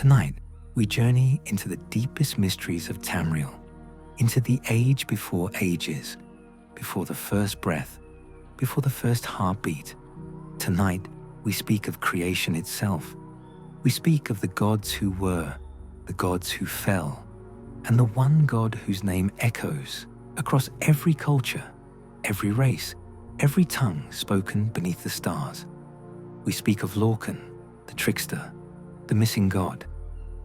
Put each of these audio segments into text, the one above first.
Tonight, we journey into the deepest mysteries of Tamriel, into the age before ages, before the first breath, before the first heartbeat. Tonight, we speak of creation itself. We speak of the gods who were, the gods who fell, and the one God whose name echoes across every culture, every race, every tongue spoken beneath the stars. We speak of Lorkhan, the trickster, the missing god,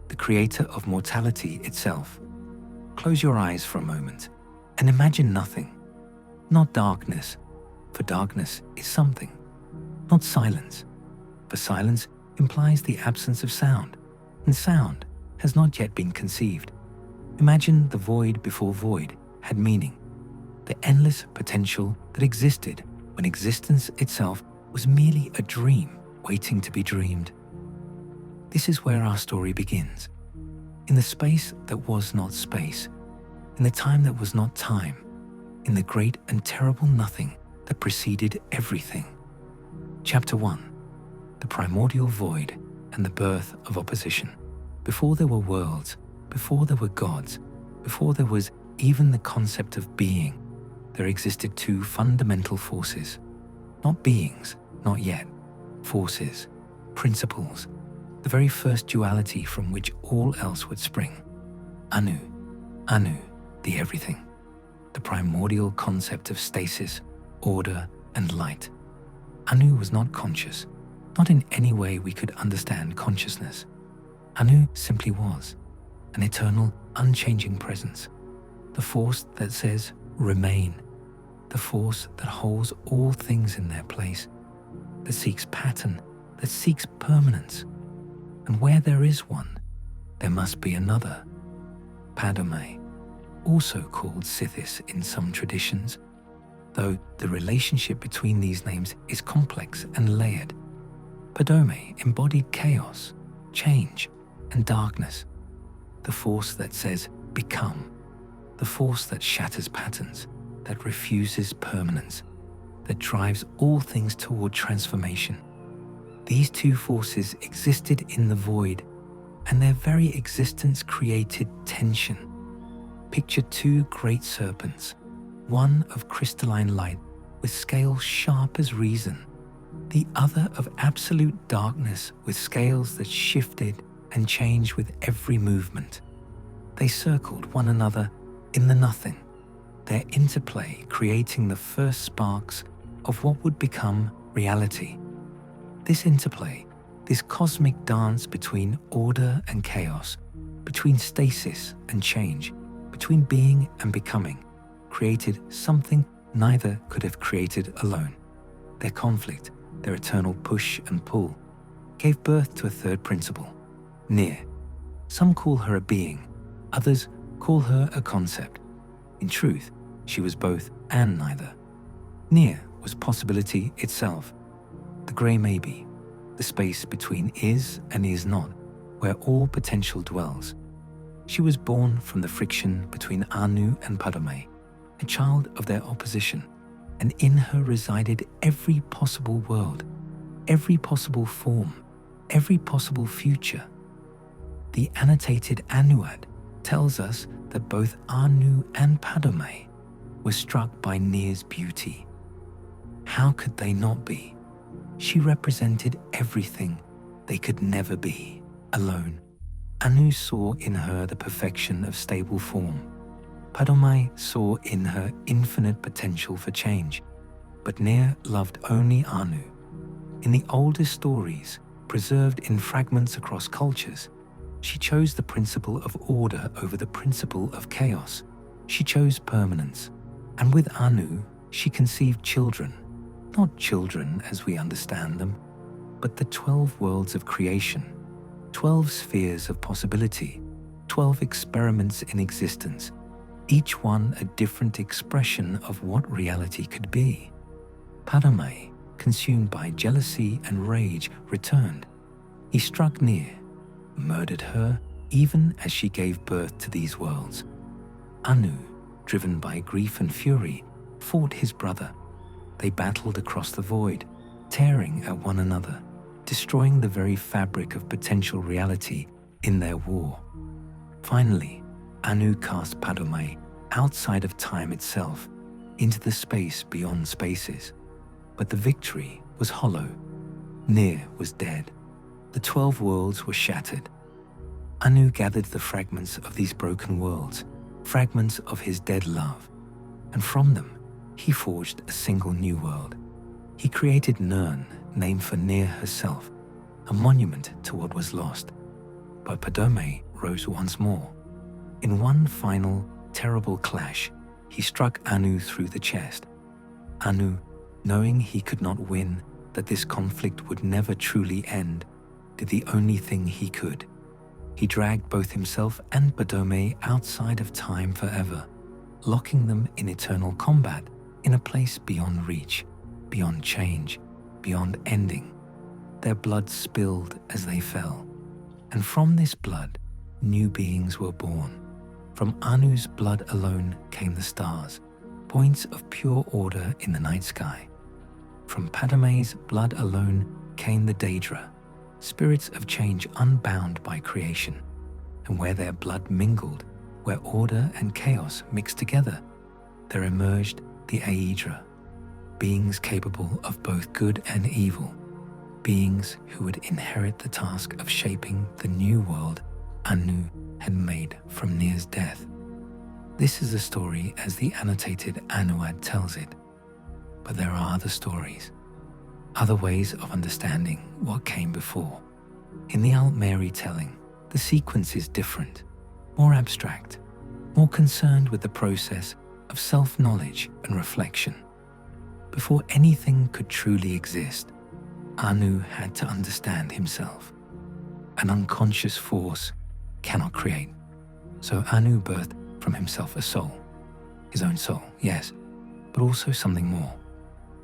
the creator of mortality itself. Close your eyes for a moment and imagine nothing, not darkness, for darkness is something, not silence, for silence implies the absence of sound, and sound has not yet been conceived. Imagine the void before void had meaning, the endless potential that existed when existence itself was merely a dream waiting to be dreamed. This is where our story begins, in the space that was not space, in the time that was not time, in the great and terrible nothing that preceded everything. Chapter 1. The primordial void and the birth of opposition. Before there were worlds, before there were gods, before there was even the concept of being, there existed two fundamental forces. Not beings, not yet. Forces, principles, the very first duality from which all else would spring. Anu, the everything. The primordial concept of stasis, order, and light. Anu was not conscious, not in any way we could understand consciousness. Anu simply was, an eternal, unchanging presence. The force that says, remain. The force that holds all things in their place, that seeks pattern, that seeks permanence. And where there is one, there must be another. Padome, also called Sithis in some traditions, though the relationship between these names is complex and layered. Padome embodied chaos, change, and darkness. The force that says, become. The force that shatters patterns, that refuses permanence, that drives all things toward transformation. These two forces existed in the void, and their very existence created tension. Picture two great serpents, one of crystalline light with scales sharp as reason, the other of absolute darkness with scales that shifted and changed with every movement. They circled one another in the nothing, their interplay creating the first sparks of what would become reality. This interplay, this cosmic dance between order and chaos, between stasis and change, between being and becoming, created something neither could have created alone. Their conflict, their eternal push and pull, gave birth to a third principle, Near. Some call her a being, others call her a concept. In truth, she was both and neither. Near was possibility itself, the grey maybe, the space between is and is not, where all potential dwells. She was born from the friction between Anu and Padome, a child of their opposition, and in her resided every possible world, every possible form, every possible future. The annotated Anuad tells us that both Anu and Padome were struck by Near's beauty. How could they not be? She represented everything they could never be, alone. Anu saw in her the perfection of stable form. Padome saw in her infinite potential for change. But Near loved only Anu. In the oldest stories, preserved in fragments across cultures, she chose the principle of order over the principle of chaos. She chose permanence. And with Anu, she conceived children. Not children as we understand them, but the 12 worlds of creation, 12 spheres of possibility, 12 experiments in existence, each one a different expression of what reality could be. Padome, consumed by jealousy and rage, returned. He struck Near, murdered her even as she gave birth to these worlds. Anu, driven by grief and fury, fought his brother. They battled across the void, tearing at one another, destroying the very fabric of potential reality in their war. Finally, Anu cast Padome outside of time itself, into the space beyond spaces. But the victory was hollow. Nir was dead. The 12 worlds were shattered. Anu gathered the fragments of these broken worlds, fragments of his dead love, and from them he forged a single new world. He created Nirn, named for Nir herself, a monument to what was lost. But Padome rose once more. In one final, terrible clash, he struck Anu through the chest. Anu, knowing he could not win, that this conflict would never truly end, did the only thing he could. He dragged both himself and Padome outside of time forever, locking them in eternal combat in a place beyond reach, beyond change, beyond ending. Their blood spilled as they fell, and from this blood, new beings were born. From Anu's blood alone came the stars, points of pure order in the night sky. From Padome's blood alone came the Daedra, spirits of change unbound by creation. And where their blood mingled, where order and chaos mixed together, there emerged the Aedra, beings capable of both good and evil, beings who would inherit the task of shaping the new world Anu had made from Nir's death. This is the story as the annotated Anuad tells it. But there are other stories, other ways of understanding what came before. In the Altmeri telling, the sequence is different, more abstract, more concerned with the process of self-knowledge and reflection. Before anything could truly exist, Anu had to understand himself. An unconscious force cannot create, so Anu birthed from himself a soul. His own soul, yes, but also something more.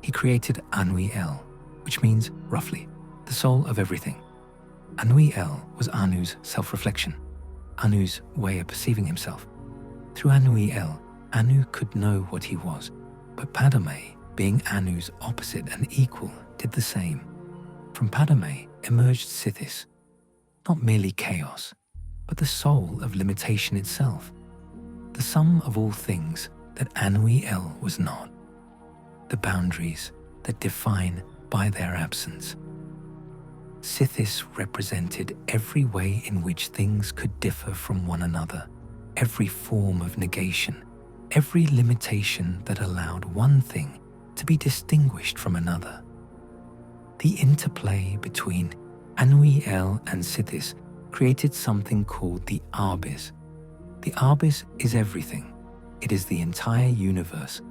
He created Anui-El, which means, roughly, the soul of everything. Anui-El was Anu's self-reflection, Anu's way of perceiving himself. Through Anui-El, Anu could know what he was, but Padome, being Anu's opposite and equal, did the same. From Padome emerged Sithis, not merely chaos, but the soul of limitation itself, the sum of all things that Anui-El was not, the boundaries that define by their absence. Sithis represented every way in which things could differ from one another, every form of negation, every limitation that allowed one thing to be distinguished from another. The interplay between Anui-El and Sithis created something called the Arbis. The Arbis is everything. It is the entire universe,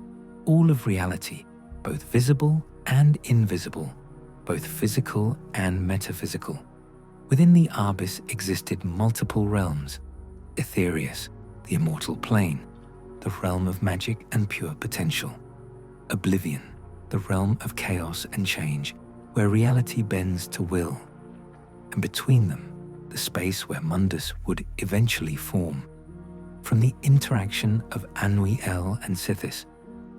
all of reality, both visible and invisible, both physical and metaphysical. Within the Arbis existed multiple realms: Aetherius, the immortal plane, the realm of magic and pure potential; Oblivion, the realm of chaos and change, where reality bends to will; and between them, the space where Mundus would eventually form. From the interaction of Anui-El and Sithis,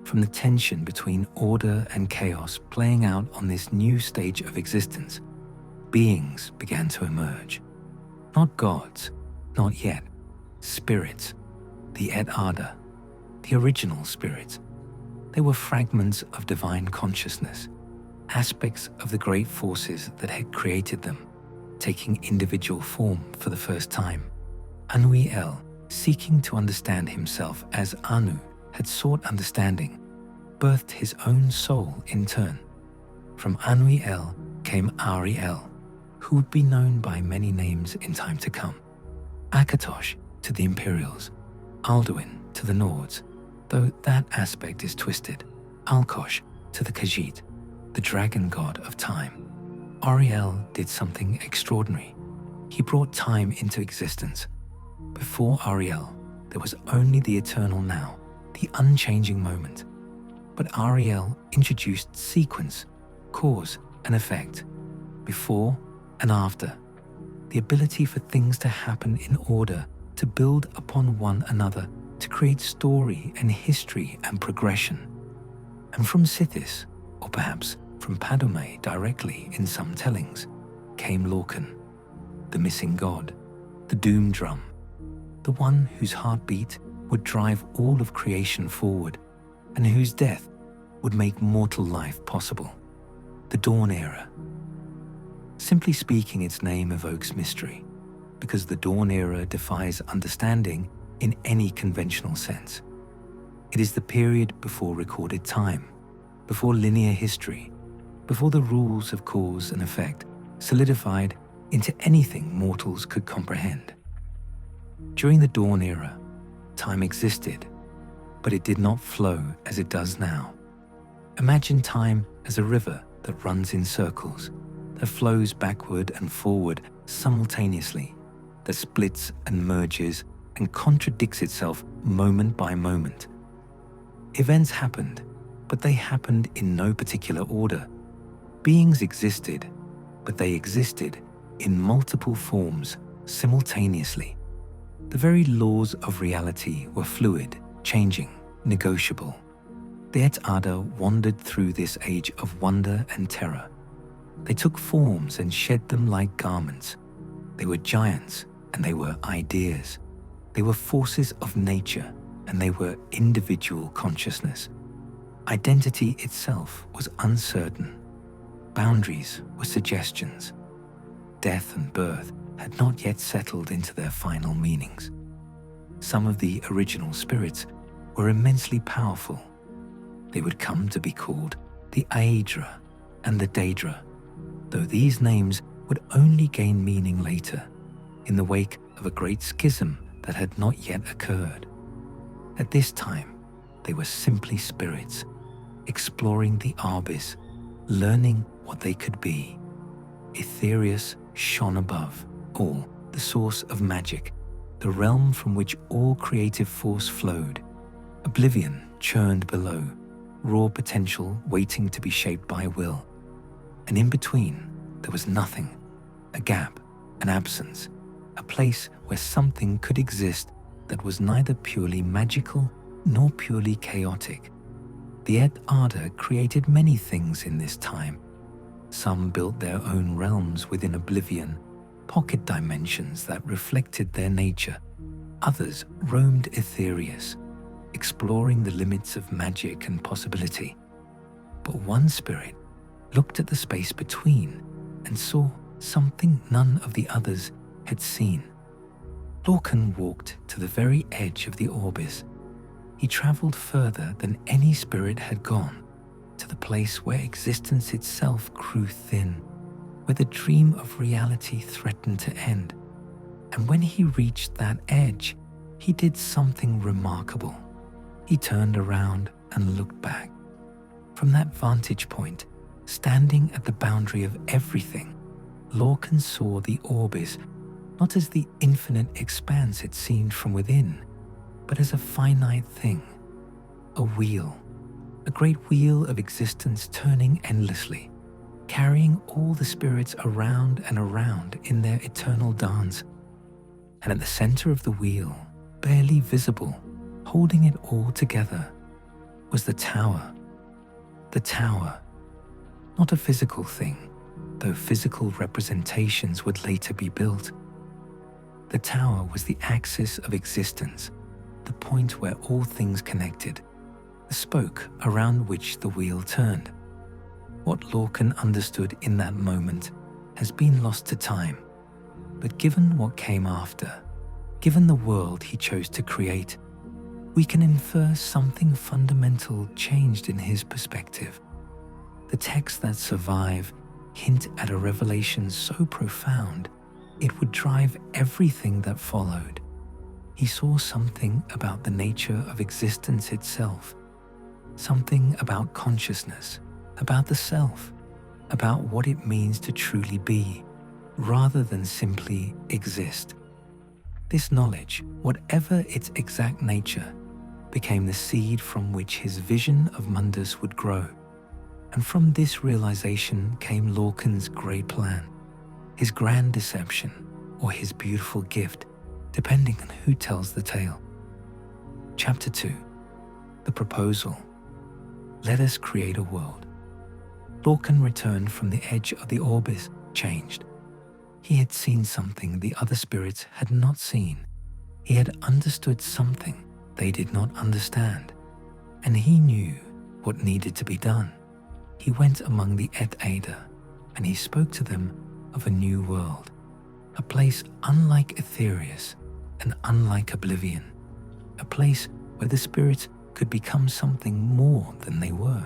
from the tension between order and chaos playing out on this new stage of existence, beings began to emerge. Not gods, not yet, spirits, the Et-Ada, the original spirits. They were fragments of divine consciousness, aspects of the great forces that had created them, taking individual form for the first time. Anui-El, seeking to understand himself as Anu had sought understanding, birthed his own soul in turn. From Anui-El came Ariel, who would be known by many names in time to come. Akatosh to the Imperials, Alduin to the Nords, though that aspect is twisted, Alkosh to the Khajiit, the dragon god of time. Ariel did something extraordinary. He brought time into existence. Before Ariel, there was only the eternal now, the unchanging moment. But Ariel introduced sequence, cause and effect, before and after, the ability for things to happen in order, to build upon one another, to create story and history and progression. And from Sithis, or perhaps from Padome directly in some tellings, came Lorkhan, the missing god, the doom drum, the one whose heartbeat would drive all of creation forward and whose death would make mortal life possible, the Dawn Era. Simply speaking, its name evokes mystery, because the Dawn Era defies understanding in any conventional sense. It is the period before recorded time, before linear history, before the rules of cause and effect solidified into anything mortals could comprehend. During the Dawn Era, time existed, but it did not flow as it does now. Imagine time as a river that runs in circles, that flows backward and forward simultaneously, that splits and merges and contradicts itself moment by moment. Events happened, but they happened in no particular order. Beings existed, but they existed in multiple forms simultaneously. The very laws of reality were fluid, changing, negotiable. The Aedra wandered through this age of wonder and terror. They took forms and shed them like garments. They were giants and they were ideas. They were forces of nature and they were individual consciousness. Identity itself was uncertain. Boundaries were suggestions. Death and birth had not yet settled into their final meanings. Some of the original spirits were immensely powerful. They would come to be called the Aedra and the Daedra, though these names would only gain meaning later, in the wake of a great schism that had not yet occurred. At this time, they were simply spirits, exploring the abyss, learning what they could be. Aetherius shone above all, the source of magic, the realm from which all creative force flowed. Oblivion churned below, raw potential waiting to be shaped by will. And in between, there was nothing, a gap, an absence, a place where something could exist that was neither purely magical nor purely chaotic. The Aedra created many things in this time. Some built their own realms within oblivion, pocket dimensions that reflected their nature. Others roamed Aetherius, exploring the limits of magic and possibility. But one spirit looked at the space between and saw something none of the others had seen. Lorkhan walked to the very edge of the orbis. He traveled further than any spirit had gone, to the place where existence itself grew thin, where the dream of reality threatened to end. And when he reached that edge, he did something remarkable. He turned around and looked back. From that vantage point, standing at the boundary of everything, Lorkhan saw the orbis not as the infinite expanse it seemed from within, but as a finite thing, a wheel, a great wheel of existence turning endlessly, carrying all the spirits around and around in their eternal dance. And at the center of the wheel, barely visible, holding it all together, was the tower. The tower, not a physical thing, though physical representations would later be built. The tower was the axis of existence, the point where all things connected, the spoke around which the wheel turned. What Lorkhan understood in that moment has been lost to time, but given what came after, given the world he chose to create, we can infer something fundamental changed in his perspective. The texts that survive hint at a revelation so profound it would drive everything that followed. He saw something about the nature of existence itself, something about consciousness, about the self, about what it means to truly be, rather than simply exist. This knowledge, whatever its exact nature, became the seed from which his vision of Mundus would grow. And from this realization came Lorkhan's great plan, his grand deception, or his beautiful gift, depending on who tells the tale. Chapter 2. The Proposal. Let us create a world. Lorkhan returned from the edge of the orbis, changed. He had seen something the other spirits had not seen. He had understood something they did not understand, and he knew what needed to be done. He went among the Aedra, and he spoke to them of a new world, a place unlike Aetherius and unlike Oblivion, a place where the spirits could become something more than they were,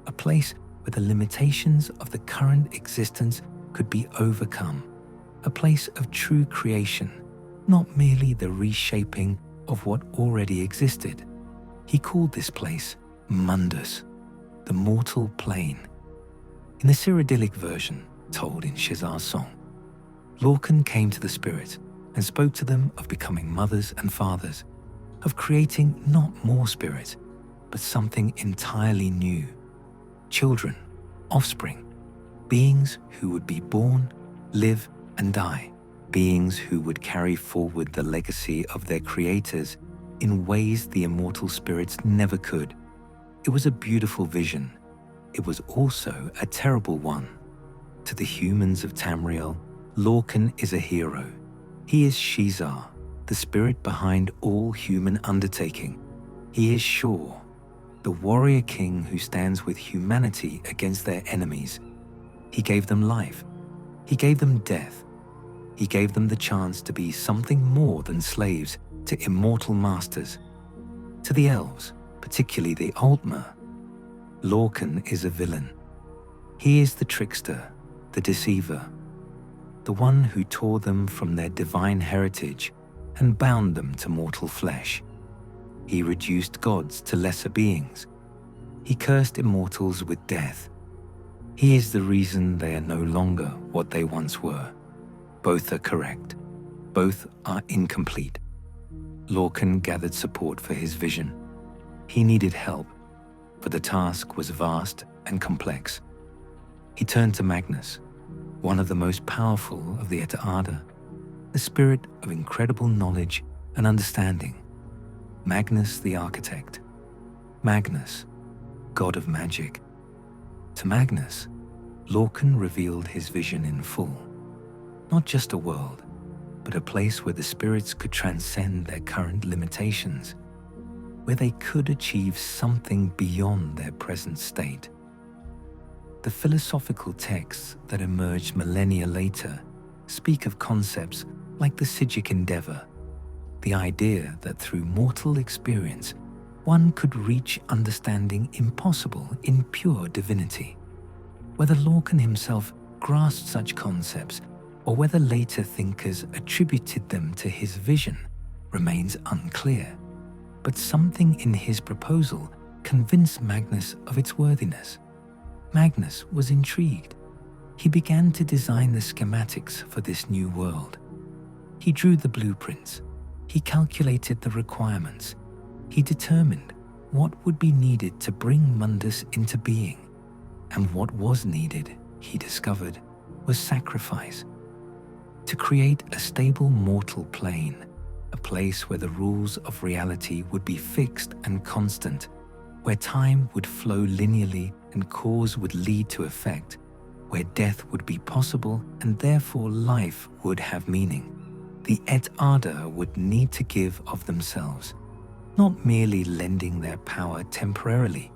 a place where the limitations of the current existence could be overcome, a place of true creation, not merely the reshaping of what already existed. He called this place Mundus, the mortal plane. In the Cyrodiilic version, told in Shazar's song, Lorkhan came to the spirits and spoke to them of becoming mothers and fathers, of creating not more spirits, but something entirely new. Children, offspring, beings who would be born, live, and die, beings who would carry forward the legacy of their creators in ways the immortal spirits never could. It was a beautiful vision. It was also a terrible one. To the humans of Tamriel, Lorkhan is a hero. He is Shizar, the spirit behind all human undertaking. He is Shor, the warrior king who stands with humanity against their enemies. He gave them life. He gave them death. He gave them the chance to be something more than slaves to immortal masters. To the elves, particularly the Altmer, Lorkhan is a villain. He is the trickster, the deceiver, the one who tore them from their divine heritage and bound them to mortal flesh. He reduced gods to lesser beings. He cursed immortals with death. He is the reason they are no longer what they once were. Both are correct. Both are incomplete. Lorkhan gathered support for his vision. He needed help, for the task was vast and complex. He turned to Magnus, one of the most powerful of the Aedra, the spirit of incredible knowledge and understanding. Magnus the architect. Magnus, god of magic. To Magnus, Lorkhan revealed his vision in full. Not just a world, but a place where the spirits could transcend their current limitations, where they could achieve something beyond their present state. The philosophical texts that emerged millennia later speak of concepts like the Sijic endeavor, the idea that through mortal experience one could reach understanding impossible in pure divinity. Whether Lorkhan himself grasped such concepts or whether later thinkers attributed them to his vision remains unclear, but something in his proposal convinced Magnus of its worthiness. Magnus was intrigued. He began to design the schematics for this new world. He drew the blueprints. He calculated the requirements. He determined what would be needed to bring Mundus into being. And what was needed, he discovered, was sacrifice. To create a stable mortal plane, a place where the rules of reality would be fixed and constant, where time would flow linearly and cause would lead to effect, where death would be possible and therefore life would have meaning. The Aedra would need to give of themselves, not merely lending their power temporarily,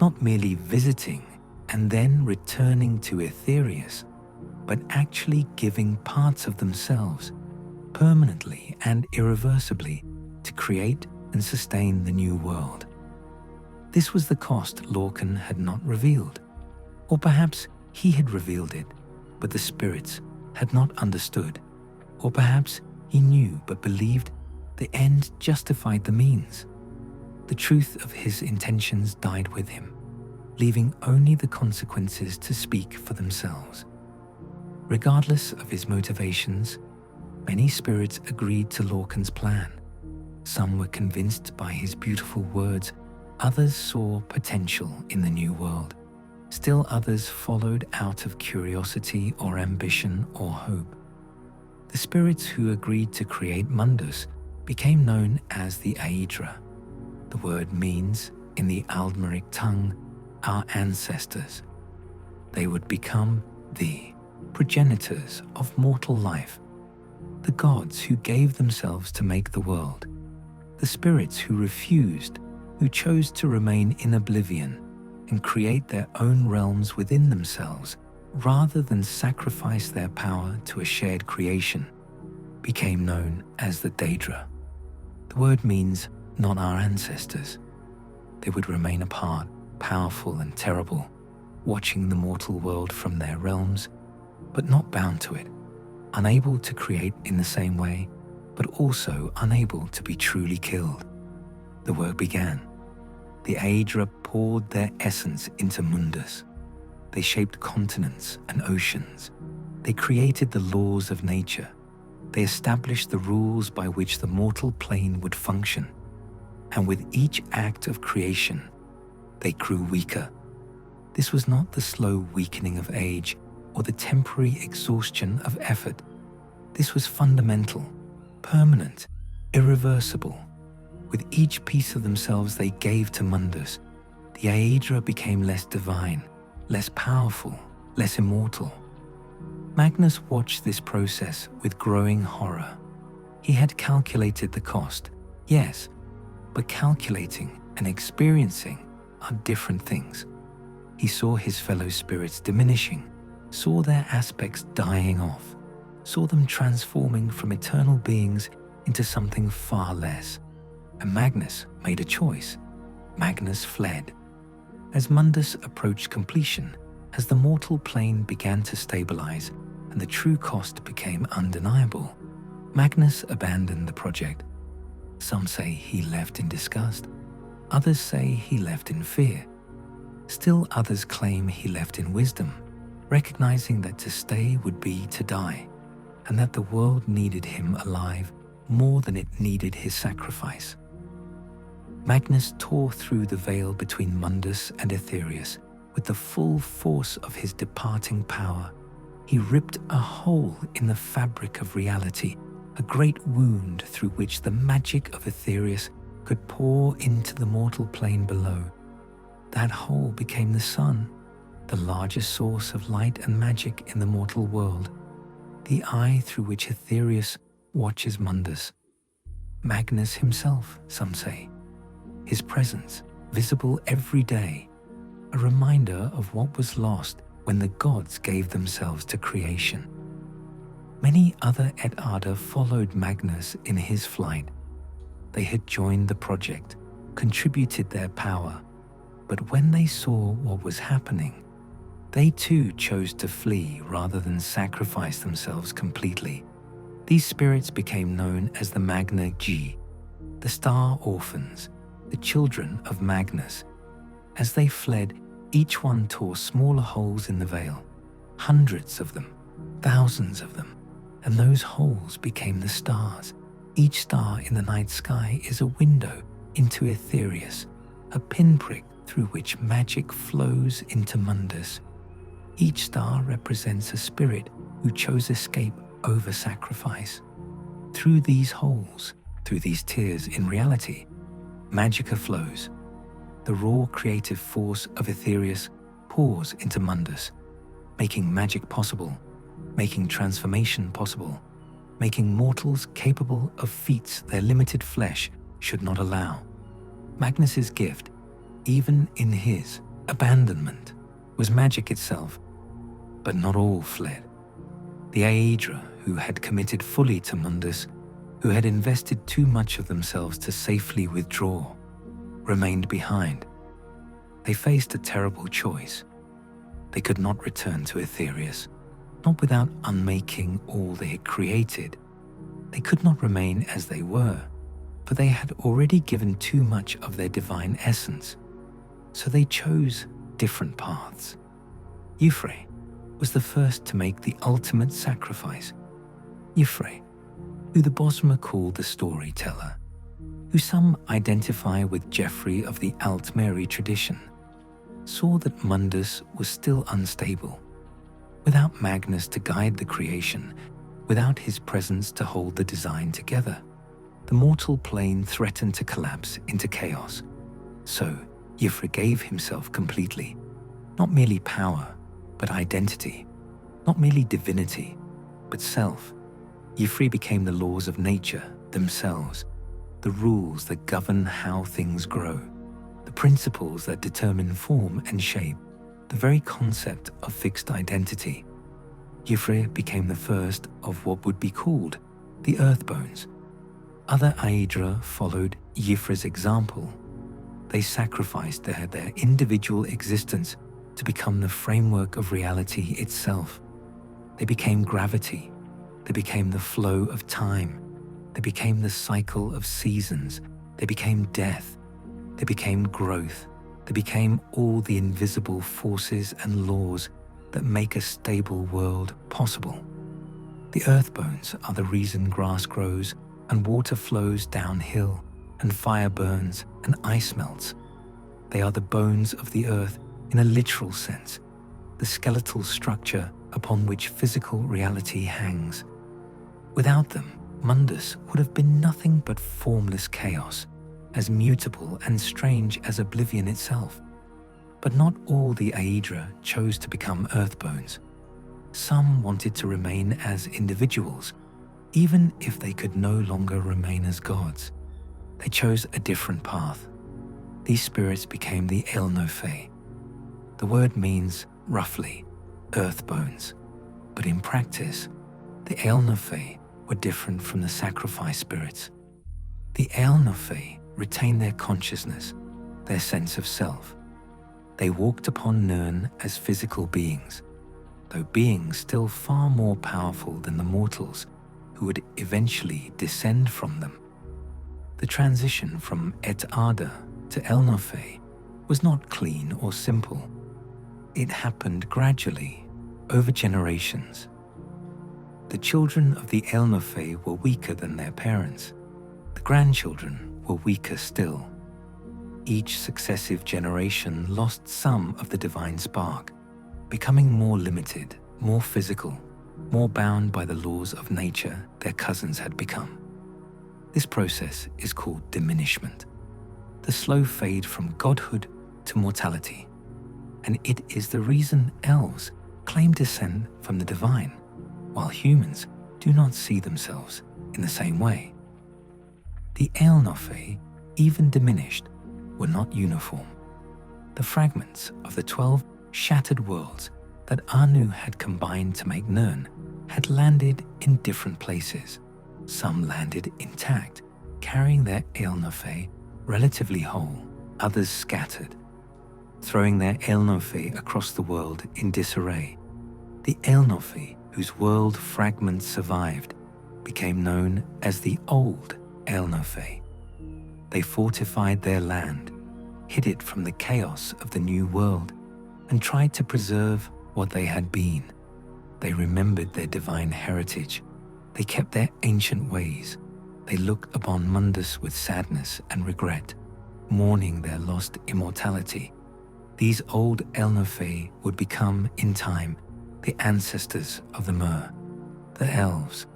not merely visiting and then returning to Aetherius, but actually giving parts of themselves, permanently and irreversibly, to create and sustain the new world. This was the cost Lorkhan had not revealed, or perhaps he had revealed it, but the spirits had not understood, or perhaps he knew but believed the end justified the means. The truth of his intentions died with him, leaving only the consequences to speak for themselves. Regardless of his motivations, many spirits agreed to Lorkhan's plan. Some were convinced by his beautiful words, others saw potential in the new world. Still others followed out of curiosity or ambition or hope. The spirits who agreed to create Mundus became known as the Aedra. The word means, in the Aldmeric tongue, our ancestors. They would become the progenitors of mortal life, the gods who gave themselves to make the world, the spirits who refused, who chose to remain in oblivion and create their own realms within themselves rather than sacrifice their power to a shared creation, became known as the Daedra. The word means not our ancestors. They would remain apart, powerful and terrible, watching the mortal world from their realms, but not bound to it, unable to create in the same way, but also unable to be truly killed. The work began. The Aedra poured their essence into Mundus. They shaped continents and oceans. They created the laws of nature. They established the rules by which the mortal plane would function. And with each act of creation, they grew weaker. This was not the slow weakening of age or the temporary exhaustion of effort. This was fundamental, permanent, irreversible. With each piece of themselves they gave to Mundus, the Aedra became less divine, less powerful, less immortal. Magnus watched this process with growing horror. He had calculated the cost, yes, but calculating and experiencing are different things. He saw his fellow spirits diminishing, saw their aspects dying off, saw them transforming from eternal beings into something far less. And Magnus made a choice. Magnus fled. As Mundus approached completion, as the mortal plane began to stabilize and the true cost became undeniable, Magnus abandoned the project. Some say he left in disgust. Others say he left in fear. Still others claim he left in wisdom, recognizing that to stay would be to die, and that the world needed him alive more than it needed his sacrifice. Magnus tore through the veil between Mundus and Aetherius with the full force of his departing power. He ripped a hole in the fabric of reality, a great wound through which the magic of Aetherius could pour into the mortal plane below. That hole became the sun, the largest source of light and magic in the mortal world, the eye through which Aetherius watches Mundus. Magnus himself, some say. His presence, visible every day, a reminder of what was lost when the gods gave themselves to creation. Many other Aedra followed Magnus in his flight. They had joined the project, contributed their power, but when they saw what was happening, they too chose to flee rather than sacrifice themselves completely. These spirits became known as the Magna G, the Star Orphans, the children of Magnus. As they fled, each one tore smaller holes in the veil, hundreds of them, thousands of them, and those holes became the stars. Each star in the night sky is a window into Aetherius, a pinprick through which magic flows into Mundus. Each star represents a spirit who chose escape over sacrifice. Through these holes, through these tears in reality, Magica flows. The raw creative force of Aetherius pours into Mundus, making magic possible, making transformation possible, making mortals capable of feats their limited flesh should not allow. Magnus's gift, even in his abandonment, was magic itself, but not all fled. The Aedra, who had committed fully to Mundus, who had invested too much of themselves to safely withdraw, remained behind. They faced a terrible choice. They could not return to Aetherius, not without unmaking all they had created. They could not remain as they were, for they had already given too much of their divine essence. So they chose different paths. Euphrae was the first to make the ultimate sacrifice. Euphrae, who the Bosmer called the storyteller, who some identify with Geoffrey of the Altmeri tradition, saw that Mundus was still unstable. Without Magnus to guide the creation, without his presence to hold the design together, the mortal plane threatened to collapse into chaos. So Euphrae gave himself completely, not merely power, but identity. not merely divinity, but self. Y'ffre became the laws of nature themselves, the rules that govern how things grow, the principles that determine form and shape, the very concept of fixed identity. Y'ffre became the first of what would be called the Earthbones. Other Aedra followed Y'ffre's example. They sacrificed their individual existence to become the framework of reality itself. They became gravity. They became the flow of time. They became the cycle of seasons. They became death. They became growth. They became all the invisible forces and laws that make a stable world possible. The Earthbones are the reason grass grows and water flows downhill and fire burns and ice melts. They are the bones of the earth in a literal sense, the skeletal structure upon which physical reality hangs. Without them, Mundus would have been nothing but formless chaos, as mutable and strange as oblivion itself. But not all the Aedra chose to become Earthbones. Some wanted to remain as individuals, even if they could no longer remain as gods. They chose a different path. These spirits became the Aedra. The word means, roughly, Earthbones, but in practice, the Aedra were different from the sacrifice spirits. The Aedra retained their consciousness, their sense of self. They walked upon Nirn as physical beings, though beings still far more powerful than the mortals who would eventually descend from them. The transition from Aedra to Aedra was not clean or simple. It happened gradually, over generations. The children of the Aedra were weaker than their parents. The grandchildren were weaker still. Each successive generation lost some of the divine spark, becoming more limited, more physical, more bound by the laws of nature their cousins had become. This process is called diminishment, the slow fade from godhood to mortality, and it is the reason elves claim descent from the divine, while humans do not see themselves in the same way. The Aedra, even diminished, were not uniform. The fragments of the 12 shattered worlds that Anu had combined to make Nirn had landed in different places. Some landed intact, carrying their Aedra relatively whole, others scattered, throwing their Aedra across the world in disarray. The Aedra, whose world fragments survived, became known as the Old Aedra. They fortified their land, hid it from the chaos of the new world, and tried to preserve what they had been. They remembered their divine heritage. They kept their ancient ways. They look upon Mundus with sadness and regret, mourning their lost immortality. These old Aedra would become, in time, the ancestors of the Mer, the elves,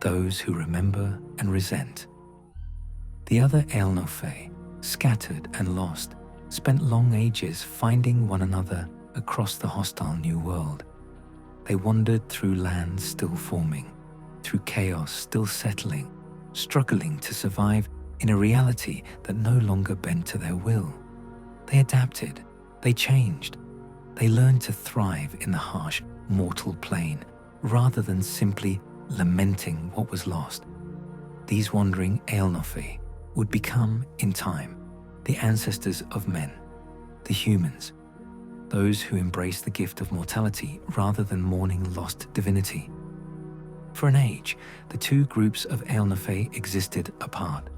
those who remember and resent. The other Aedra, scattered and lost, spent long ages finding one another across the hostile new world. They wandered through lands still forming, through chaos still settling, struggling to survive in a reality that no longer bent to their will. They adapted, they changed, they learned to thrive in the harsh, mortal plane rather than simply lamenting what was lost. These wandering Aedra would become, in time, the ancestors of men, the humans, those who embrace the gift of mortality rather than mourning lost divinity. For an age, the two groups of Aedra existed apart.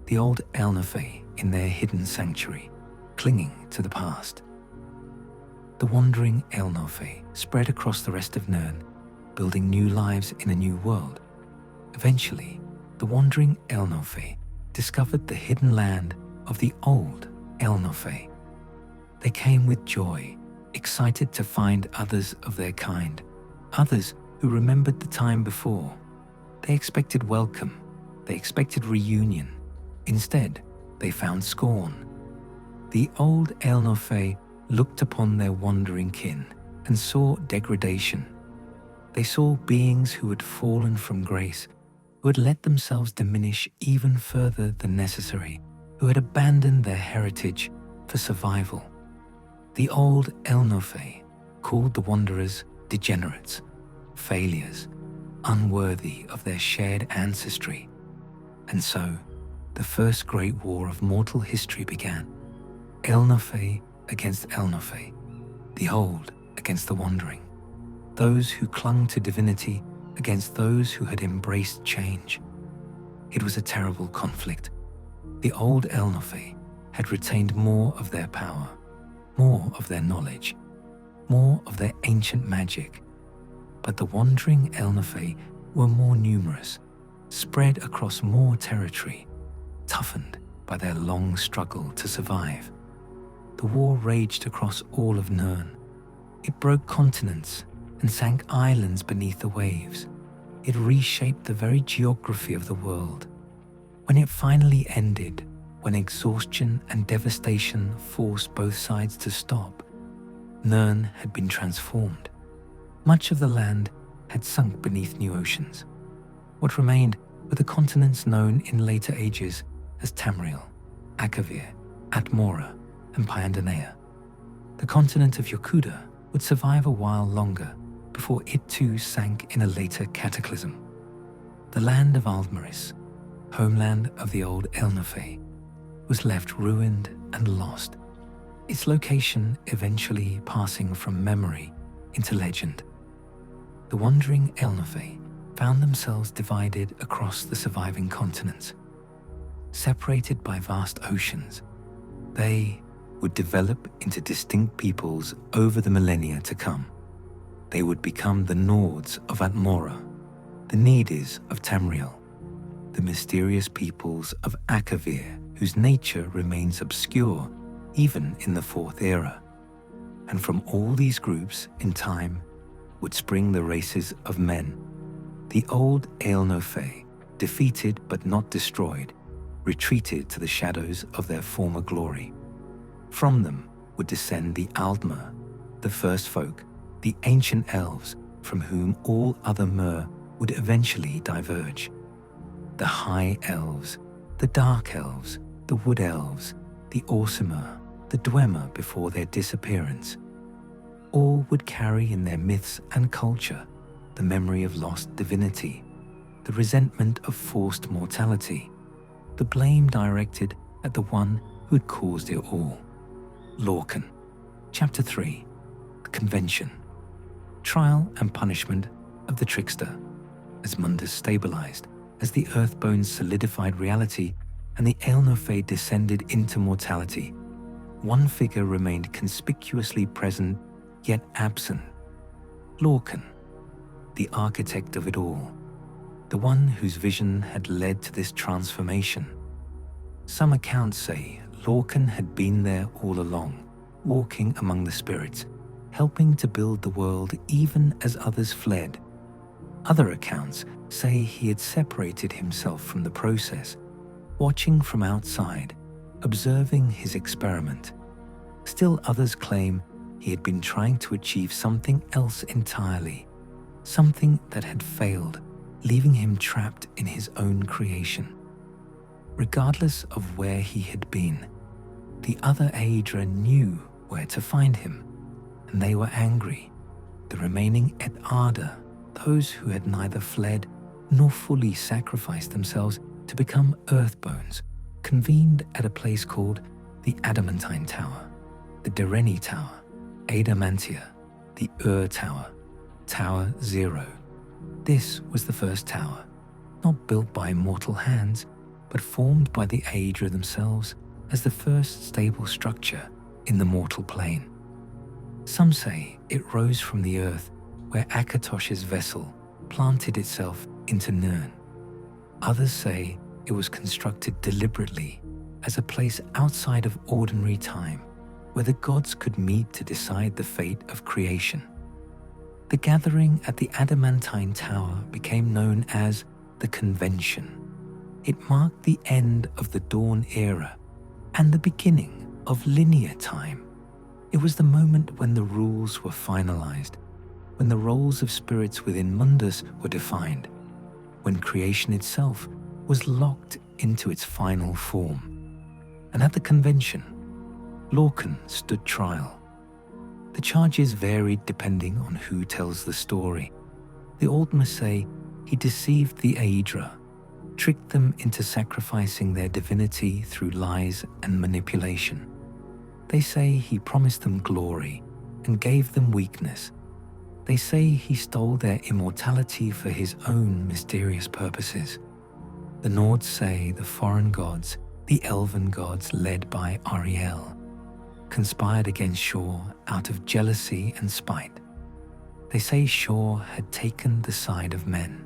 The old Aedra in their hidden sanctuary, clinging to the past. The wandering Aedra spread across the rest of Nirn, building new lives in a new world. Eventually, the wandering Aedra discovered the hidden land of the old Aedra. They came with joy, excited to find others of their kind, others who remembered the time before. They expected welcome, they expected reunion. Instead, they found scorn. The old Aedra looked upon their wandering kin and saw degradation. They saw beings who had fallen from grace, who had let themselves diminish even further than necessary, who had abandoned their heritage for survival. The old Elnofe called the wanderers degenerates, failures, unworthy of their shared ancestry. And so, the first great war of mortal history began. Elnofe against Elnofe, the old against the wandering, those who clung to divinity against those who had embraced change. It was a terrible conflict. The old Elnofe had retained more of their power, more of their knowledge, more of their ancient magic. But the wandering Elnofe were more numerous, spread across more territory, toughened by their long struggle to survive. The war raged across all of Nirn. It broke continents and sank islands beneath the waves. It reshaped the very geography of the world. When it finally ended, when exhaustion and devastation forced both sides to stop, Nirn had been transformed. Much of the land had sunk beneath new oceans. What remained were the continents known in later ages as Tamriel, Akavir, Atmora, and Pyandanea. The continent of Yokuda would survive a while longer before it too sank in a later cataclysm. The land of Aldmaris, homeland of the old Elnofe, was left ruined and lost, its location eventually passing from memory into legend. The wandering Elnofe found themselves divided across the surviving continents. Separated by vast oceans, they would develop into distinct peoples over the millennia to come. They would become the Nords of Atmora, the Needis of Tamriel, the mysterious peoples of Akavir, whose nature remains obscure even in the Fourth Era. And from all these groups in time would spring the races of men. The old Aelnofe, defeated but not destroyed, retreated to the shadows of their former glory. From them would descend the Aldmer, the first folk, the ancient elves from whom all other Mer would eventually diverge. The High Elves, the Dark Elves, the Wood Elves, the Orsimer, the Dwemer before their disappearance. All would carry in their myths and culture the memory of lost divinity, the resentment of forced mortality, the blame directed at the one who had caused it all. Lorkhan, Chapter 3, The Convention. Trial and punishment of the trickster. As Mundus stabilized, as the Earthbones solidified reality and the Aelnofe descended into mortality, one figure remained conspicuously present yet absent. Lorkhan, the architect of it all, the one whose vision had led to this transformation. Some accounts say Lorkhan had been there all along, walking among the spirits, helping to build the world even as others fled. Other accounts say he had separated himself from the process, watching from outside, observing his experiment. Still others claim he had been trying to achieve something else entirely, something that had failed, leaving him trapped in his own creation. Regardless of where he had been, the other Aedra knew where to find him, and they were angry. The remaining Aedra, those who had neither fled nor fully sacrificed themselves to become Earthbones, convened at a place called the Adamantine Tower, the Dereni Tower, Adamantia, the Tower, Tower Zero. This was the first tower, not built by mortal hands, but formed by the Aedra themselves as the first stable structure in the mortal plane. Some say it rose from the earth where Akatosh's vessel planted itself into Nirn. Others say it was constructed deliberately as a place outside of ordinary time where the gods could meet to decide the fate of creation. The gathering at the Adamantine Tower became known as the Convention. It marked the end of the Dawn Era and the beginning of linear time. It was the moment when the rules were finalized, when the roles of spirits within Mundus were defined, when creation itself was locked into its final form. And at the convention, Lorkhan stood trial. The charges varied depending on who tells the story. The Altmer say he deceived the Aedra, tricked them into sacrificing their divinity through lies and manipulation. They say he promised them glory and gave them weakness. They say he stole their immortality for his own mysterious purposes. The Nords say the foreign gods, the elven gods led by Ariel, conspired against Shor out of jealousy and spite. They say Shor had taken the side of men,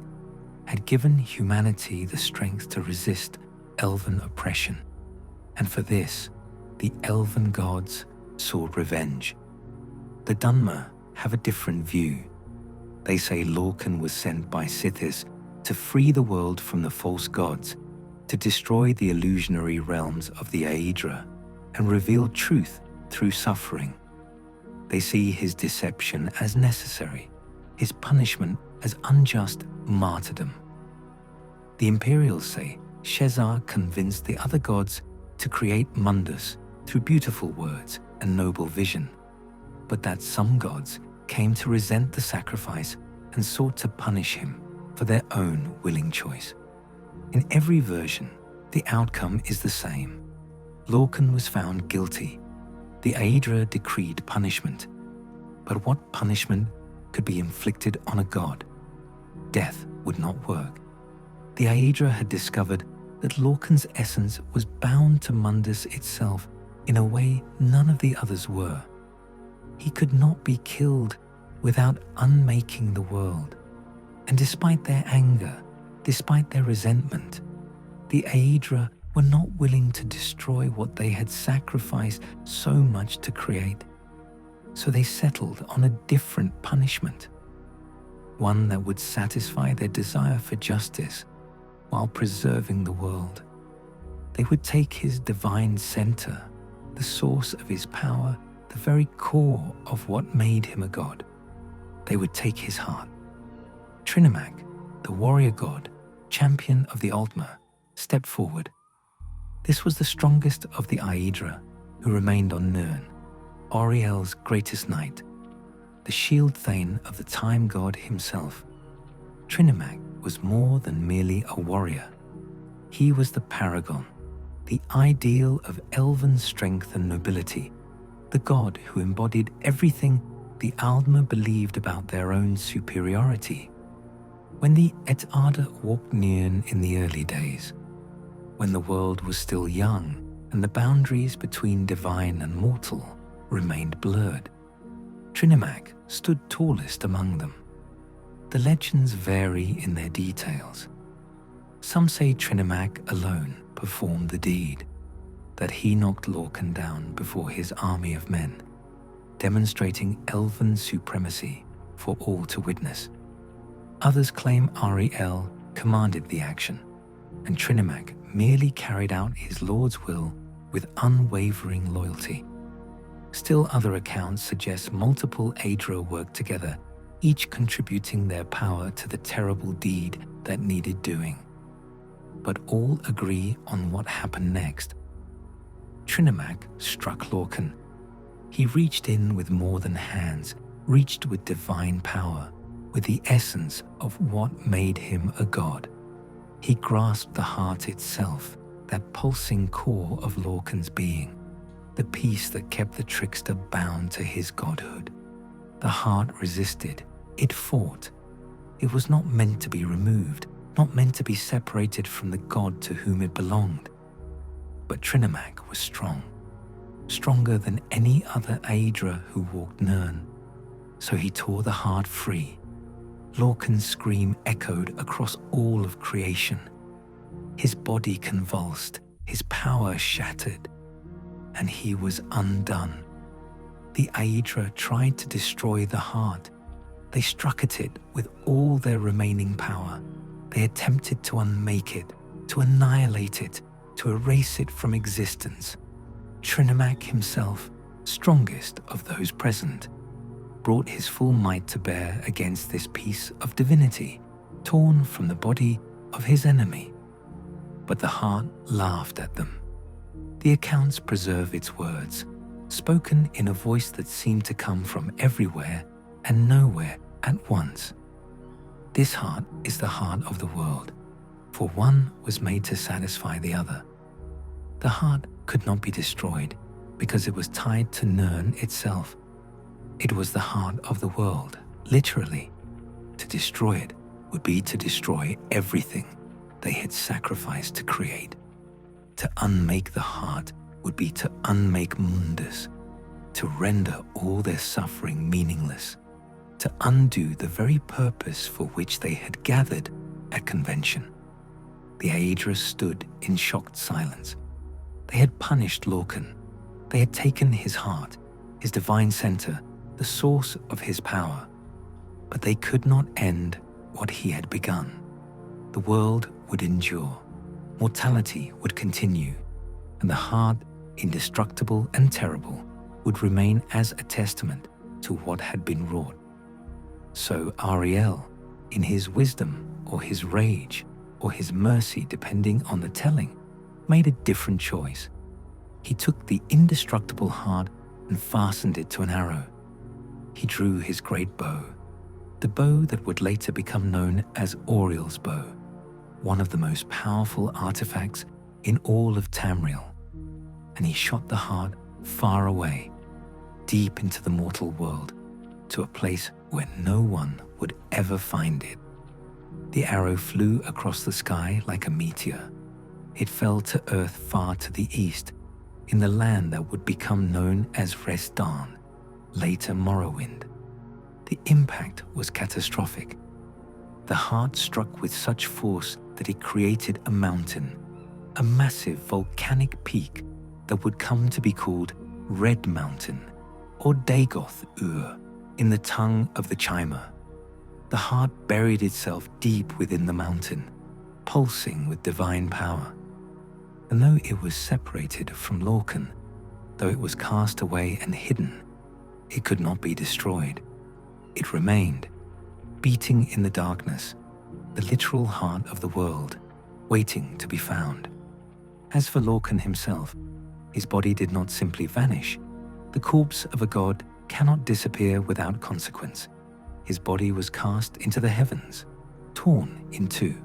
had given humanity the strength to resist elven oppression, and for this, the elven gods sought revenge. The Dunmer have a different view. They say Lorkhan was sent by Sithis to free the world from the false gods, to destroy the illusionary realms of the Aedra, and reveal truth through suffering. They see his deception as necessary, his punishment as unjust martyrdom. The Imperials say Shezar convinced the other gods to create Mundus through beautiful words and noble vision, but that some gods came to resent the sacrifice and sought to punish him for their own willing choice. In every version, the outcome is the same. Lorkhan was found guilty. The Aedra decreed punishment. But what punishment could be inflicted on a god? Death would not work. The Aedra had discovered that Lorkhan's essence was bound to Mundus itself in a way none of the others were. He could not be killed without unmaking the world. And despite their anger, despite their resentment, the Aedra were not willing to destroy what they had sacrificed so much to create. So they settled on a different punishment, one that would satisfy their desire for justice while preserving the world. They would take his divine center, the source of his power, the very core of what made him a god. They would take his heart. Trinimac, the warrior god, champion of the Altmer, stepped forward. This was the strongest of the Aedra who remained on Nirn, Auriel's greatest knight, the shield thane of the time god himself. Trinimac was more than merely a warrior. He was the paragon, the ideal of elven strength and nobility, the god who embodied everything the Altmer believed about their own superiority. When the Aedra walked Nirn in the early days, when the world was still young and the boundaries between divine and mortal remained blurred, Trinimac stood tallest among them. The legends vary in their details. Some say Trinimac alone performed the deed, that he knocked Lorkhan down before his army of men, demonstrating elven supremacy for all to witness. Others claim Ariel commanded the action, and Trinimac merely carried out his lord's will with unwavering loyalty. Still other accounts suggest multiple Aedra worked together, each contributing their power to the terrible deed that needed doing. But all agree on what happened next. Trinimac struck Lorkhan. He reached in with more than hands, reached with divine power, with the essence of what made him a god. He grasped the heart itself, that pulsing core of Lorkhan's being, the piece that kept the trickster bound to his godhood. The heart resisted. It fought. It was not meant to be removed, not meant to be separated from the god to whom it belonged. But Trinimac was strong, stronger than any other Aedra who walked Nirn. So he tore the heart free. Lorkhan's scream echoed across all of creation. His body convulsed, his power shattered, and he was undone. The Aedra tried to destroy the heart. They struck at it with all their remaining power. They attempted to unmake it, to annihilate it, to erase it from existence. Trinimac himself, strongest of those present, brought his full might to bear against this piece of divinity, torn from the body of his enemy. But the heart laughed at them. The accounts preserve its words, spoken in a voice that seemed to come from everywhere and nowhere at once. This heart is the heart of the world, for one was made to satisfy the other. The heart could not be destroyed because it was tied to Nirn itself. It was the heart of the world, literally. To destroy it would be to destroy everything they had sacrificed to create. To unmake the heart would be to unmake Mundus, to render all their suffering meaningless, to undo the very purpose for which they had gathered at convention. The Aedra stood in shocked silence. They had punished Lorkhan. They had taken his heart, his divine center, the source of his power. But they could not end what he had begun. The world would endure. Mortality would continue, and the heart, indestructible and terrible, would remain as a testament to what had been wrought. So Ariel, in his wisdom or his rage or his mercy depending on the telling, made a different choice. He took the indestructible heart and fastened it to an arrow. He drew his great bow, the bow that would later become known as Auriel's bow, one of the most powerful artifacts in all of Tamriel, and he shot the heart far away, deep into the mortal world, to a place where no one would ever find it. The arrow flew across the sky like a meteor. It fell to earth far to the east, in the land that would become known as Resdan, later Morrowind. The impact was catastrophic. The heart struck with such force that it created a mountain, a massive volcanic peak that would come to be called Red Mountain, or Dagoth-Ur, in the tongue of the Chimer. The heart buried itself deep within the mountain, pulsing with divine power. And though it was separated from Lorkhan, though it was cast away and hidden, it could not be destroyed. It remained, beating in the darkness, the literal heart of the world, waiting to be found. As for Lorkhan himself, his body did not simply vanish. The corpse of a god cannot disappear without consequence. His body was cast into the heavens, torn in two.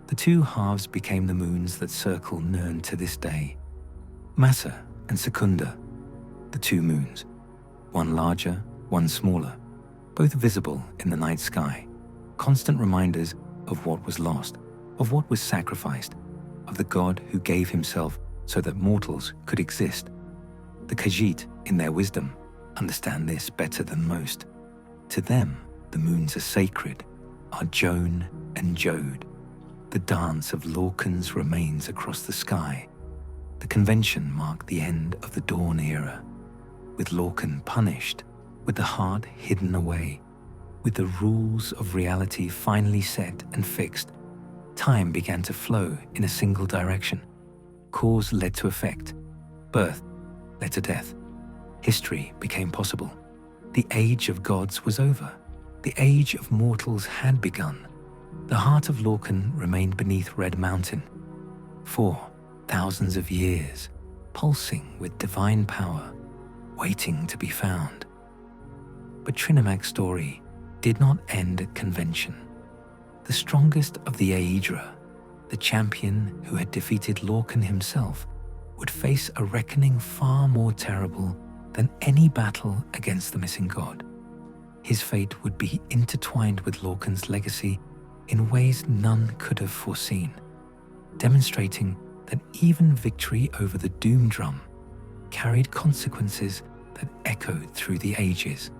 The two halves became the moons that circle Nirn to this day. Massa and Secunda, the two moons, one larger, one smaller, both visible in the night sky, constant reminders of what was lost, of what was sacrificed, of the god who gave himself so that mortals could exist. The Khajiit, in their wisdom, understand this better than most. To them, the moons are sacred, are Joan and Jode, the dance of Lorkhan's remains across the sky. The convention marked the end of the Dawn era, with Lorkhan punished, with the heart hidden away, with the rules of reality finally set and fixed. Time began to flow in a single direction. Cause led to effect. Birth led to death. History became possible. The age of gods was over. The age of mortals had begun. The heart of Lorkhan remained beneath Red Mountain for thousands of years, pulsing with divine power, waiting to be found. But Trinamac's story did not end at convention. The strongest of the Aedra, the champion who had defeated Lorkhan himself, would face a reckoning far more terrible than any battle against the missing god. His fate would be intertwined with Lorkhan's legacy in ways none could have foreseen, demonstrating that even victory over the Doom Drum carried consequences that echoed through the ages.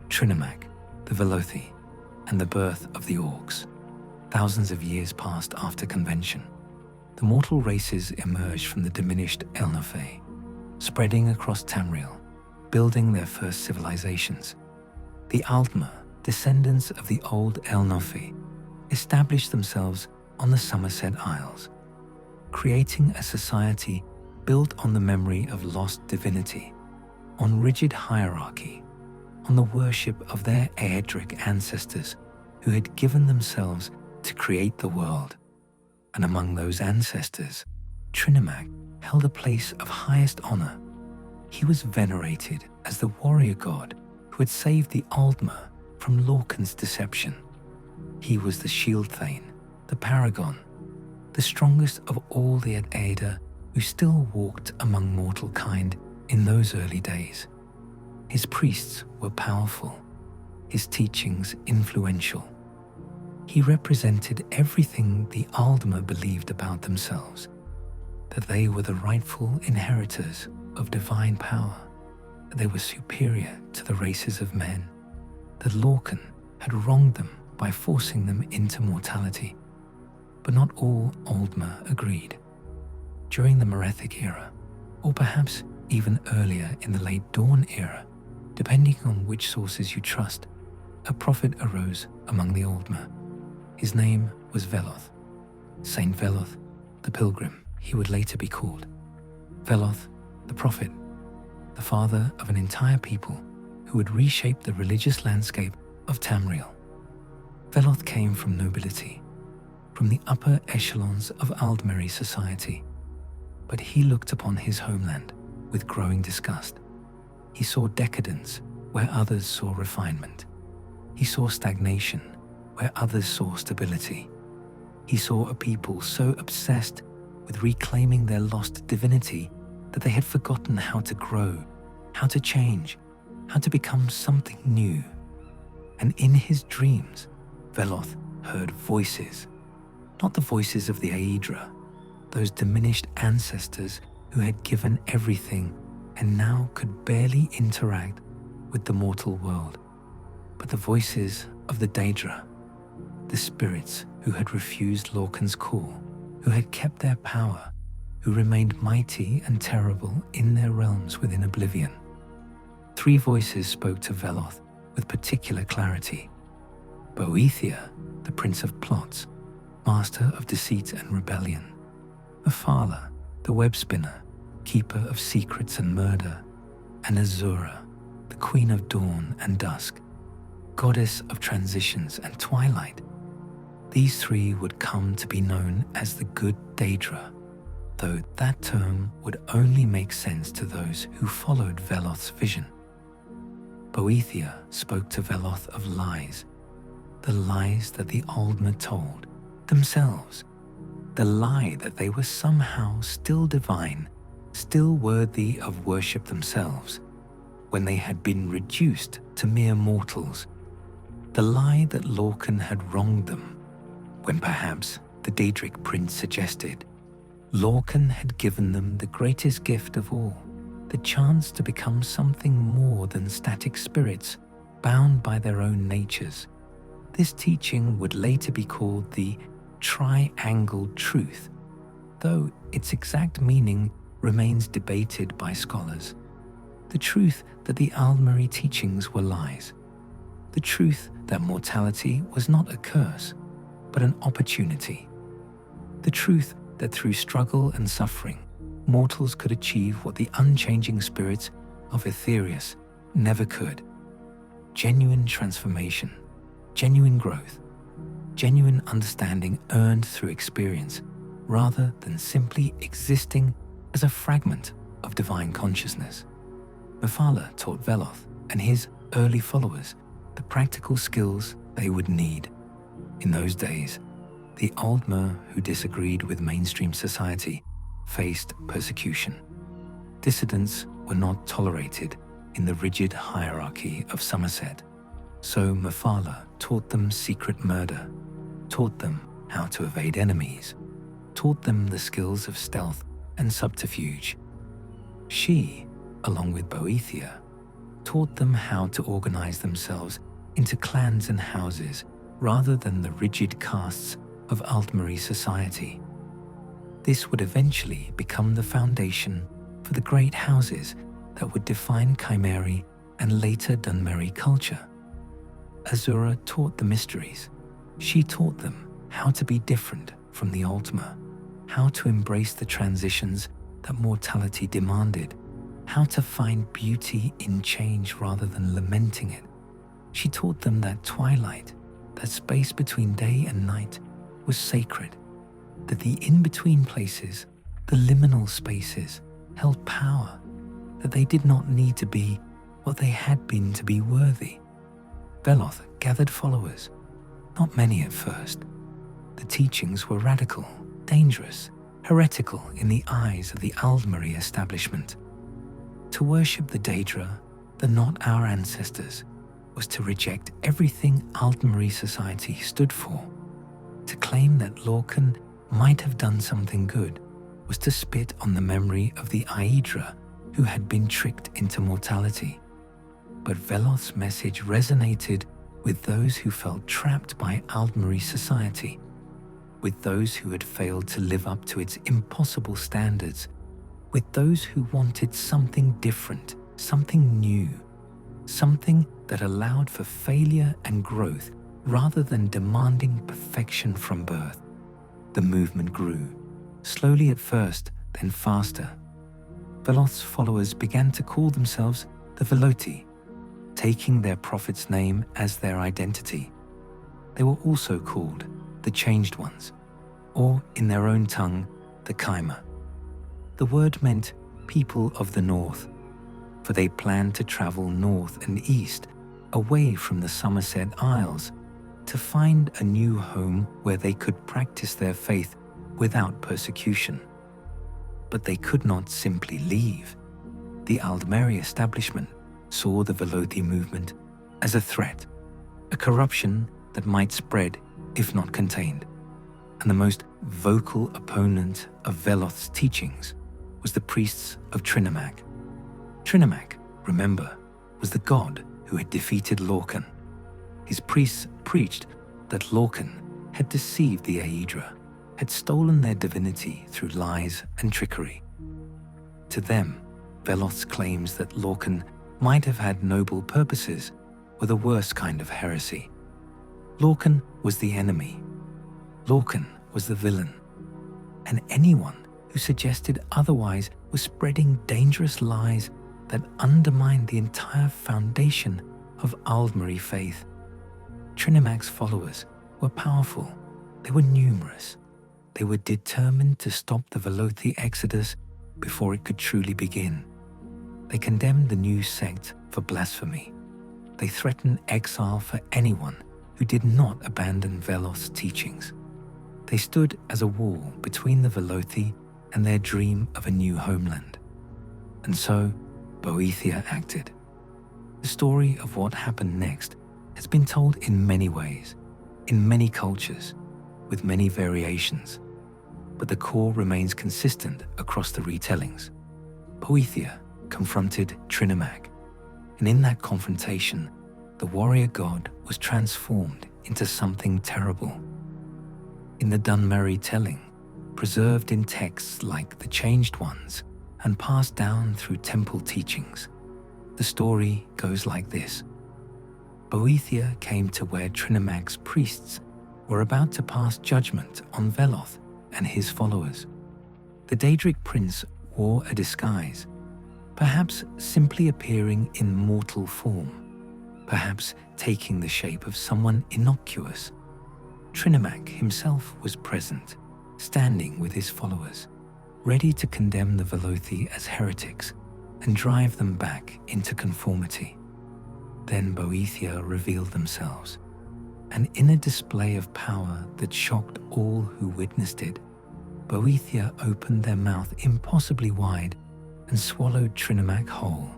Trinamac, the Velothi, and the birth of the Orcs. Thousands of years passed after convention. The mortal races emerged from the diminished Elnofey, spreading across Tamriel, building their first civilizations. The Altmer, descendants of the old Elnofey, established themselves on the Somerset Isles, creating a society built on the memory of lost divinity, on rigid hierarchy, on the worship of their Aedric ancestors who had given themselves to create the world. And among those ancestors, Trinimag held a place of highest honor. He was venerated as the warrior god who had saved the Aldmer from Lorkhan's deception. He was the shield thane, the paragon, the strongest of all the Aedra who still walked among mortal kind in those early days. His priests were powerful, his teachings influential. He represented everything the Aldmer believed about themselves, that they were the rightful inheritors of divine power, that they were superior to the races of men, that Lorkhan had wronged them by forcing them into mortality. But not all Aldmer agreed. During the Merethic era, or perhaps even earlier in the Late Dawn era, depending on which sources you trust, a prophet arose among the Aldmer. His name was Veloth. Saint Veloth, the pilgrim, he would later be called. Veloth, the prophet, the father of an entire people who would reshape the religious landscape of Tamriel. Veloth came from nobility, from the upper echelons of Aldmeri society, but he looked upon his homeland with growing disgust. He saw decadence where others saw refinement. He saw stagnation where others saw stability. He saw a people so obsessed with reclaiming their lost divinity that they had forgotten how to grow, how to change, how to become something new. And in his dreams, Veloth heard voices, not the voices of the Aedra, those diminished ancestors who had given everything and now could barely interact with the mortal world, but the voices of the Daedra, the spirits who had refused Lorkhan's call, who had kept their power, who remained mighty and terrible in their realms within oblivion. 3 voices spoke to Veloth with particular clarity. Boethia, the prince of plots, master of deceit and rebellion. Mephala, the web spinner, keeper of secrets and murder. And Azura, the queen of dawn and dusk, goddess of transitions and twilight. These 3 would come to be known as the Good Daedra, though that term would only make sense to those who followed Veloth's vision. Boethia spoke to Veloth of lies, the lies that the Aldmer told themselves, the lie that they were somehow still divine, still worthy of worship themselves, when they had been reduced to mere mortals, the lie that Lorkhan had wronged them, when perhaps the Daedric prince suggested Lorkhan had given them the greatest gift of all, the chance to become something more than static spirits bound by their own natures. This teaching would later be called the Triangle Truth, though its exact meaning remains debated by scholars. The truth that the Aldmeri teachings were lies. The truth that mortality was not a curse, but an opportunity. The truth that through struggle and suffering, mortals could achieve what the unchanging spirits of Aetherius never could. Genuine transformation, genuine growth, genuine understanding earned through experience, rather than simply existing as a fragment of divine consciousness. Mephala taught Veloth and his early followers the practical skills they would need. In those days, the Aldmer who disagreed with mainstream society faced persecution. Dissidents were not tolerated in the rigid hierarchy of Somerset, so Mephala taught them secret murder, taught them how to evade enemies, taught them the skills of stealth and subterfuge. She, along with Boethia, taught them how to organize themselves into clans and houses rather than the rigid castes of Aldmeri society. This would eventually become the foundation for the great houses that would define Chimeri and later Dunmeri culture. Azura taught the mysteries. She taught them how to be different from the Aldmer, how to embrace the transitions that mortality demanded, how to find beauty in change rather than lamenting it. She taught them that twilight, that space between day and night, was sacred, that the in-between places, the liminal spaces, held power, that they did not need to be what they had been to be worthy. Veloth gathered followers, not many at first. The teachings were radical, dangerous, heretical in the eyes of the Aldmeri establishment. To worship the Daedra, the not our ancestors, was to reject everything Aldmeri society stood for. To claim that Lorkhan might have done something good was to spit on the memory of the Aedra who had been tricked into mortality. But Veloth's message resonated with those who felt trapped by Aldmeri society, with those who had failed to live up to its impossible standards, with those who wanted something different, something new, something that allowed for failure and growth rather than demanding perfection from birth. The movement grew, slowly at first, then faster. Veloth's followers began to call themselves the Veloti, taking their prophet's name as their identity. They were also called the Changed Ones, or in their own tongue, the Kaima. The word meant people of the north, for they planned to travel north and east, away from the Somerset Isles, to find a new home where they could practice their faith without persecution. But they could not simply leave. The Aldmeri establishment saw the Veloti movement as a threat, a corruption that might spread if not contained. And the most vocal opponent of Veloth's teachings was the priests of Trinimac. Trinimac, remember, was the god who had defeated Lorkhan. His priests preached that Lorkhan had deceived the Aedra, had stolen their divinity through lies and trickery. To them, Veloth's claims that Lorkhan might have had noble purposes were the worst kind of heresy. Lorkhan was the enemy. Lorkhan was the villain. And anyone who suggested otherwise was spreading dangerous lies that undermined the entire foundation of Aldmeri faith. Trinimac's followers were powerful. They were numerous. They were determined to stop the Velothi exodus before it could truly begin. They condemned the new sect for blasphemy. They threatened exile for anyone who did not abandon Veloth's teachings. They stood as a wall between the Velothi and their dream of a new homeland. And so, Boethia acted. The story of what happened next has been told in many ways, in many cultures, with many variations, but the core remains consistent across the retellings. Boethia confronted Trinimac, and in that confrontation, the warrior god was transformed into something terrible. In the Dunmerry telling, preserved in texts like the Changed Ones and passed down through temple teachings, the story goes like this. Boethia came to where Trinimac's priests were about to pass judgment on Veloth and his followers. The Daedric prince wore a disguise, perhaps simply appearing in mortal form, perhaps taking the shape of someone innocuous. Trinimac himself was present, standing with his followers, ready to condemn the Velothi as heretics and drive them back into conformity. Then Boethia revealed themselves, and in a display of power that shocked all who witnessed it, Boethia opened their mouth impossibly wide and swallowed Trinimac whole.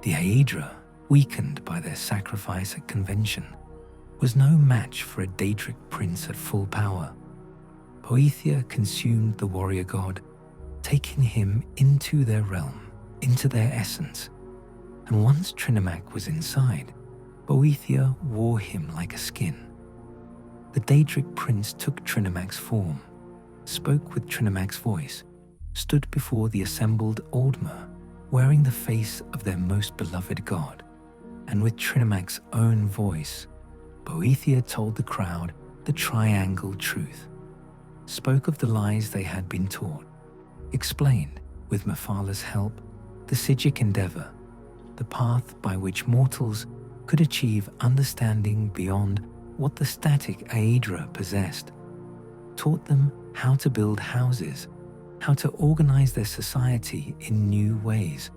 The Aedra, weakened by their sacrifice at convention, was no match for a Daedric prince at full power. Boethia consumed the warrior god, taking him into their realm, into their essence. And once Trinimac was inside, Boethia wore him like a skin. The Daedric prince took Trinimac's form, spoke with Trinimac's voice, stood before the assembled Aldmer, wearing the face of their most beloved god, and with Trinimac's own voice, Boethia told the crowd the triangle truth, spoke of the lies they had been taught, explained, with Mephalah's help, the Sigic endeavor, the path by which mortals could achieve understanding beyond what the static Aedra possessed, taught them how to build houses, how to organize their society in new ways,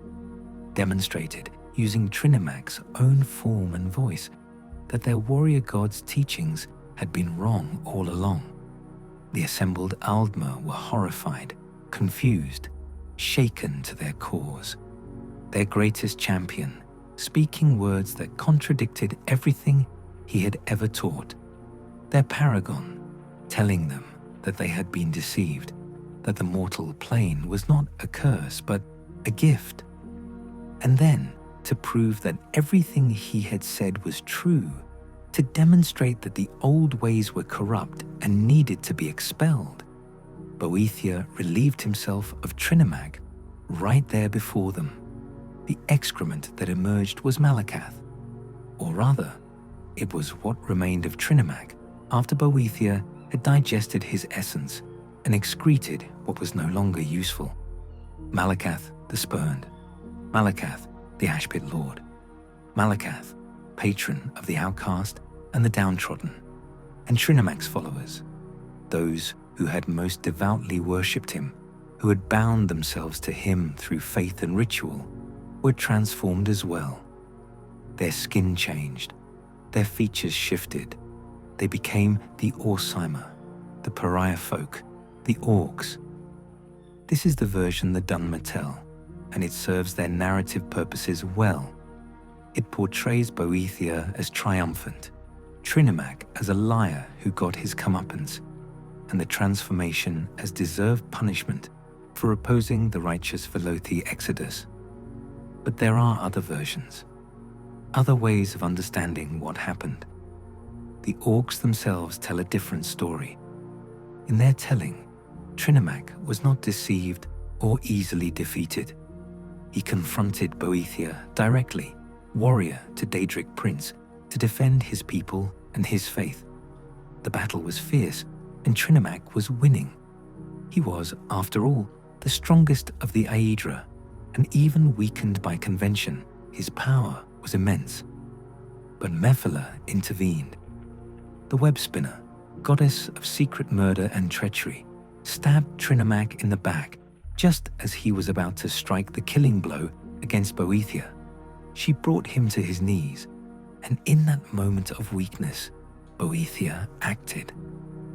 demonstrated using Trinimac's own form and voice that their warrior god's teachings had been wrong all along. The assembled Aldmer were horrified, confused, shaken to their cores. Their greatest champion, speaking words that contradicted everything he had ever taught. Their paragon, telling them that they had been deceived, that the mortal plane was not a curse but a gift. And then, to prove that everything he had said was true, to demonstrate that the old ways were corrupt and needed to be expelled, Boethiah relieved himself of Trinimac right there before them. The excrement that emerged was Malakath, or rather, it was what remained of Trinimac after Boethiah had digested his essence and excreted what was no longer useful. Malakath the spurned, Malakath the Ashpit Lord, Malakath, patron of the outcast and the downtrodden, and Trinimac's followers, those who had most devoutly worshipped him, who had bound themselves to him through faith and ritual, were transformed as well. Their skin changed, their features shifted. They became the Orsimer, the pariah folk, the orcs. This is the version the Dunmer tell, and it serves their narrative purposes well. It portrays Boethiah as triumphant, Trinimac as a liar who got his comeuppance, and the transformation as deserved punishment for opposing the righteous Velothi exodus. But there are other versions, other ways of understanding what happened. The orcs themselves tell a different story. In their telling, Trinimac was not deceived or easily defeated. He confronted Boethiah directly, warrior to Daedric prince, to defend his people and his faith. The battle was fierce, and Trinimac was winning. He was, after all, the strongest of the Aedra, and even weakened by convention, his power was immense. But Mephilah intervened. The web spinner, goddess of secret murder and treachery, stabbed Trinimac in the back just as he was about to strike the killing blow against Boethiah. She brought him to his knees, and in that moment of weakness, Boethiah acted.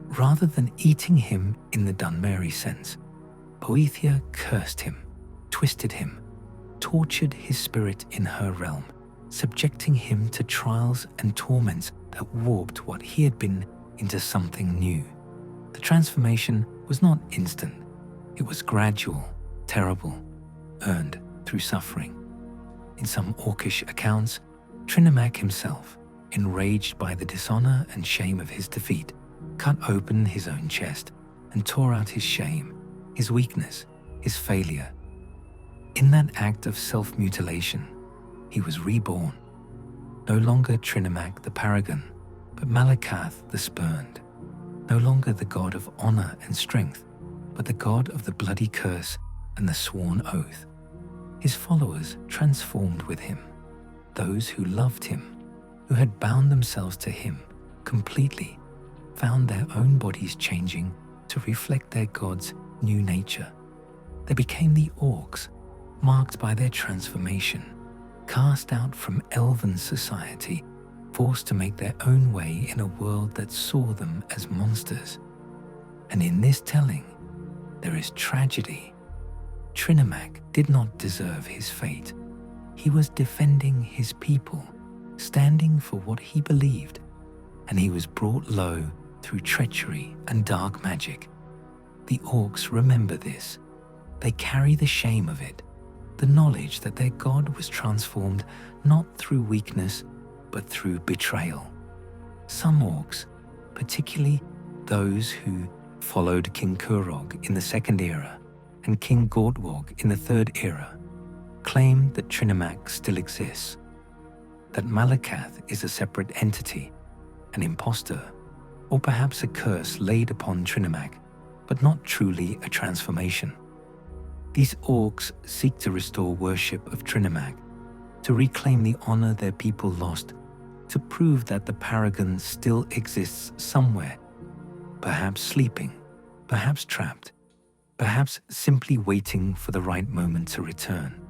Rather than eating him in the Dunmeri sense, Boethiah cursed him, twisted him, tortured his spirit in her realm, subjecting him to trials and torments that warped what he had been into something new. The transformation was not instant. It was gradual, terrible, earned through suffering. In some orcish accounts, Trinimac himself, enraged by the dishonor and shame of his defeat, cut open his own chest and tore out his shame, his weakness, his failure. In that act of self-mutilation, he was reborn, no longer Trinimac the paragon, but Malakath the spurned, no longer the god of honor and strength, but the god of the bloody curse and the sworn oath. His followers transformed with him, those who loved him, who had bound themselves to him completely, found their own bodies changing to reflect their god's new nature. They became the orcs, marked by their transformation, cast out from elven society, forced to make their own way in a world that saw them as monsters. And in this telling, there is tragedy. Trinimac did not deserve his fate. He was defending his people, standing for what he believed, and he was brought low through treachery and dark magic. The orcs remember this. They carry the shame of it, the knowledge that their god was transformed not through weakness, but through betrayal. Some orcs, particularly those who followed King Kurog in the Second Era and King Gortwog in the Third Era, claim that Trinimac still exists, that Malakath is a separate entity, an impostor, or perhaps a curse laid upon Trinimac, but not truly a transformation. These orcs seek to restore worship of Trinimag, to reclaim the honor their people lost, to prove that the paragon still exists somewhere, perhaps sleeping, perhaps trapped, perhaps simply waiting for the right moment to return.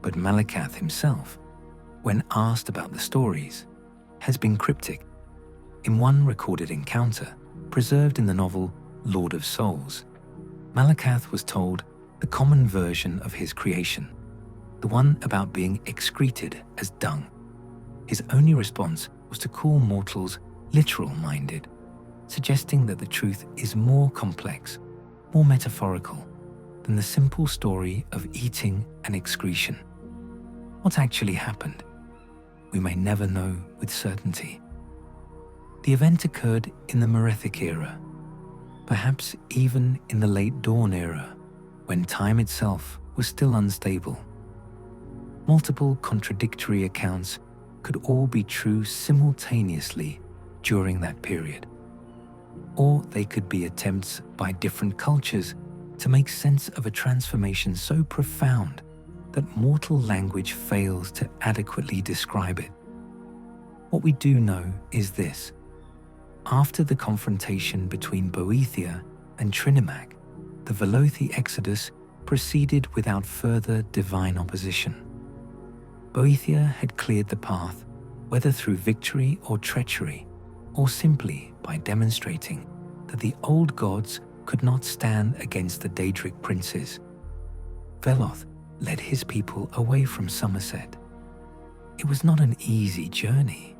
But Malakath himself, when asked about the stories, has been cryptic. In one recorded encounter, preserved in the novel Lord of Souls, Malakath was told the common version of his creation, the one about being excreted as dung. His only response was to call mortals literal-minded, suggesting that the truth is more complex, more metaphorical than the simple story of eating and excretion. What actually happened? We may never know with certainty. The event occurred in the Merethic era, perhaps even in the late Dawn era, when time itself was still unstable. Multiple contradictory accounts could all be true simultaneously during that period. Or they could be attempts by different cultures to make sense of a transformation so profound that mortal language fails to adequately describe it. What we do know is this. After the confrontation between Boethia and Trinimag, the Velothi exodus proceeded without further divine opposition. Boethia had cleared the path, whether through victory or treachery, or simply by demonstrating that the old gods could not stand against the Daedric princes. Veloth led his people away from Somerset. It was not an easy journey.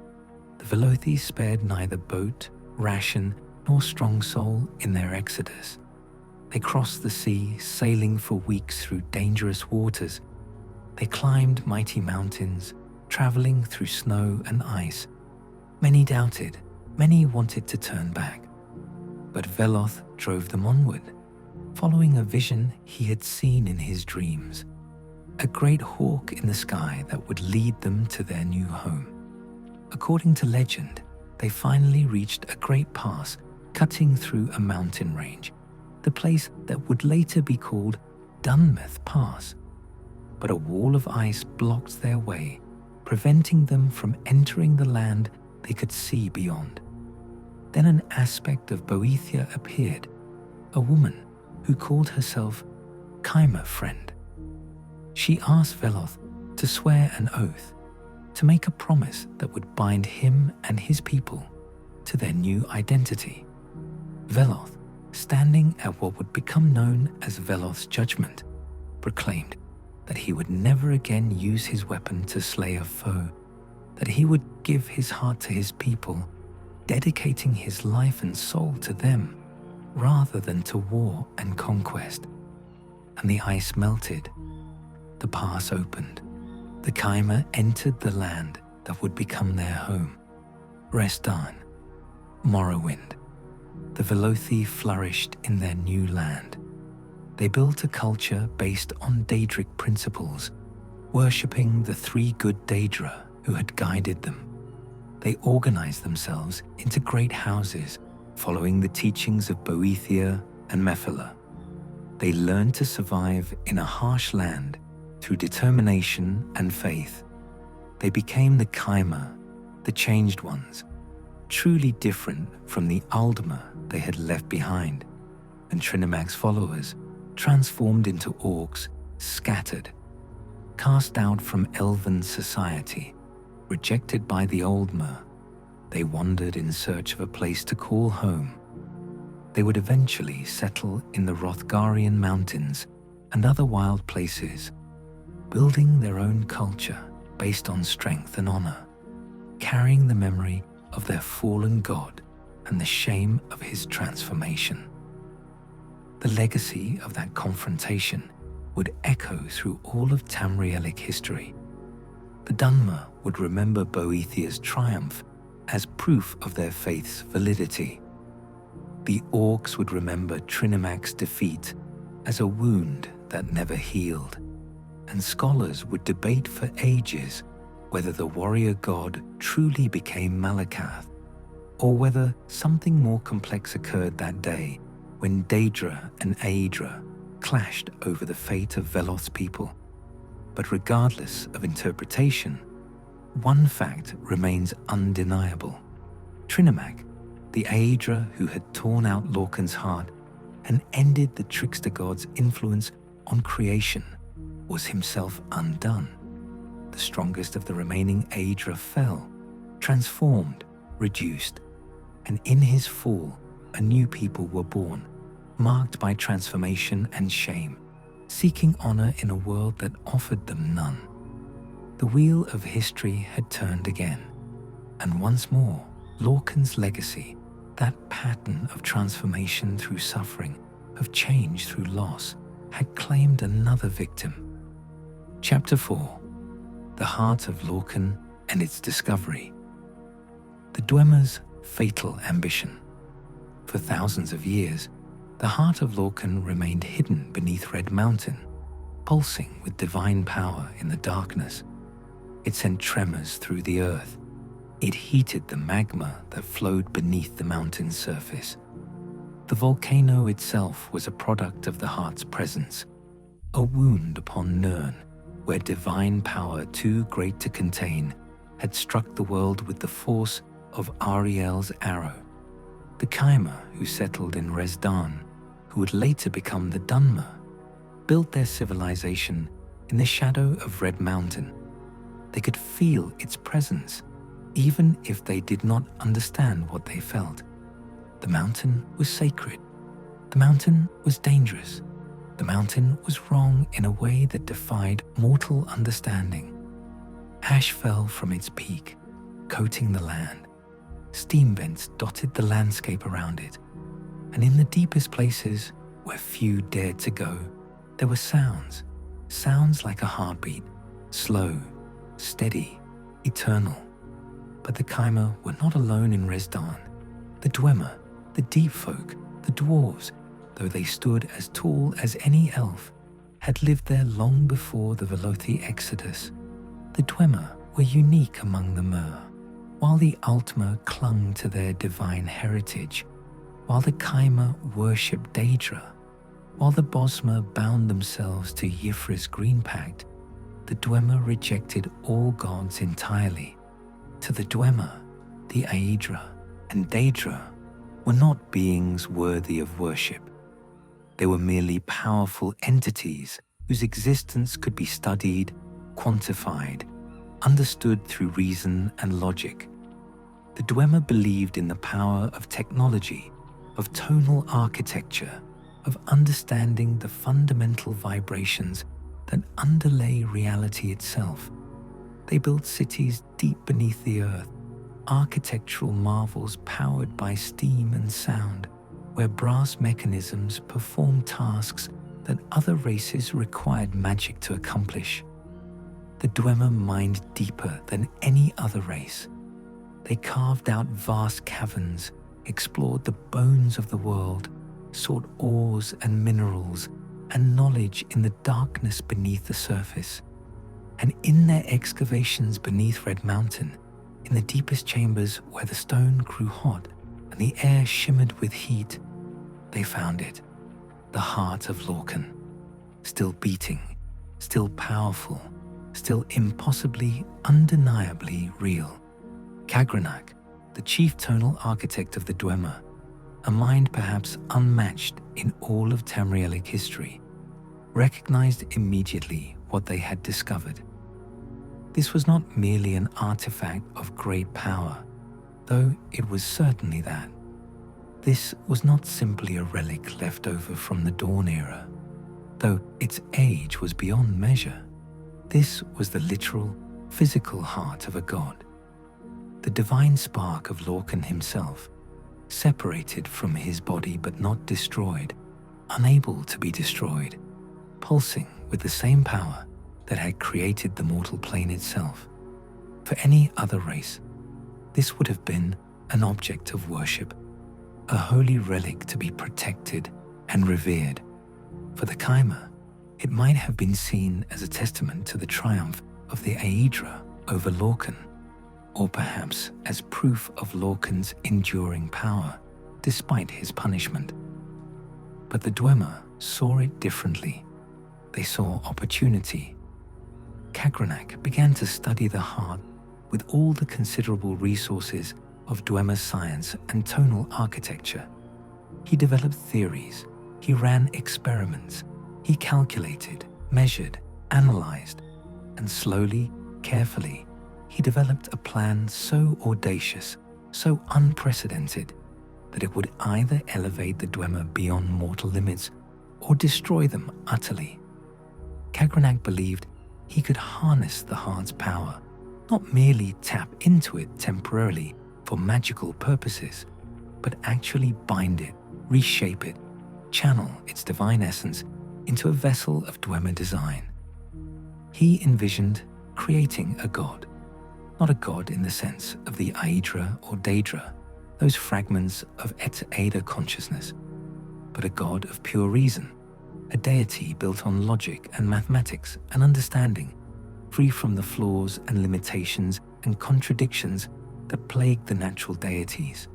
The Velothi spared neither boat, ration, nor strong soul in their exodus. They crossed the sea, sailing for weeks through dangerous waters. They climbed mighty mountains, traveling through snow and ice. Many doubted, many wanted to turn back. But Veloth drove them onward, following a vision he had seen in his dreams. A great hawk in the sky that would lead them to their new home. According to legend, they finally reached a great pass cutting through a mountain range, the place that would later be called Dunmouth Pass. But a wall of ice blocked their way, preventing them from entering the land they could see beyond. Then an aspect of Boethia appeared, a woman who called herself Kaima Friend. She asked Veloth to swear an oath, to make a promise that would bind him and his people to their new identity. Veloth, standing at what would become known as Veloth's judgment, proclaimed that he would never again use his weapon to slay a foe, that he would give his heart to his people, dedicating his life and soul to them, rather than to war and conquest. And the ice melted. The pass opened. The Kaima entered the land that would become their home. Restan, Morrowind. The Velothi flourished in their new land. They built a culture based on Daedric principles, worshipping the three good Daedra who had guided them. They organized themselves into great houses, following the teachings of Boethia and Mephilah. They learned to survive in a harsh land through determination and faith. They became the Kaima, the changed ones, truly different from the Aldmer they had left behind, and Trinimag's followers, transformed into orcs, scattered, cast out from elven society, rejected by the Aldmer. They wandered in search of a place to call home. They would eventually settle in the Hrothgarian mountains and other wild places, building their own culture based on strength and honor, carrying the memory of their fallen god and the shame of his transformation. The legacy of that confrontation would echo through all of Tamrielic history. The Dunmer would remember Boethia's triumph as proof of their faith's validity. The orcs would remember Trinimag's defeat as a wound that never healed, and scholars would debate for ages whether the warrior god truly became Malakath, or whether something more complex occurred that day when Daedra and Aedra clashed over the fate of Veloth's people. But regardless of interpretation, one fact remains undeniable. Trinimac, the Aedra who had torn out Lorkhan's heart and ended the trickster god's influence on creation, was himself undone. The strongest of the remaining Aedra fell, transformed, reduced, and in his fall, a new people were born, marked by transformation and shame, seeking honor in a world that offered them none. The wheel of history had turned again, and once more, Lorkhan's legacy, that pattern of transformation through suffering, of change through loss, had claimed another victim. Chapter 4. The Heart of Lorkhan and its Discovery. The Dwemer's fatal ambition. For thousands of years, the heart of Lorkhan remained hidden beneath Red Mountain, pulsing with divine power in the darkness. It sent tremors through the earth. It heated the magma that flowed beneath the mountain's surface. The volcano itself was a product of the heart's presence, a wound upon Nirn, where divine power too great to contain had struck the world with the force of Ariel's arrow. The Chimera who settled in Rezdan, who would later become the Dunmer, built their civilization in the shadow of Red Mountain. They could feel its presence, even if they did not understand what they felt. The mountain was sacred. The mountain was dangerous. The mountain was wrong in a way that defied mortal understanding. Ash fell from its peak, coating the land. Steam vents dotted the landscape around it. And in the deepest places, where few dared to go, there were sounds like a heartbeat, slow, steady, eternal. But the Chimera were not alone in Rezdan. The Dwemer, the deep folk, the dwarves, though they stood as tall as any elf, had lived there long before the Velothi exodus. The Dwemer were unique among the Mer, while the Altmer clung to their divine heritage, while the Chimera worshipped Daedra, while the Bosmer bound themselves to Yifra's Green Pact. The Dwemer rejected all gods entirely. To the Dwemer, the Aedra and Daedra were not beings worthy of worship. They were merely powerful entities whose existence could be studied, quantified, understood through reason and logic. The Dwemer believed in the power of technology, of tonal architecture, of understanding the fundamental vibrations that underlay reality itself. They built cities deep beneath the earth, architectural marvels powered by steam and sound, where brass mechanisms performed tasks that other races required magic to accomplish. The Dwemer mined deeper than any other race. They carved out vast caverns, explored the bones of the world, sought ores and minerals and knowledge in the darkness beneath the surface. And in their excavations beneath Red Mountain, in the deepest chambers where the stone grew hot and the air shimmered with heat, they found it, the heart of Lorkhan, still beating, still powerful, still impossibly, undeniably real. Kagranak, the chief tonal architect of the Dwemer, a mind perhaps unmatched in all of Tamrielic history, recognized immediately what they had discovered. This was not merely an artifact of great power, though it was certainly that. This was not simply a relic left over from the Dawn era, though its age was beyond measure. This was the literal, physical heart of a god. The divine spark of Lorkhan himself, separated from his body but not destroyed, unable to be destroyed, pulsing with the same power that had created the mortal plane itself. For any other race, this would have been an object of worship, a holy relic to be protected and revered. For the Chimera, it might have been seen as a testament to the triumph of the Aedra over Lorkhan, or perhaps as proof of Lorkhan's enduring power despite his punishment. But the Dwemer saw it differently. They saw opportunity. Kagranak began to study the heart with all the considerable resources of Dwemer science and tonal architecture. He developed theories, he ran experiments, he calculated, measured, analyzed, and slowly, carefully, he developed a plan so audacious, so unprecedented, that it would either elevate the Dwemer beyond mortal limits or destroy them utterly. Kagranak believed he could harness the heart's power, not merely tap into it temporarily for magical purposes, but actually bind it, reshape it, channel its divine essence into a vessel of Dwemer design. He envisioned creating a god, not a god in the sense of the Aedra or Daedra, those fragments of Aedra consciousness, but a god of pure reason, a deity built on logic and mathematics and understanding, free from the flaws and limitations and contradictions that plague the natural deities.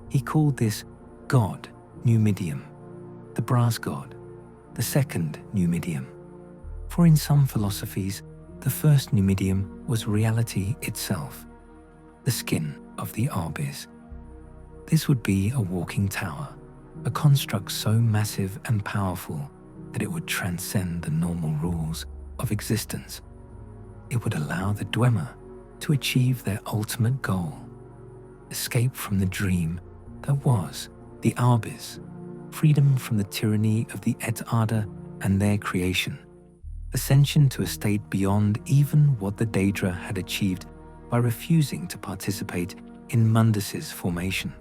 He called this god Numidium, the brass god, the second Numidium. For in some philosophies, the first Numidium was reality itself, the skin of the Arbis. This would be a walking tower, a construct so massive and powerful that it would transcend the normal rules of existence. It would allow the Dwemer to achieve their ultimate goal, escape from the dream that was the Arbis, freedom from the tyranny of the Aedra and their creation, ascension to a state beyond even what the Daedra had achieved by refusing to participate in Mundus's formation.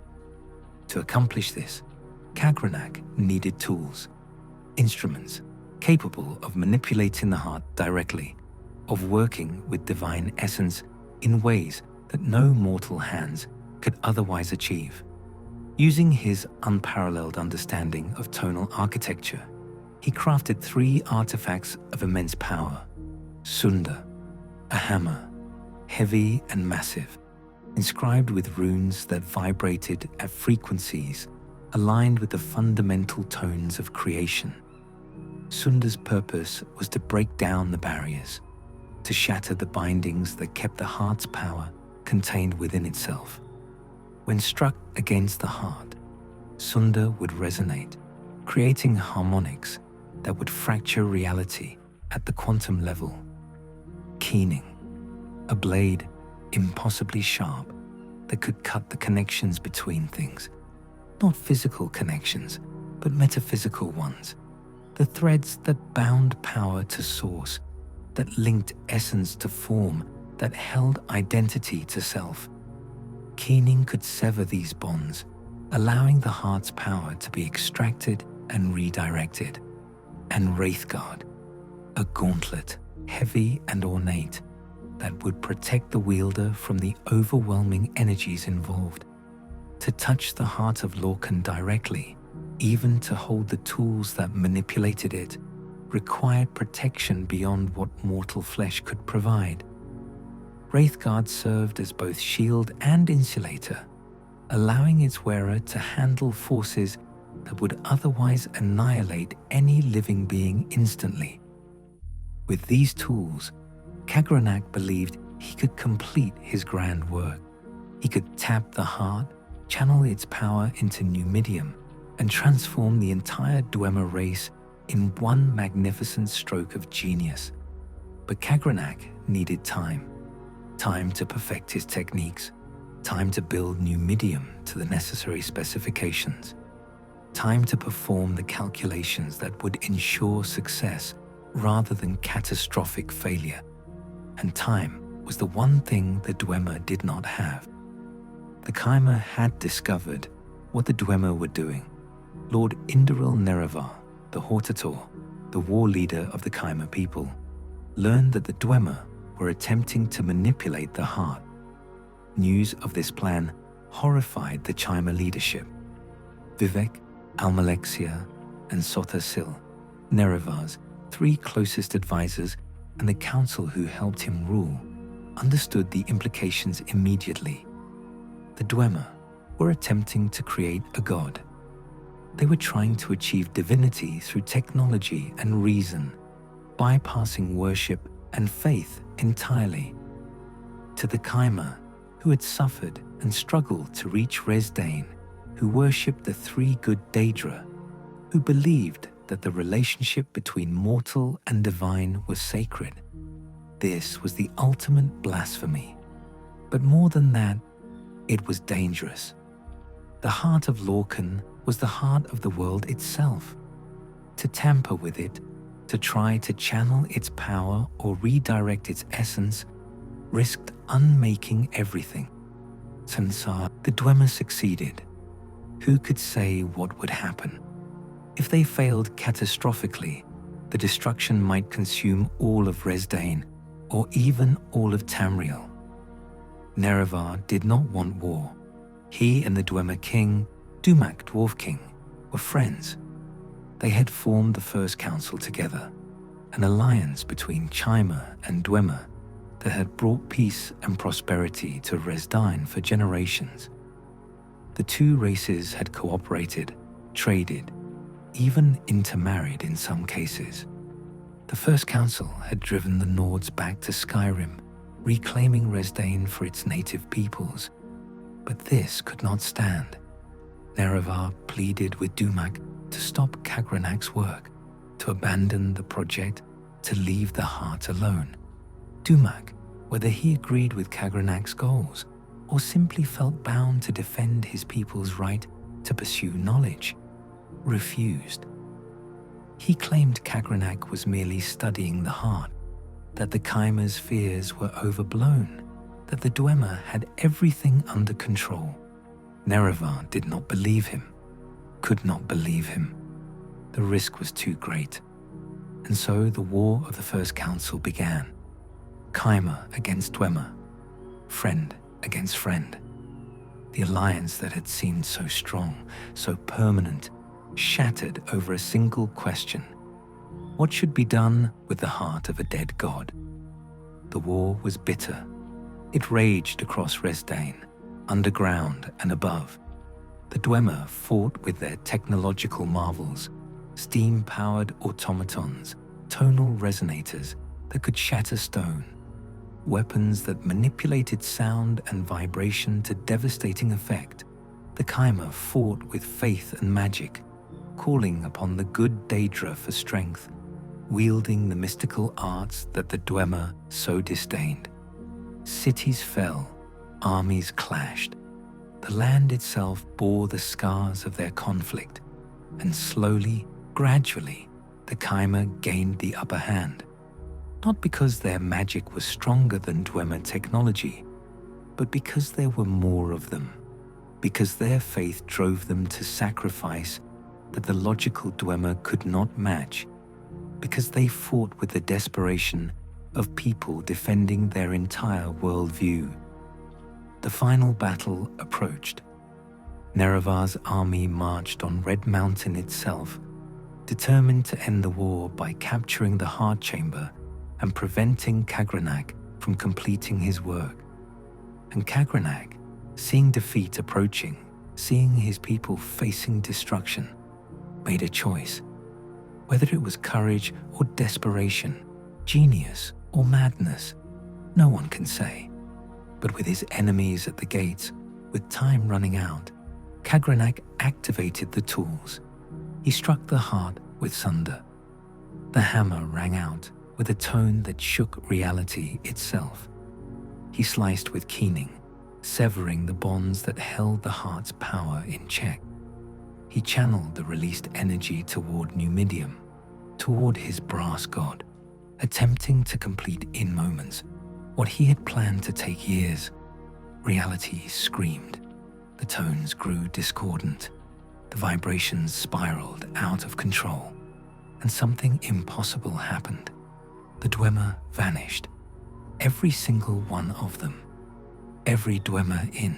To accomplish this, Kagranak needed tools, instruments capable of manipulating the heart directly, of working with divine essence in ways that no mortal hands could otherwise achieve. Using his unparalleled understanding of tonal architecture, he crafted 3 artifacts of immense power: Sunda, a hammer, heavy and massive, inscribed with runes that vibrated at frequencies aligned with the fundamental tones of creation. Sunda's purpose was to break down the barriers, to shatter the bindings that kept the heart's power contained within itself. When struck against the heart, Sunda would resonate, creating harmonics that would fracture reality at the quantum level. Keening, a blade impossibly sharp that could cut the connections between things, not physical connections, but metaphysical ones, the threads that bound power to source, that linked essence to form, that held identity to self. Keening could sever these bonds, allowing the heart's power to be extracted and redirected. And Wraithguard, a gauntlet, heavy and ornate, that would protect the wielder from the overwhelming energies involved. To touch the heart of Lorkhan directly, even to hold the tools that manipulated it, required protection beyond what mortal flesh could provide. Wraithguard served as both shield and insulator, allowing its wearer to handle forces that would otherwise annihilate any living being instantly. With these tools, Kagranak believed he could complete his grand work. He could tap the heart, channel its power into Numidium, and transform the entire Dwemer race in one magnificent stroke of genius. But Kagranak needed time to perfect his techniques, time to build Numidium to the necessary specifications, time to perform the calculations that would ensure success rather than catastrophic failure. And time was the one thing the Dwemer did not have. The Chimera had discovered what the Dwemer were doing. Lord Inderil Nerevar, the Hortator, the war leader of the Chimera people, learned that the Dwemer were attempting to manipulate the heart. News of this plan horrified the Chimera leadership. Vivek, Almalexia, and Sotasil, Nerevar's 3 closest advisors and the council who helped him rule, understood the implications immediately. The Dwemer were attempting to create a god. They were trying to achieve divinity through technology and reason, bypassing worship and faith entirely. To the Chimera, who had suffered and struggled to reach Resdain, who worshipped the three good Daedra, who believed that the relationship between mortal and divine was sacred. This was the ultimate blasphemy. But more than that, it was dangerous. The heart of Lorkhan was the heart of the world itself. To tamper with it, to try to channel its power or redirect its essence, risked unmaking everything. Sansar, the Dwemer succeeded. Who could say what would happen? If they failed catastrophically, the destruction might consume all of Resdain or even all of Tamriel. Nerevar did not want war. He and the Dwemer king, Dumak Dwarf King, were friends. They had formed the First Council together, an alliance between Chimera and Dwemer that had brought peace and prosperity to Resdain for generations. The two races had cooperated, traded, even intermarried in some cases. The First Council had driven the Nords back to Skyrim, reclaiming Resdain for its native peoples. But this could not stand. Nerevar pleaded with Dumak to stop Kagranak's work, to abandon the project, to leave the heart alone. Dumak, whether he agreed with Kagranak's goals or simply felt bound to defend his people's right to pursue knowledge, refused. He claimed Kagranak was merely studying the heart, that the Chimera's fears were overblown, that the Dwemer had everything under control. Nerevar did not believe him, could not believe him. The risk was too great. And so the War of the First Council began. Chimera against Dwemer, friend against friend. The alliance that had seemed so strong, so permanent, shattered over a single question. What should be done with the heart of a dead god? The war was bitter. It raged across Resdain, underground and above. The Dwemer fought with their technological marvels, steam-powered automatons, tonal resonators that could shatter stone, weapons that manipulated sound and vibration to devastating effect. The Chimera fought with faith and magic, calling upon the good Daedra for strength, wielding the mystical arts that the Dwemer so disdained. Cities fell, armies clashed. The land itself bore the scars of their conflict, and slowly, gradually, the Chimera gained the upper hand. Not because their magic was stronger than Dwemer technology, but because there were more of them, because their faith drove them to sacrifice that the logical Dwemer could not match, because they fought with the desperation of people defending their entire worldview. The final battle approached. Nerevar's army marched on Red Mountain itself, determined to end the war by capturing the Heart Chamber and preventing Kagranak from completing his work. And Kagranak, seeing defeat approaching, seeing his people facing destruction, made a choice. Whether it was courage or desperation, genius or madness, no one can say. But with his enemies at the gates, with time running out, Kagranak activated the tools. He struck the heart with sunder. The hammer rang out with a tone that shook reality itself. He sliced with keening, severing the bonds that held the heart's power in check. He channeled the released energy toward Numidium, toward his brass god, attempting to complete in moments what he had planned to take years. Reality screamed. The tones grew discordant. The vibrations spiraled out of control, and something impossible happened. The Dwemer vanished. Every single one of them. Every Dwemer in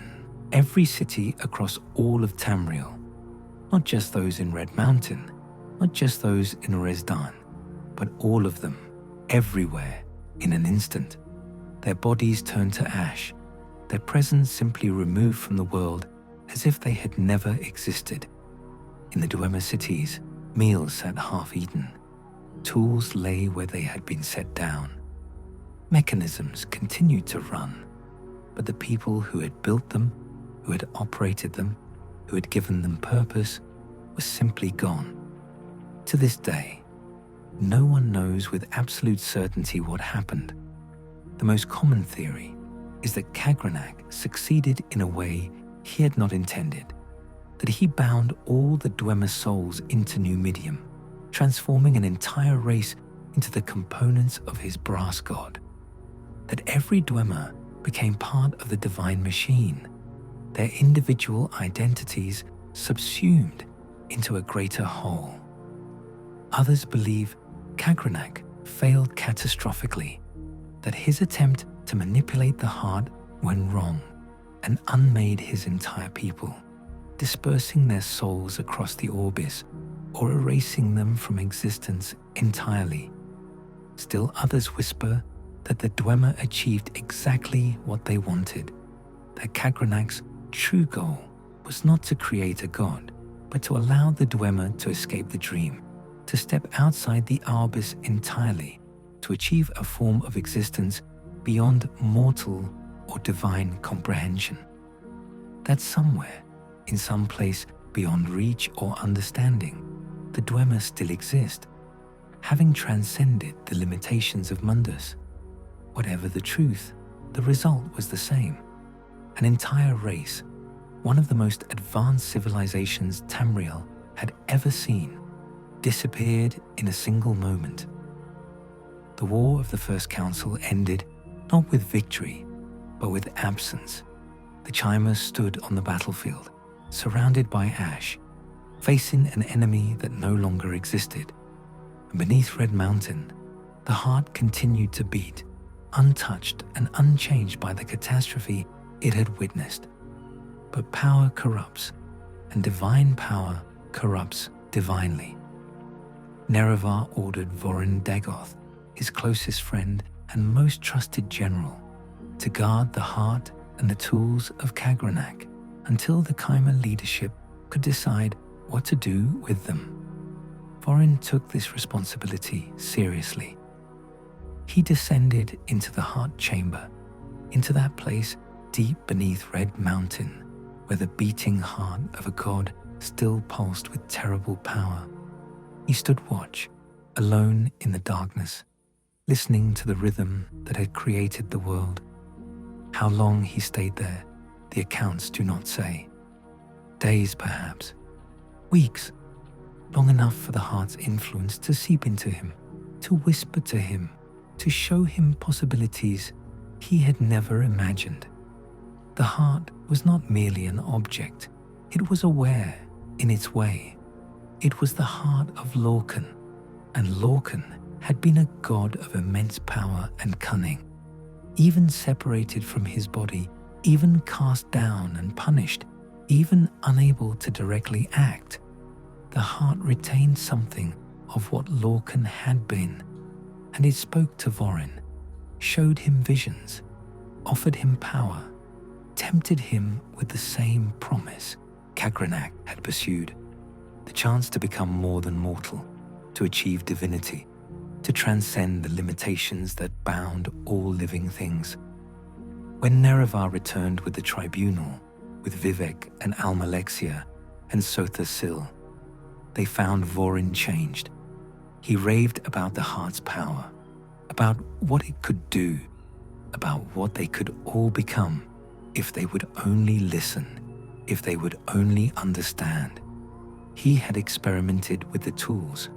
every city across all of Tamriel. Not just those in Red Mountain, not just those in Resdain, but all of them, everywhere, in an instant. Their bodies turned to ash, their presence simply removed from the world as if they had never existed. In the Dwemer cities, meals sat half-eaten. Tools lay where they had been set down. Mechanisms continued to run, but the people who had built them, who had operated them, who had given them purpose, were simply gone. To this day, no one knows with absolute certainty what happened. The most common theory is that Kagrenac succeeded in a way he had not intended, that he bound all the Dwemer souls into Numidium, transforming an entire race into the components of his brass god, that every Dwemer became part of the divine machine, their individual identities subsumed into a greater whole. Others believe Kagrenac failed catastrophically, that his attempt to manipulate the heart went wrong and unmade his entire people, dispersing their souls across the orbis or erasing them from existence entirely. Still others whisper that the Dwemer achieved exactly what they wanted, that Kagrenac's true goal was not to create a god, but to allow the Dwemer to escape the dream, to step outside the Arbis entirely, to achieve a form of existence beyond mortal or divine comprehension. That somewhere, in some place beyond reach or understanding, the Dwemer still exist, having transcended the limitations of Mundus. Whatever the truth, the result was the same. An entire race, one of the most advanced civilizations Tamriel had ever seen, disappeared in a single moment. The War of the First Council ended not with victory, but with absence. The Chimers stood on the battlefield, surrounded by ash, facing an enemy that no longer existed. And beneath Red Mountain, the heart continued to beat, untouched and unchanged by the catastrophe it had witnessed. But power corrupts, and divine power corrupts divinely. Nerevar ordered Vorin Dagoth, his closest friend and most trusted general, to guard the heart and the tools of Kagrenac until the Chimera leadership could decide what to do with them. Vorin took this responsibility seriously. He descended into the heart chamber, into that place deep beneath Red Mountain, where the beating heart of a god still pulsed with terrible power. He stood watch, alone in the darkness, listening to the rhythm that had created the world. How long he stayed there, the accounts do not say. Days perhaps, weeks, long enough for the heart's influence to seep into him, to whisper to him, to show him possibilities he had never imagined. The heart was not merely an object, it was aware in its way. It was the heart of Lorkhan, and Lorkhan had been a god of immense power and cunning. Even separated from his body, even cast down and punished, even unable to directly act, the heart retained something of what Lorkhan had been, and it spoke to Vorin, showed him visions, offered him power, tempted him with the same promise Kagrenac had pursued, the chance to become more than mortal, to achieve divinity, to transcend the limitations that bound all living things. When Nerevar returned with the tribunal, with Vivek and Almalexia and Sotha Sil, they found Vorin changed. He raved about the heart's power, about what it could do, about what they could all become if they would only listen, if they would only understand. He had experimented with the tools,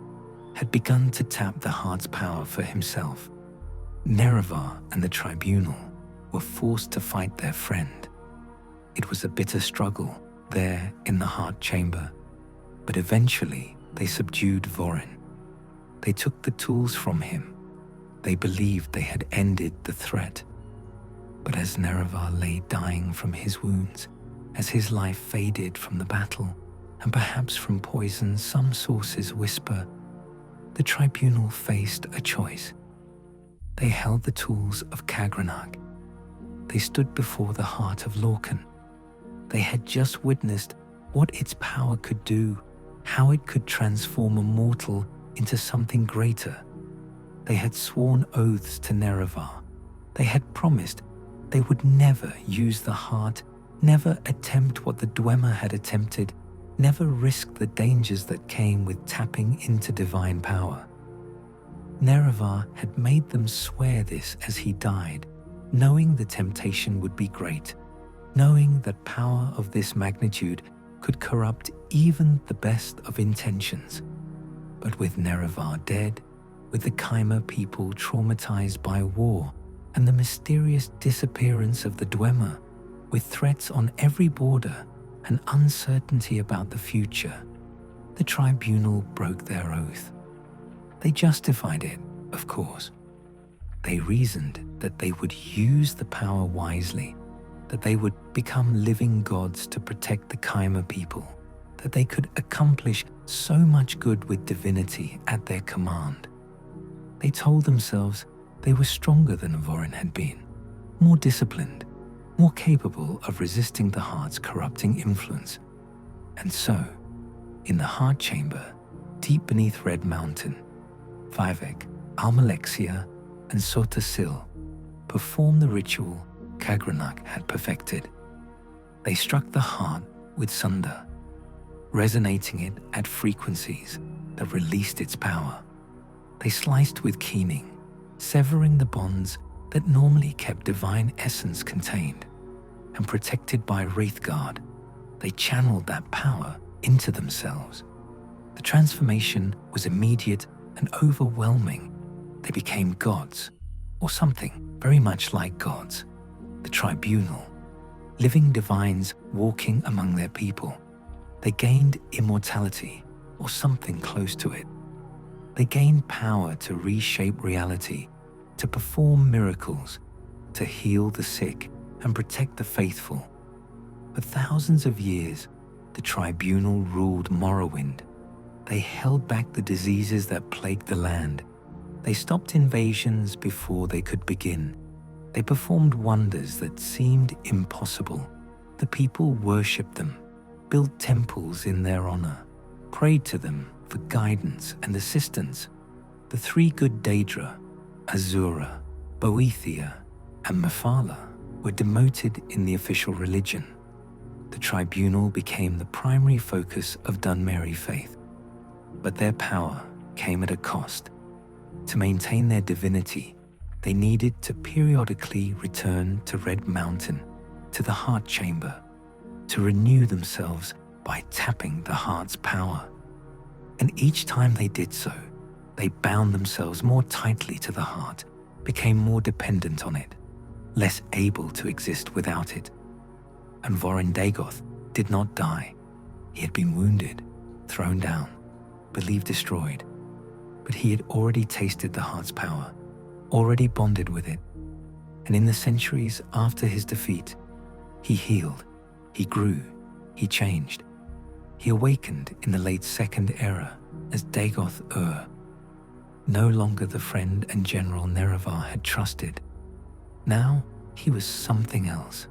had begun to tap the heart's power for himself. Nerevar and the tribunal were forced to fight their friend. It was a bitter struggle there in the heart chamber, but eventually they subdued Vorin. They took the tools from him. They believed they had ended the threat. But as Nerevar lay dying from his wounds, as his life faded from the battle, and perhaps from poison some sources whisper, the tribunal faced a choice. They held the tools of Kagrenac. They stood before the heart of Lorkhan. They had just witnessed what its power could do, how it could transform a mortal into something greater. They had sworn oaths to Nerevar. They had promised they would never use the heart, never attempt what the Dwemer had attempted, never risk the dangers that came with tapping into divine power. Nerevar had made them swear this as he died, knowing the temptation would be great, knowing that power of this magnitude could corrupt even the best of intentions. But with Nerevar dead, with the Chimera people traumatized by war and the mysterious disappearance of the Dwemer, with threats on every border and uncertainty about the future, the tribunal broke their oath. They justified it, of course. They reasoned that they would use the power wisely, that they would become living gods to protect the Chimera people, that they could accomplish so much good with divinity at their command. They told themselves they were stronger than Vorin had been, more disciplined, more capable of resisting the heart's corrupting influence. And so, in the heart chamber, deep beneath Red Mountain, Vivek, Almalexia, and Sotasil performed the ritual Kagranak had perfected. They struck the heart with Sunda, resonating it at frequencies that released its power. They sliced with keening, severing the bonds that normally kept divine essence contained, and protected by Wraithguard, they channeled that power into themselves. The transformation was immediate and overwhelming. They became gods, or something very much like gods. The tribunal, living divines walking among their people. They gained immortality, or something close to it. They gained power to reshape reality, to perform miracles, to heal the sick and protect the faithful. For thousands of years, the tribunal ruled Morrowind. They held back the diseases that plagued the land. They stopped invasions before they could begin. They performed wonders that seemed impossible. The people worshipped them, built temples in their honor, prayed to them for guidance and assistance. The three good Daedra, Azura, Boethia, and Mephala, were demoted in the official religion. The tribunal became the primary focus of Dunmeri faith. But their power came at a cost. To maintain their divinity, they needed to periodically return to Red Mountain, to the heart chamber, to renew themselves by tapping the heart's power. And each time they did so, they bound themselves more tightly to the heart, became more dependent on it, less able to exist without it. And Vorin Dagoth did not die. He had been wounded, thrown down, believed destroyed, but he had already tasted the heart's power, already bonded with it. And in the centuries after his defeat, he healed, he grew, he changed. He awakened in the late Second Era as Dagoth Ur, no longer the friend and general Nerevar had trusted. Now he was something else,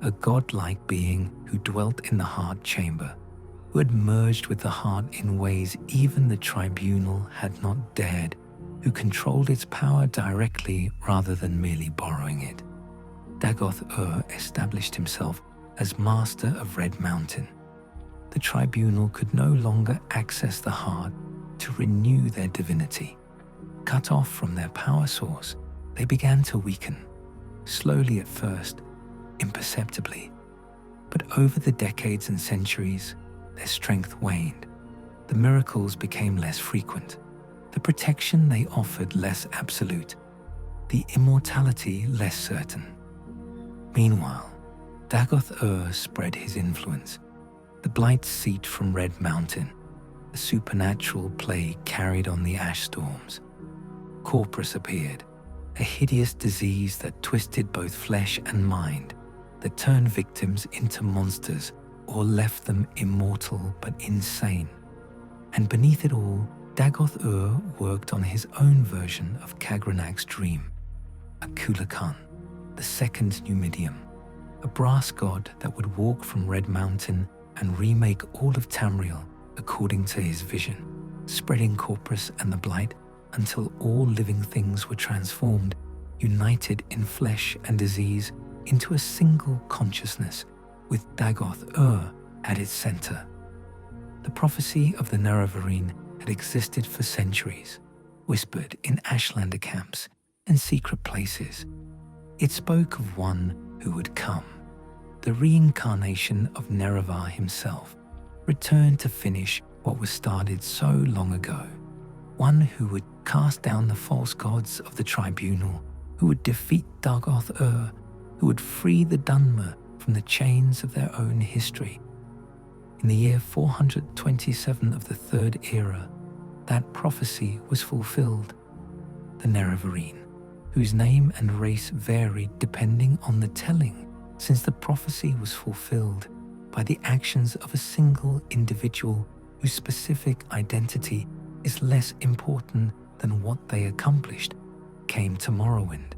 a godlike being who dwelt in the heart chamber, who had merged with the heart in ways even the tribunal had not dared, who controlled its power directly rather than merely borrowing it. Dagoth Ur established himself as master of Red Mountain. The tribunal could no longer access the heart to renew their divinity. Cut off from their power source, they began to weaken, slowly at first, imperceptibly. But over the decades and centuries, their strength waned. The miracles became less frequent, the protection they offered less absolute, the immortality less certain. Meanwhile, Dagoth Ur spread his influence. The blight seeped from Red Mountain. A supernatural plague carried on the ash storms. Corpus appeared, a hideous disease that twisted both flesh and mind, that turned victims into monsters or left them immortal but insane. And beneath it all, Dagoth Ur worked on his own version of Kagranak's dream, a Lorkhan, the second Numidium, a brass god that would walk from Red Mountain and remake all of Tamriel according to his vision, spreading Corpus and the Blight until all living things were transformed, united in flesh and disease into a single consciousness, with Dagoth-Ur at its center. The prophecy of the Nerevarine had existed for centuries, whispered in Ashlander camps and secret places. It spoke of one who would come, the reincarnation of Nerevar himself, returned to finish what was started so long ago. One who would cast down the false gods of the tribunal, who would defeat Dagoth-Ur, who would free the Dunmer from the chains of their own history. In the year 427 of the Third Era, that prophecy was fulfilled. The Nerevarine, whose name and race varied depending on the telling, since the prophecy was fulfilled by the actions of a single individual whose specific identity is less important than what they accomplished, came to Morrowind.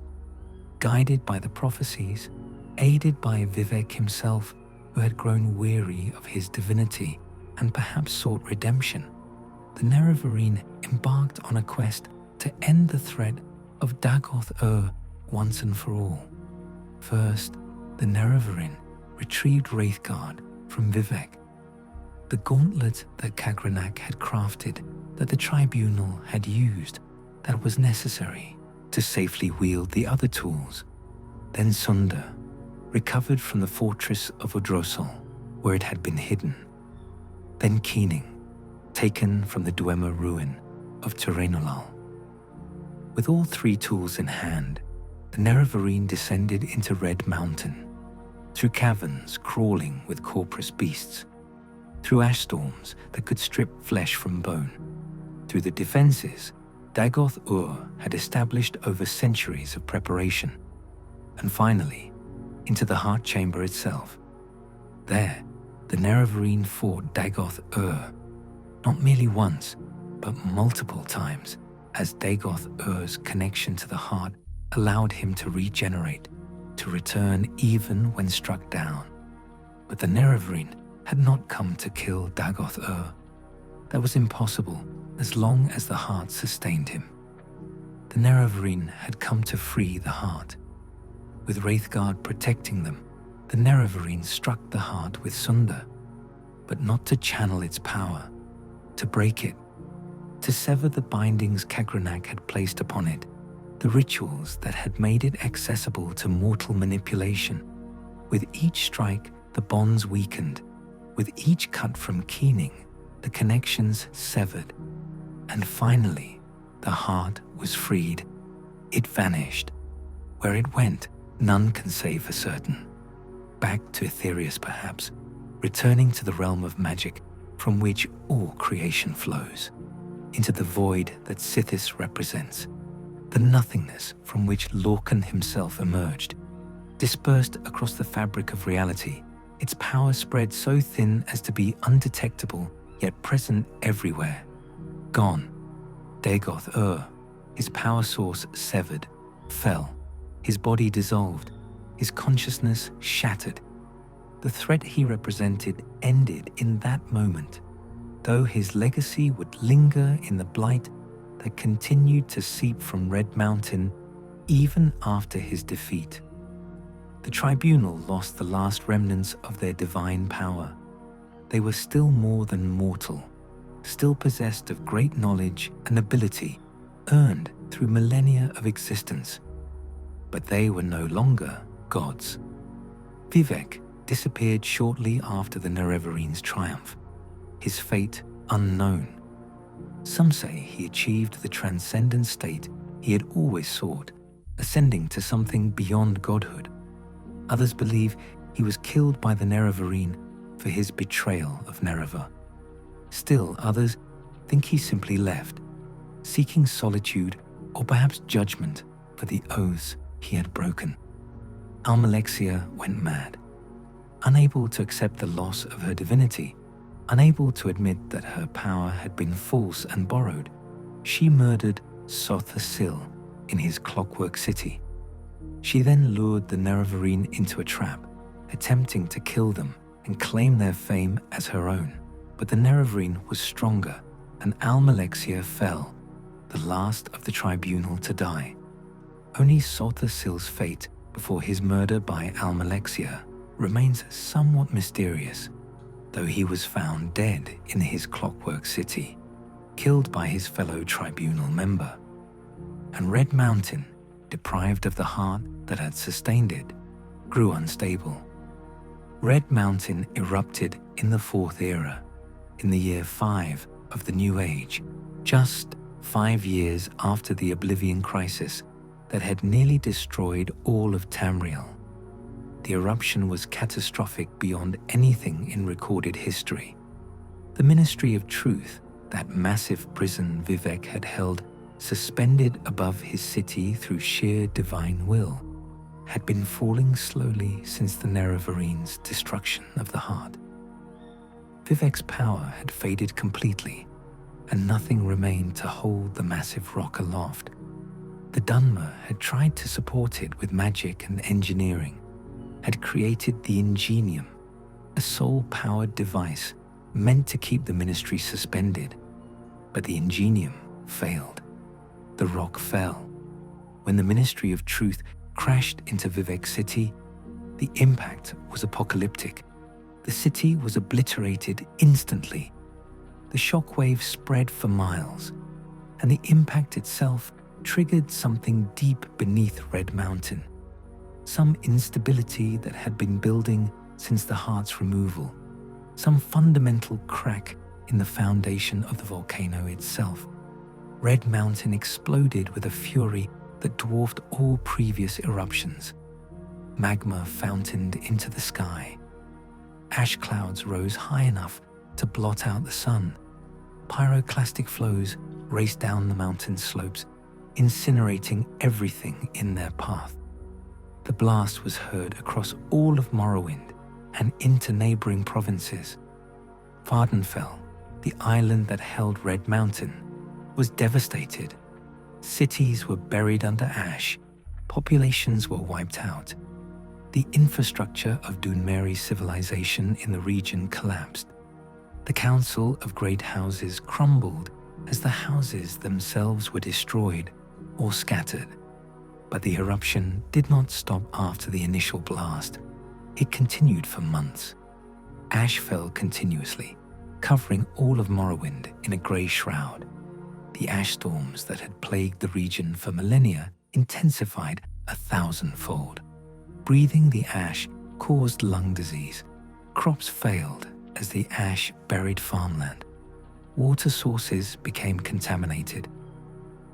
Guided by the prophecies, aided by Vivek himself, who had grown weary of his divinity and perhaps sought redemption, the Nerevarine embarked on a quest to end the threat of Dagoth-Ur once and for all. First, the Nerevarine retrieved Wraithguard from Vivek, the gauntlet that Kagranak had crafted, that the tribunal had used, that was necessary to safely wield the other tools. Then Sunda, recovered from the fortress of Odrosol, where it had been hidden. Then Keening, taken from the Dwemer ruin of Terranolal. With all three tools in hand, the Nerevarine descended into Red Mountain, through caverns crawling with corporous beasts, through ash storms that could strip flesh from bone, through the defenses Dagoth-Ur had established over centuries of preparation, and finally, into the heart chamber itself. There, the Nerevarine fought Dagoth-Ur, not merely once, but multiple times, as Dagoth-Ur's connection to the heart allowed him to regenerate, to return even when struck down. But the Nerevarine had not come to kill Dagoth-Ur. That was impossible as long as the heart sustained him. The Nerevarine had come to free the heart. With Wraithguard protecting them, the Nerevarine struck the heart with Sunda, but not to channel its power, to break it, to sever the bindings Kagranak had placed upon it, the rituals that had made it accessible to mortal manipulation. With each strike, the bonds weakened. With each cut from Keening, the connections severed. And finally, the heart was freed. It vanished. Where it went, none can say for certain. Back to Aetherius perhaps, returning to the realm of magic from which all creation flows, into the void that Sithis represents, the nothingness from which Lorkhan himself emerged. Dispersed across the fabric of reality, its power spread so thin as to be undetectable, yet present everywhere. Gone. Dagoth-Ur, his power source severed, fell, his body dissolved, his consciousness shattered. The threat he represented ended in that moment, though his legacy would linger in the blight that continued to seep from Red Mountain even after his defeat. The tribunal lost the last remnants of their divine power. They were still more than mortal, still possessed of great knowledge and ability earned through millennia of existence. But they were no longer gods. Vivek disappeared shortly after the Nerevarine's triumph, his fate unknown. Some say he achieved the transcendent state he had always sought, ascending to something beyond godhood. Others believe he was killed by the Nerevarine for his betrayal of Nerevar. Still others think he simply left, seeking solitude or perhaps judgment for the oaths he had broken. Almalexia went mad. Unable to accept the loss of her divinity, unable to admit that her power had been false and borrowed, she murdered Sotha-Sil in his clockwork city. She then lured the Nerevarine into a trap, attempting to kill them and claim their fame as her own. But the Nerevarine was stronger, and Almalexia fell, the last of the tribunal to die. Only Sothasil's fate before his murder by Almalexia remains somewhat mysterious, though he was found dead in his clockwork city, killed by his fellow tribunal member. And Red Mountain, deprived of the heart that had sustained it, grew unstable. Red Mountain erupted in the Fourth Era, in the year 5 of the New Age, just 5 years after the Oblivion Crisis that had nearly destroyed all of Tamriel. The eruption was catastrophic beyond anything in recorded history. The Ministry of Truth, that massive prison Vivek had held suspended above his city through sheer divine will, had been falling slowly since the Nerevarines' destruction of the heart. Vivek's power had faded completely, and nothing remained to hold the massive rock aloft. The Dunmer had tried to support it with magic and engineering, had created the Ingenium, a soul-powered device meant to keep the ministry suspended. But the Ingenium failed. The rock fell. When the Ministry of Truth crashed into Vivek City, the impact was apocalyptic. The city was obliterated instantly. The shockwave spread for miles, and the impact itself triggered something deep beneath Red Mountain, some instability that had been building since the heart's removal, some fundamental crack in the foundation of the volcano itself. Red Mountain exploded with a fury that dwarfed all previous eruptions. Magma fountained into the sky. Ash clouds rose high enough to blot out the sun. Pyroclastic flows raced down the mountain slopes, incinerating everything in their path. The blast was heard across all of Morrowind and into neighboring provinces. Vardenfell, the island that held Red Mountain, was devastated. Cities were buried under ash. Populations were wiped out. The infrastructure of Dunmeri's civilization in the region collapsed. The Council of Great Houses crumbled as the houses themselves were destroyed or scattered. But the eruption did not stop after the initial blast. It continued for months. Ash fell continuously, covering all of Morrowind in a grey shroud. The ash storms that had plagued the region for millennia intensified 1,000-fold. Breathing the ash caused lung disease. Crops failed as the ash buried farmland. Water sources became contaminated.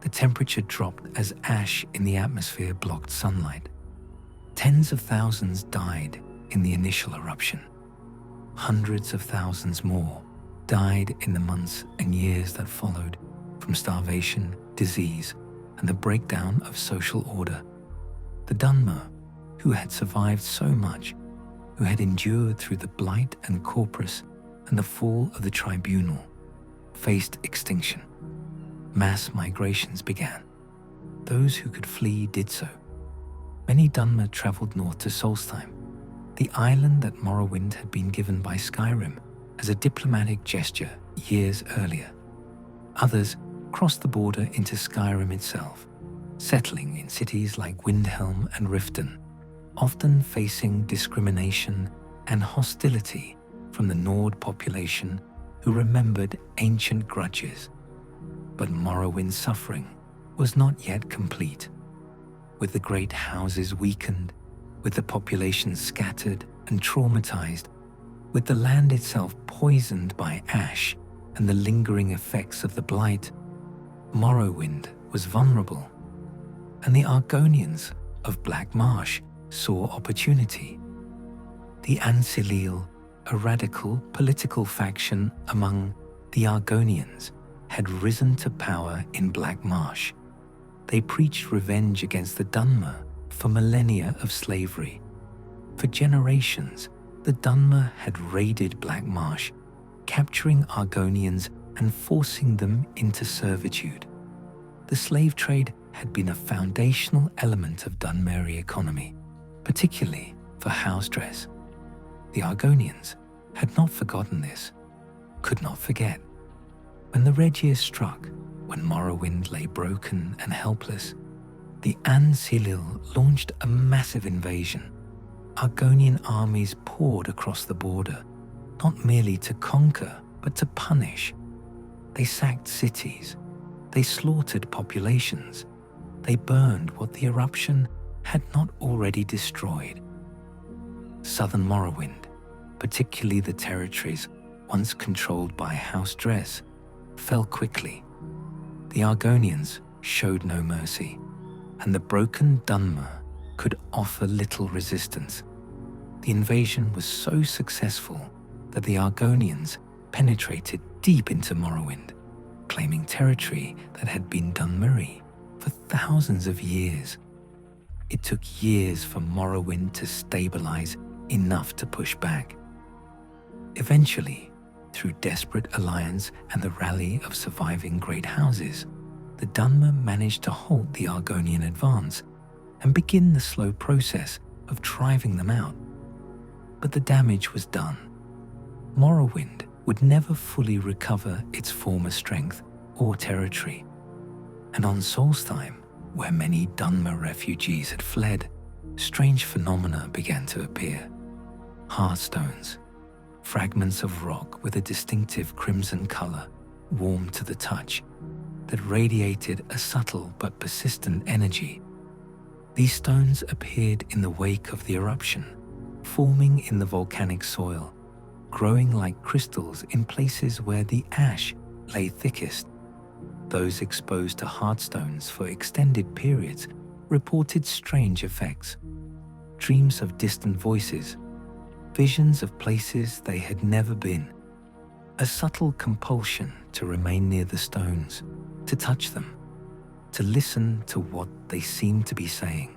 The temperature dropped as ash in the atmosphere blocked sunlight. Tens of thousands died in the initial eruption. Hundreds of thousands more died in the months and years that followed, from starvation, disease, and the breakdown of social order. The Dunmer, who had survived so much, who had endured through the blight and Corpus and the fall of the Tribunal, faced extinction. Mass migrations began. Those who could flee did so. Many Dunmer traveled north to Solstheim, the island that Morrowind had been given by Skyrim as a diplomatic gesture years earlier. Others crossed the border into Skyrim itself, settling in cities like Windhelm and Riften, often facing discrimination and hostility from the Nord population who remembered ancient grudges. But Morrowind's suffering was not yet complete. With the great houses weakened, with the population scattered and traumatized, with the land itself poisoned by ash and the lingering effects of the blight, Morrowind was vulnerable. And the Argonians of Black Marsh saw opportunity. The Ancilil, a radical political faction among the Argonians, had risen to power in Black Marsh. They preached revenge against the Dunmer for millennia of slavery. For generations, the Dunmer had raided Black Marsh, capturing Argonians and forcing them into servitude. The slave trade had been a foundational element of Dunmeri economy, particularly for house dress. The Argonians had not forgotten this. could not forget. When the red year struck, when Morrowind lay broken and helpless, the Ancilil launched a massive invasion. Argonian armies poured across the border, not merely to conquer, but to punish. They sacked cities, they slaughtered populations, they burned what the eruption had not already destroyed. Southern Morrowind, particularly the territories once controlled by House Dress, fell quickly. The Argonians showed no mercy, and the broken Dunmer could offer little resistance. The invasion was so successful that the Argonians penetrated deep into Morrowind, claiming territory that had been Dunmeri for thousands of years. It took years for Morrowind to stabilize enough to push back. Eventually, through desperate alliance and the rally of surviving great houses, the Dunmer managed to halt the Argonian advance and begin the slow process of driving them out. But the damage was done. Morrowind would never fully recover its former strength or territory. And on Solstheim, where many Dunmer refugees had fled, strange phenomena began to appear. Hearthstones, fragments of rock with a distinctive crimson color, warm to the touch, that radiated a subtle but persistent energy. These stones appeared in the wake of the eruption, forming in the volcanic soil, growing like crystals in places where the ash lay thickest. Those exposed to Hearthstones for extended periods reported strange effects. Dreams of distant voices, visions of places they had never been, a subtle compulsion to remain near the stones, to touch them, to listen to what they seemed to be saying.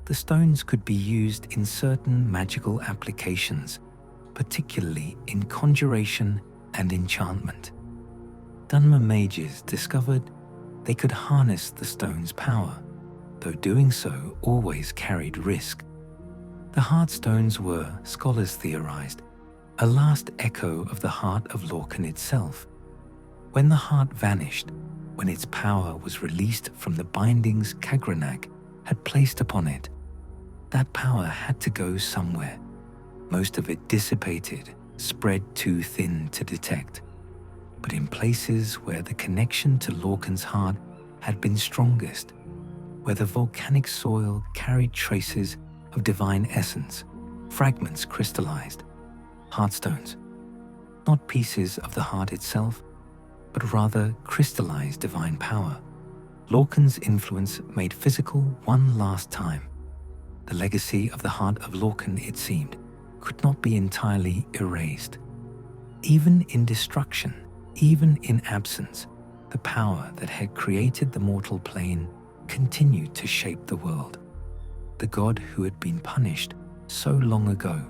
The stones could be used in certain magical applications, particularly in conjuration and enchantment. Dunmer mages discovered they could harness the stone's power, though doing so always carried risk. The Hearthstones were, scholars theorized, a last echo of the heart of Lorkhan itself. When the heart vanished, when its power was released from the bindings Kagranak had placed upon it, that power had to go somewhere. Most of it dissipated, spread too thin to detect. But in places where the connection to Lorkhan's heart had been strongest, where the volcanic soil carried traces of divine essence, fragments crystallized, Hearthstones, not pieces of the heart itself, but rather crystallized divine power. Lorkhan's influence made physical one last time. The legacy of the heart of Lorkhan, it seemed, could not be entirely erased. Even in destruction, even in absence, the power that had created the mortal plane continued to shape the world. The god who had been punished so long ago,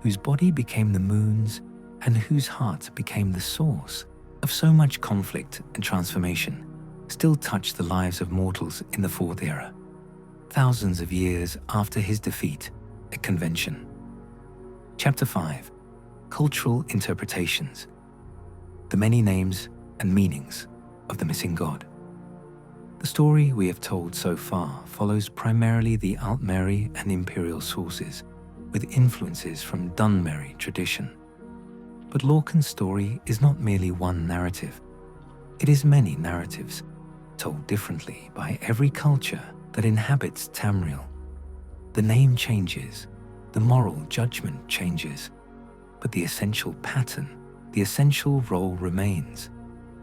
whose body became the moon's and whose heart became the source of so much conflict and transformation, still touched the lives of mortals in the Fourth Era, thousands of years after his defeat at Convention. Chapter 5. Cultural Interpretations. The many names and meanings of the missing god. The story we have told so far follows primarily the Altmeri and Imperial sources, with influences from Dunmeri tradition. But Lorkhan's story is not merely one narrative. It is many narratives, told differently by every culture that inhabits Tamriel. The name changes, the moral judgment changes, but the essential pattern, the essential role remains.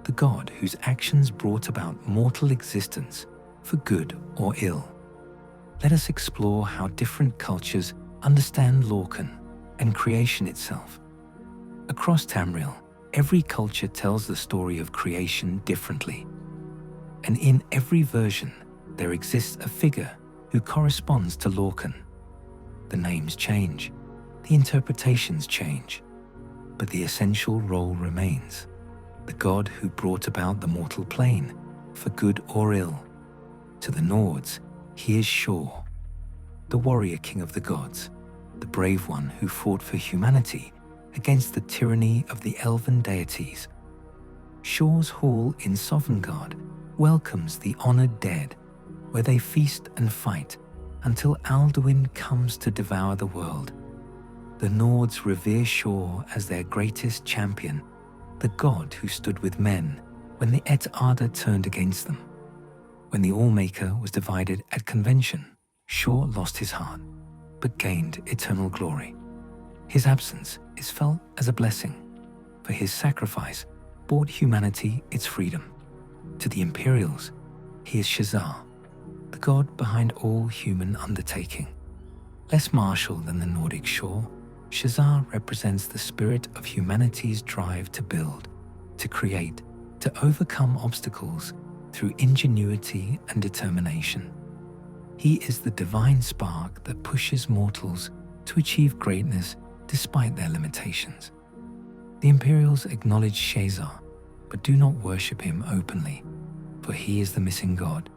The god whose actions brought about mortal existence for good or ill. Let us explore how different cultures understand Lorkhan and creation itself. Across Tamriel, every culture tells the story of creation differently. And in every version, there exists a figure who corresponds to Lorkhan. The names change, the interpretations change, but the essential role remains. The god who brought about the mortal plane, for good or ill. To the Nords, he is Shor, the warrior king of the gods, the brave one who fought for humanity against the tyranny of the elven deities. Shaw's Hall in Sovngarde welcomes the honored dead, where they feast and fight until Alduin comes to devour the world. The Nords revere Shaw as their greatest champion, the god who stood with men when the Aedra turned against them. When the Allmaker was divided at convention, Shaw lost his heart, but gained eternal glory. His absence is felt as a blessing, for his sacrifice brought humanity its freedom. To the Imperials, he is Shazar, the god behind all human undertaking. Less martial than the Nordic Shaw, Shazar represents the spirit of humanity's drive to build, to create, to overcome obstacles through ingenuity and determination. He is the divine spark that pushes mortals to achieve greatness despite their limitations. The Imperials acknowledge Shazar, but do not worship him openly, for he is the missing god,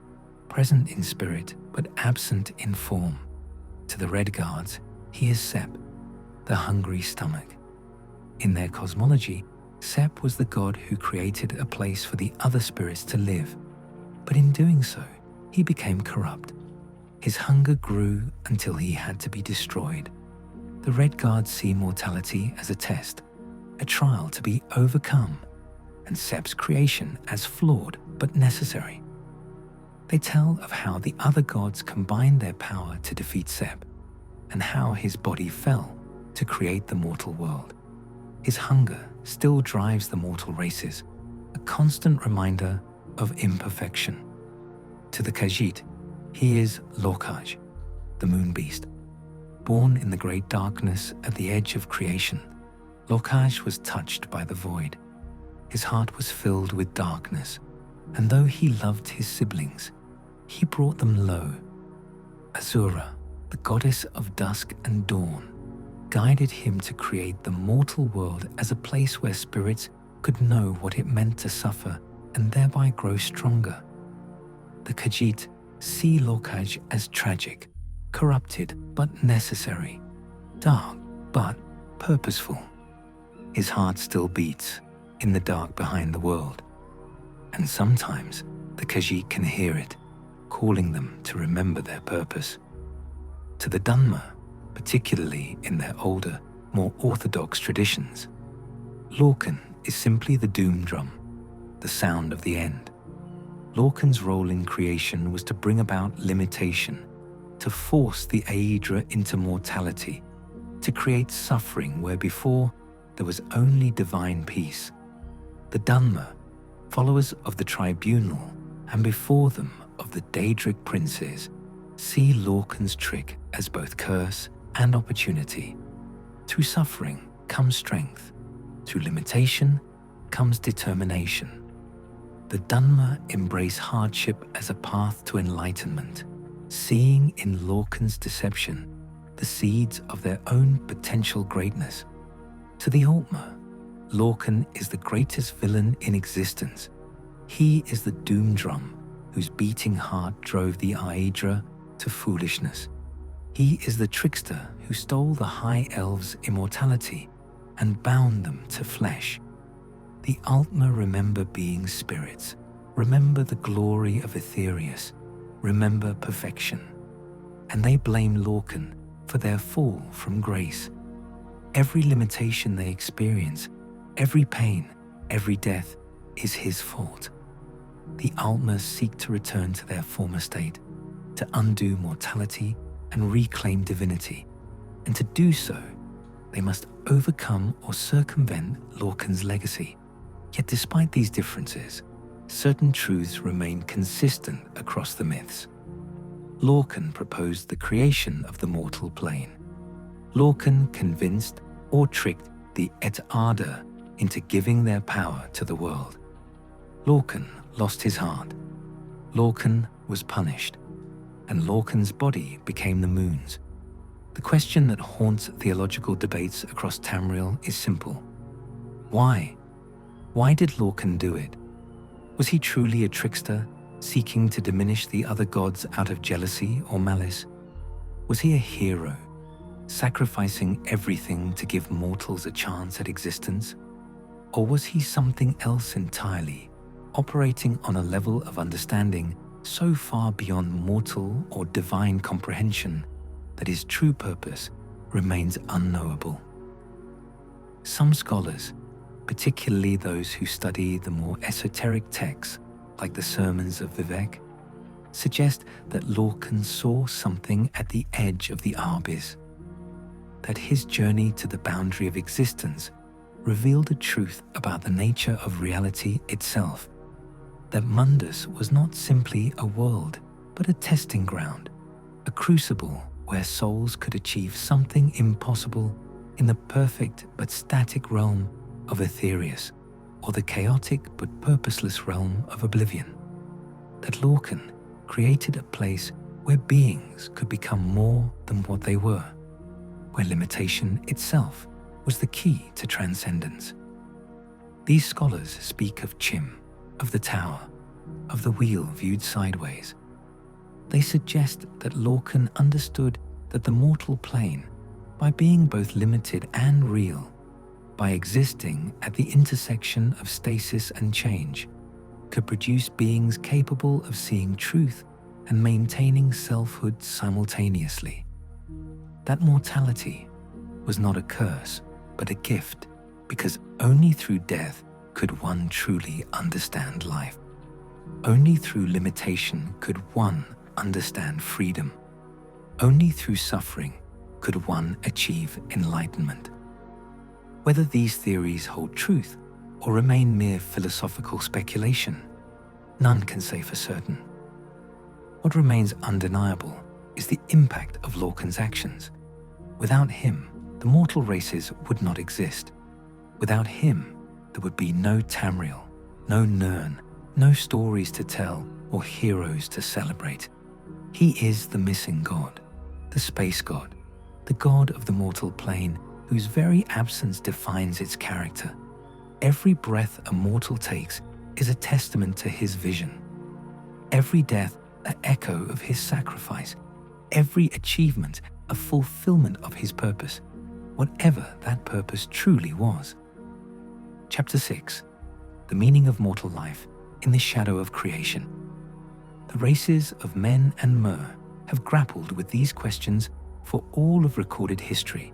present in spirit but absent in form. To the Red Guards, he is Sep, the hungry stomach. In their cosmology, Sep was the god who created a place for the other spirits to live, but in doing so, he became corrupt. His hunger grew until he had to be destroyed. The Red Guards see mortality as a test, a trial to be overcome, and Sep's creation as flawed but necessary. They tell of how the other gods combined their power to defeat Sep, and how his body fell to create the mortal world. His hunger still drives the mortal races, a constant reminder of imperfection. To the Khajiit, he is Lorkhan, the moon beast. Born in the great darkness at the edge of creation, Lorkhan was touched by the void. His heart was filled with darkness, and though he loved his siblings, he brought them low. Azura, the goddess of dusk and dawn, guided him to create the mortal world as a place where spirits could know what it meant to suffer and thereby grow stronger. The Khajiit see Lorkhan as tragic, corrupted but necessary, dark but purposeful. His heart still beats in the dark behind the world, and sometimes the Khajiit can hear it, calling them to remember their purpose. To the Dunmer, particularly in their older, more orthodox traditions, Lorkhan is simply the doom drum, the sound of the end. Lorkhan's role in creation was to bring about limitation, to force the Aedra into mortality, to create suffering where before there was only divine peace. The Dunmer, followers of the Tribunal, and before them of the Daedric princes, see Lorkhan's trick as both curse and opportunity. Through suffering comes strength. Through limitation comes determination. The Dunmer embrace hardship as a path to enlightenment, seeing in Lorkhan's deception the seeds of their own potential greatness. To the Altmer, Lorkhan is the greatest villain in existence. He is the doom drum whose beating heart drove the Aedra to foolishness. He is the trickster who stole the High Elves' immortality and bound them to flesh. The Altmer remember being spirits, remember the glory of Aetherius, remember perfection, and they blame Lorkhan for their fall from grace. Every limitation they experience, every pain, every death is his fault. The Altmer seek to return to their former state, to undo mortality and reclaim divinity, and to do so, they must overcome or circumvent Lorkhan's legacy. Yet despite these differences, certain truths remain consistent across the myths. Lorkhan proposed the creation of the mortal plane. Lorkhan convinced or tricked the Aedra into giving their power to the world. Lorkhan lost his heart. Lorkhan was punished, and Lorkhan's body became the moon's. The question that haunts theological debates across Tamriel is simple. Why? Why did Lorkhan do it? Was he truly a trickster, seeking to diminish the other gods out of jealousy or malice? Was he a hero, sacrificing everything to give mortals a chance at existence? Or was he something else entirely, operating on a level of understanding so far beyond mortal or divine comprehension that his true purpose remains unknowable? Some scholars, particularly those who study the more esoteric texts like the Sermons of Vivek, suggest that Lorkhan saw something at the edge of the abyss, that his journey to the boundary of existence revealed a truth about the nature of reality itself, that Mundus was not simply a world, but a testing ground, a crucible where souls could achieve something impossible in the perfect but static realm of Aetherius, or the chaotic but purposeless realm of oblivion. That Lorkhan created a place where beings could become more than what they were, where limitation itself was the key to transcendence. These scholars speak of Chim, of the tower, of the wheel viewed sideways. They suggest that Lorkhan understood that the mortal plane, by being both limited and real, by existing at the intersection of stasis and change, could produce beings capable of seeing truth and maintaining selfhood simultaneously. That mortality was not a curse, but a gift, because only through death could one truly understand life. Only through limitation could one understand freedom. Only through suffering could one achieve enlightenment. Whether these theories hold truth or remain mere philosophical speculation, none can say for certain. What remains undeniable is the impact of Lorkhan's actions. Without him, the mortal races would not exist. Without him, there would be no Tamriel, no Nirn, no stories to tell or heroes to celebrate. He is the missing god, the space god, the god of the mortal plane, whose very absence defines its character. Every breath a mortal takes is a testament to his vision. Every death an echo of his sacrifice. Every achievement a fulfillment of his purpose, whatever that purpose truly was. Chapter 6. The meaning of mortal life in the shadow of creation. The races of men and Mer have grappled with these questions for all of recorded history.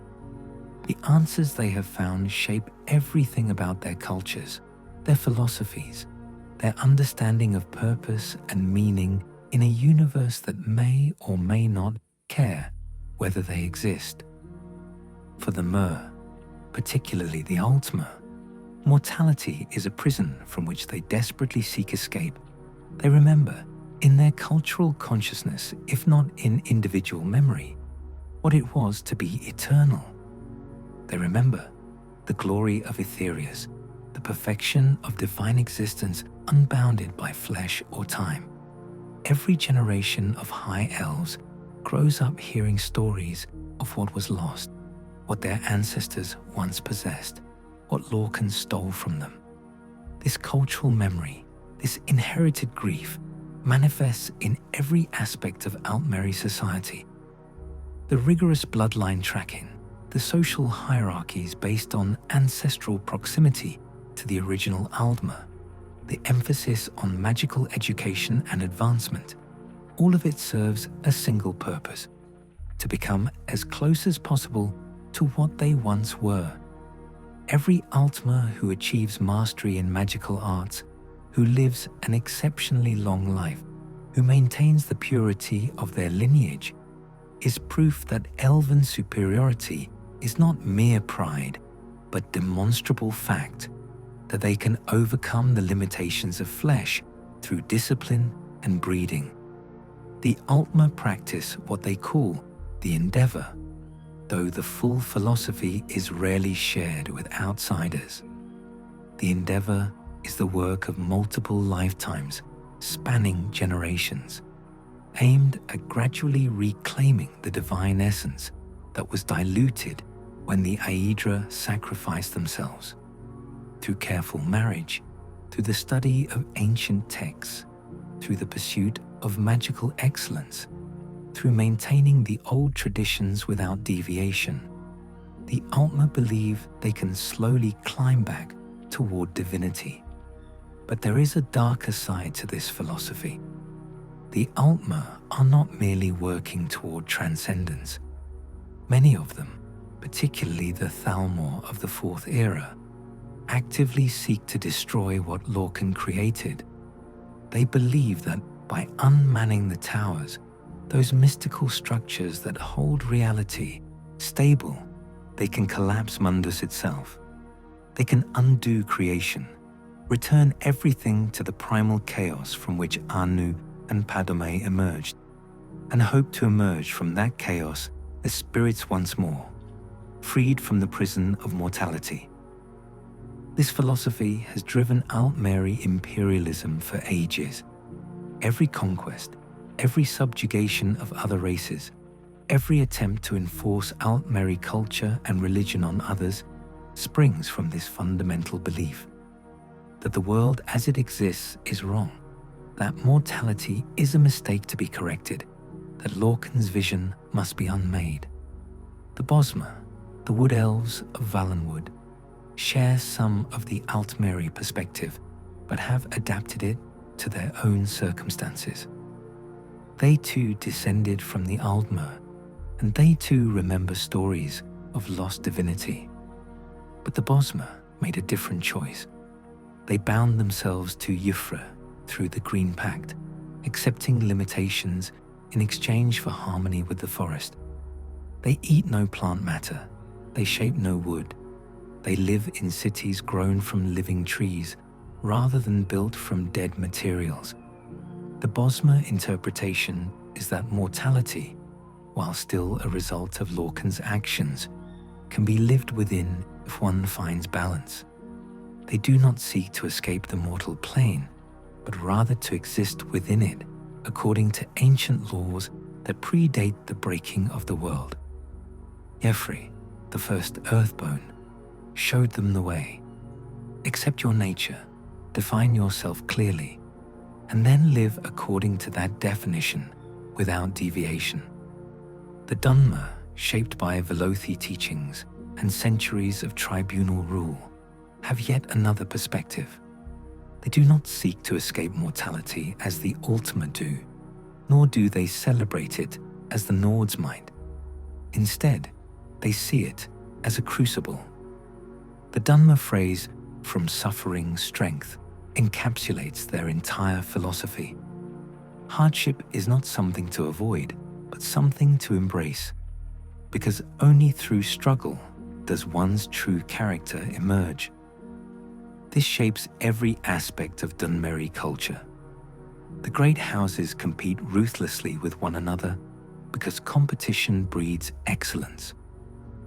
The answers they have found shape everything about their cultures, their philosophies, their understanding of purpose and meaning in a universe that may or may not care whether they exist. For the Mer, particularly the Altmer, mortality is a prison from which they desperately seek escape. They remember, in their cultural consciousness, if not in individual memory, what it was to be eternal. They remember the glory of Aetherius, the perfection of divine existence unbounded by flesh or time. Every generation of high elves grows up hearing stories of what was lost, what their ancestors once possessed, what Lorkhan stole from them. This cultural memory, this inherited grief, manifests in every aspect of Altmeri society. The rigorous bloodline tracking, the social hierarchies based on ancestral proximity to the original Aldmer, the emphasis on magical education and advancement, all of it serves a single purpose: to become as close as possible to what they once were. Every Altmer who achieves mastery in magical arts, who lives an exceptionally long life, who maintains the purity of their lineage, is proof that elven superiority is not mere pride, but demonstrable fact, that they can overcome the limitations of flesh through discipline and breeding. The Altmer practice what they call the endeavor, though the full philosophy is rarely shared with outsiders. The endeavor is the work of multiple lifetimes, spanning generations, aimed at gradually reclaiming the divine essence that was diluted when the Aedra sacrificed themselves. Through careful marriage, through the study of ancient texts, through the pursuit of magical excellence, through maintaining the old traditions without deviation, the Altmer believe they can slowly climb back toward divinity. But there is a darker side to this philosophy. The Altmer are not merely working toward transcendence. Many of them, particularly the Thalmor of the Fourth Era, actively seek to destroy what Lorkhan created. They believe that by unmanning the towers, those mystical structures that hold reality stable, they can collapse Mundus itself. They can undo creation, return everything to the primal chaos from which Anu and Padome emerged, and hope to emerge from that chaos as spirits once more, freed from the prison of mortality. This philosophy has driven Altmeri imperialism for ages. Every conquest, every subjugation of other races, every attempt to enforce Altmeri culture and religion on others springs from this fundamental belief that the world as it exists is wrong, that mortality is a mistake to be corrected, that Lorkhan's vision must be unmade. The Bosmer, the Wood Elves of Valenwood, share some of the Altmeri perspective, but have adapted it to their own circumstances. They too descended from the Aldmer, and they too remember stories of lost divinity. But the Bosmer made a different choice. They bound themselves to Yufra through the Green Pact, accepting limitations in exchange for harmony with the forest. They eat no plant matter, they shape no wood. They live in cities grown from living trees rather than built from dead materials. The Bosmer interpretation is that mortality, while still a result of Lorkhan's actions, can be lived within if one finds balance. They do not seek to escape the mortal plane, but rather to exist within it according to ancient laws that predate the breaking of the world. Yefri, the first Earthbone, showed them the way. Accept your nature, define yourself clearly, and then live according to that definition without deviation. The Dunmer, shaped by Velothi teachings and centuries of tribunal rule, have yet another perspective. They do not seek to escape mortality as the Ultima do, nor do they celebrate it as the Nords might. Instead, they see it as a crucible. The Dunmer phrase, "from suffering strength," encapsulates their entire philosophy. Hardship is not something to avoid, but something to embrace, because only through struggle does one's true character emerge. This shapes every aspect of Dunmeri culture. The great houses compete ruthlessly with one another because competition breeds excellence.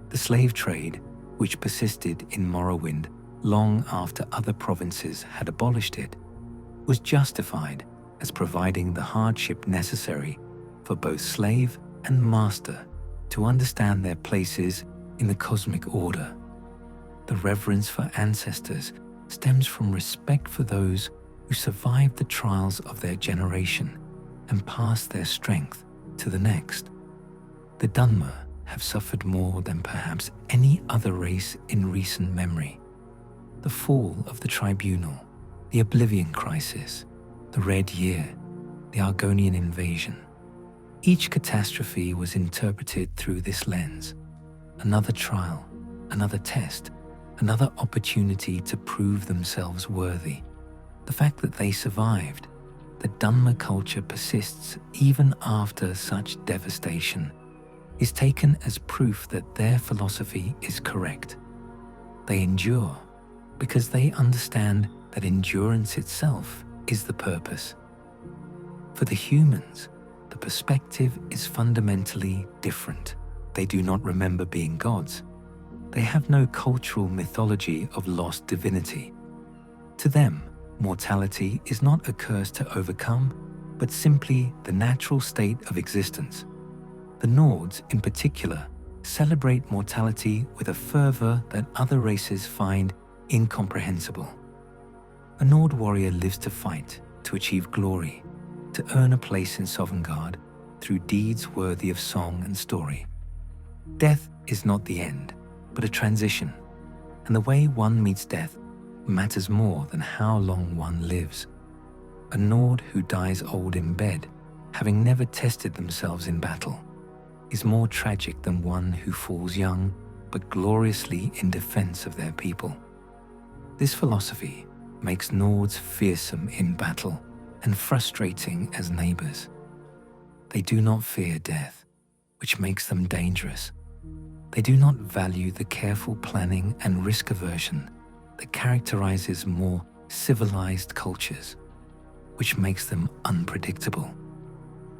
The slave trade, which persisted in Morrowind long after other provinces had abolished it, was justified as providing the hardship necessary for both slave and master to understand their places in the cosmic order. The reverence for ancestors stems from respect for those who survived the trials of their generation and passed their strength to the next. The Dunmer have suffered more than perhaps any other race in recent memory. The fall of the Tribunal, the Oblivion Crisis, the Red Year, the Argonian invasion. Each catastrophe was interpreted through this lens. Another trial, another test, another opportunity to prove themselves worthy. The fact that they survived, that Dunmer culture persists even after such devastation, is taken as proof that their philosophy is correct. They endure because they understand that endurance itself is the purpose. For the humans, the perspective is fundamentally different. They do not remember being gods. They have no cultural mythology of lost divinity. To them, mortality is not a curse to overcome, but simply the natural state of existence. The Nords, in particular, celebrate mortality with a fervor that other races find incomprehensible. A Nord warrior lives to fight, to achieve glory, to earn a place in Sovngarde, through deeds worthy of song and story. Death is not the end, but a transition, and the way one meets death matters more than how long one lives. A Nord who dies old in bed, having never tested themselves in battle, is more tragic than one who falls young but gloriously in defense of their people. This philosophy makes Nords fearsome in battle and frustrating as neighbors. They do not fear death, which makes them dangerous. They do not value the careful planning and risk aversion that characterizes more civilized cultures, which makes them unpredictable.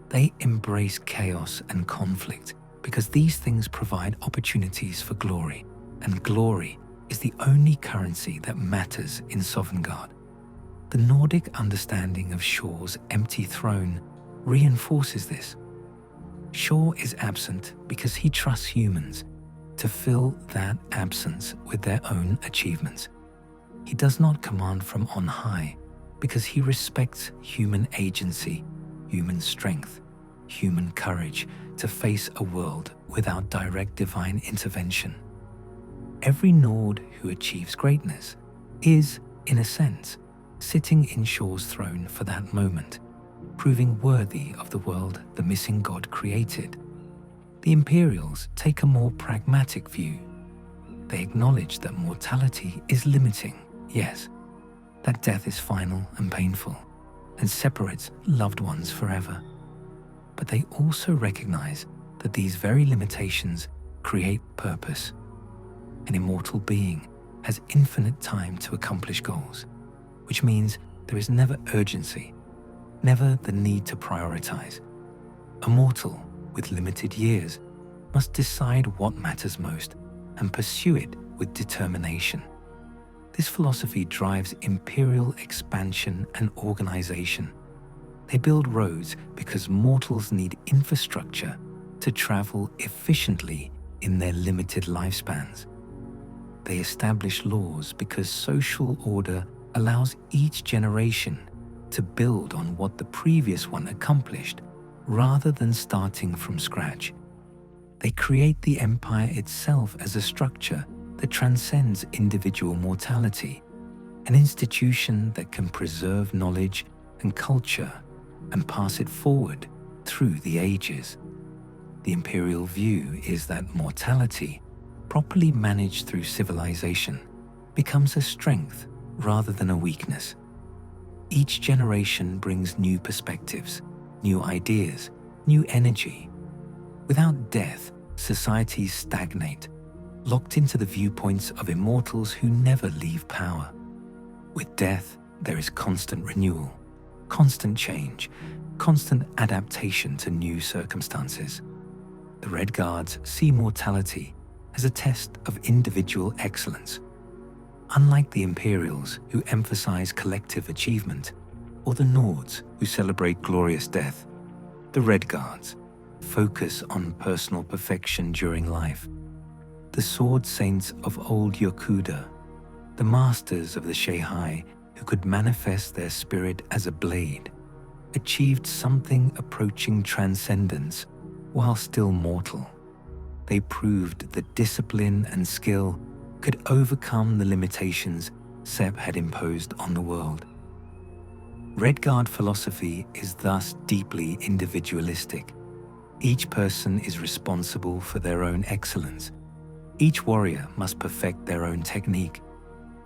They embrace chaos and conflict because these things provide opportunities for glory, and glory is the only currency that matters in Sovngarde. The Nordic understanding of Shor's empty throne reinforces this. Shor is absent because he trusts humans to fill that absence with their own achievements. He does not command from on high because he respects human agency, human strength, human courage to face a world without direct divine intervention. Every Nord who achieves greatness is, in a sense, sitting in Shor's throne for that moment, proving worthy of the world the missing god created. The Imperials take a more pragmatic view. They acknowledge that mortality is limiting, yes, that death is final and painful, and separates loved ones forever. But they also recognize that these very limitations create purpose. An immortal being has infinite time to accomplish goals, which means there is never urgency, never the need to prioritize. A mortal with limited years must decide what matters most and pursue it with determination. This philosophy drives imperial expansion and organization. They build roads because mortals need infrastructure to travel efficiently in their limited lifespans. They establish laws because social order allows each generation to build on what the previous one accomplished rather than starting from scratch. They create the empire itself as a structure that transcends individual mortality, an institution that can preserve knowledge and culture and pass it forward through the ages. The imperial view is that mortality, properly managed through civilization, becomes a strength rather than a weakness. Each generation brings new perspectives, new ideas, new energy. Without death, societies stagnate, locked into the viewpoints of immortals who never leave power. With death, there is constant renewal, constant change, constant adaptation to new circumstances. The Red Guards see mortality as a test of individual excellence. Unlike the Imperials, who emphasize collective achievement, or the Nords, who celebrate glorious death, the Red Guards focus on personal perfection during life. The sword saints of old Yokuda, the masters of the Shehai who could manifest their spirit as a blade, achieved something approaching transcendence while still mortal. They proved that discipline and skill could overcome the limitations Seb had imposed on the world. Red Guard philosophy is thus deeply individualistic. Each person is responsible for their own excellence. Each warrior must perfect their own technique.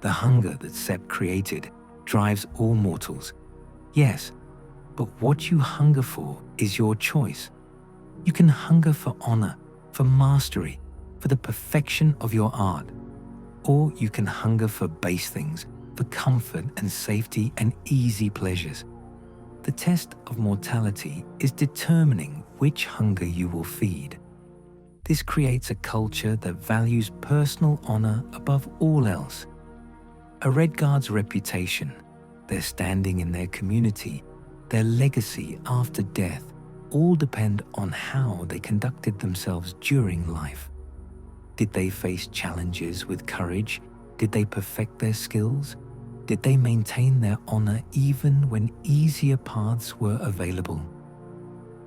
The hunger that Seb created drives all mortals. Yes, but what you hunger for is your choice. You can hunger for honor, for mastery, for the perfection of your art. Or you can hunger for base things, for comfort and safety and easy pleasures. The test of mortality is determining which hunger you will feed. This creates a culture that values personal honor above all else. A Red Guard's reputation, their standing in their community, their legacy after death, all depend on how they conducted themselves during life. Did they face challenges with courage? Did they perfect their skills? Did they maintain their honor even when easier paths were available?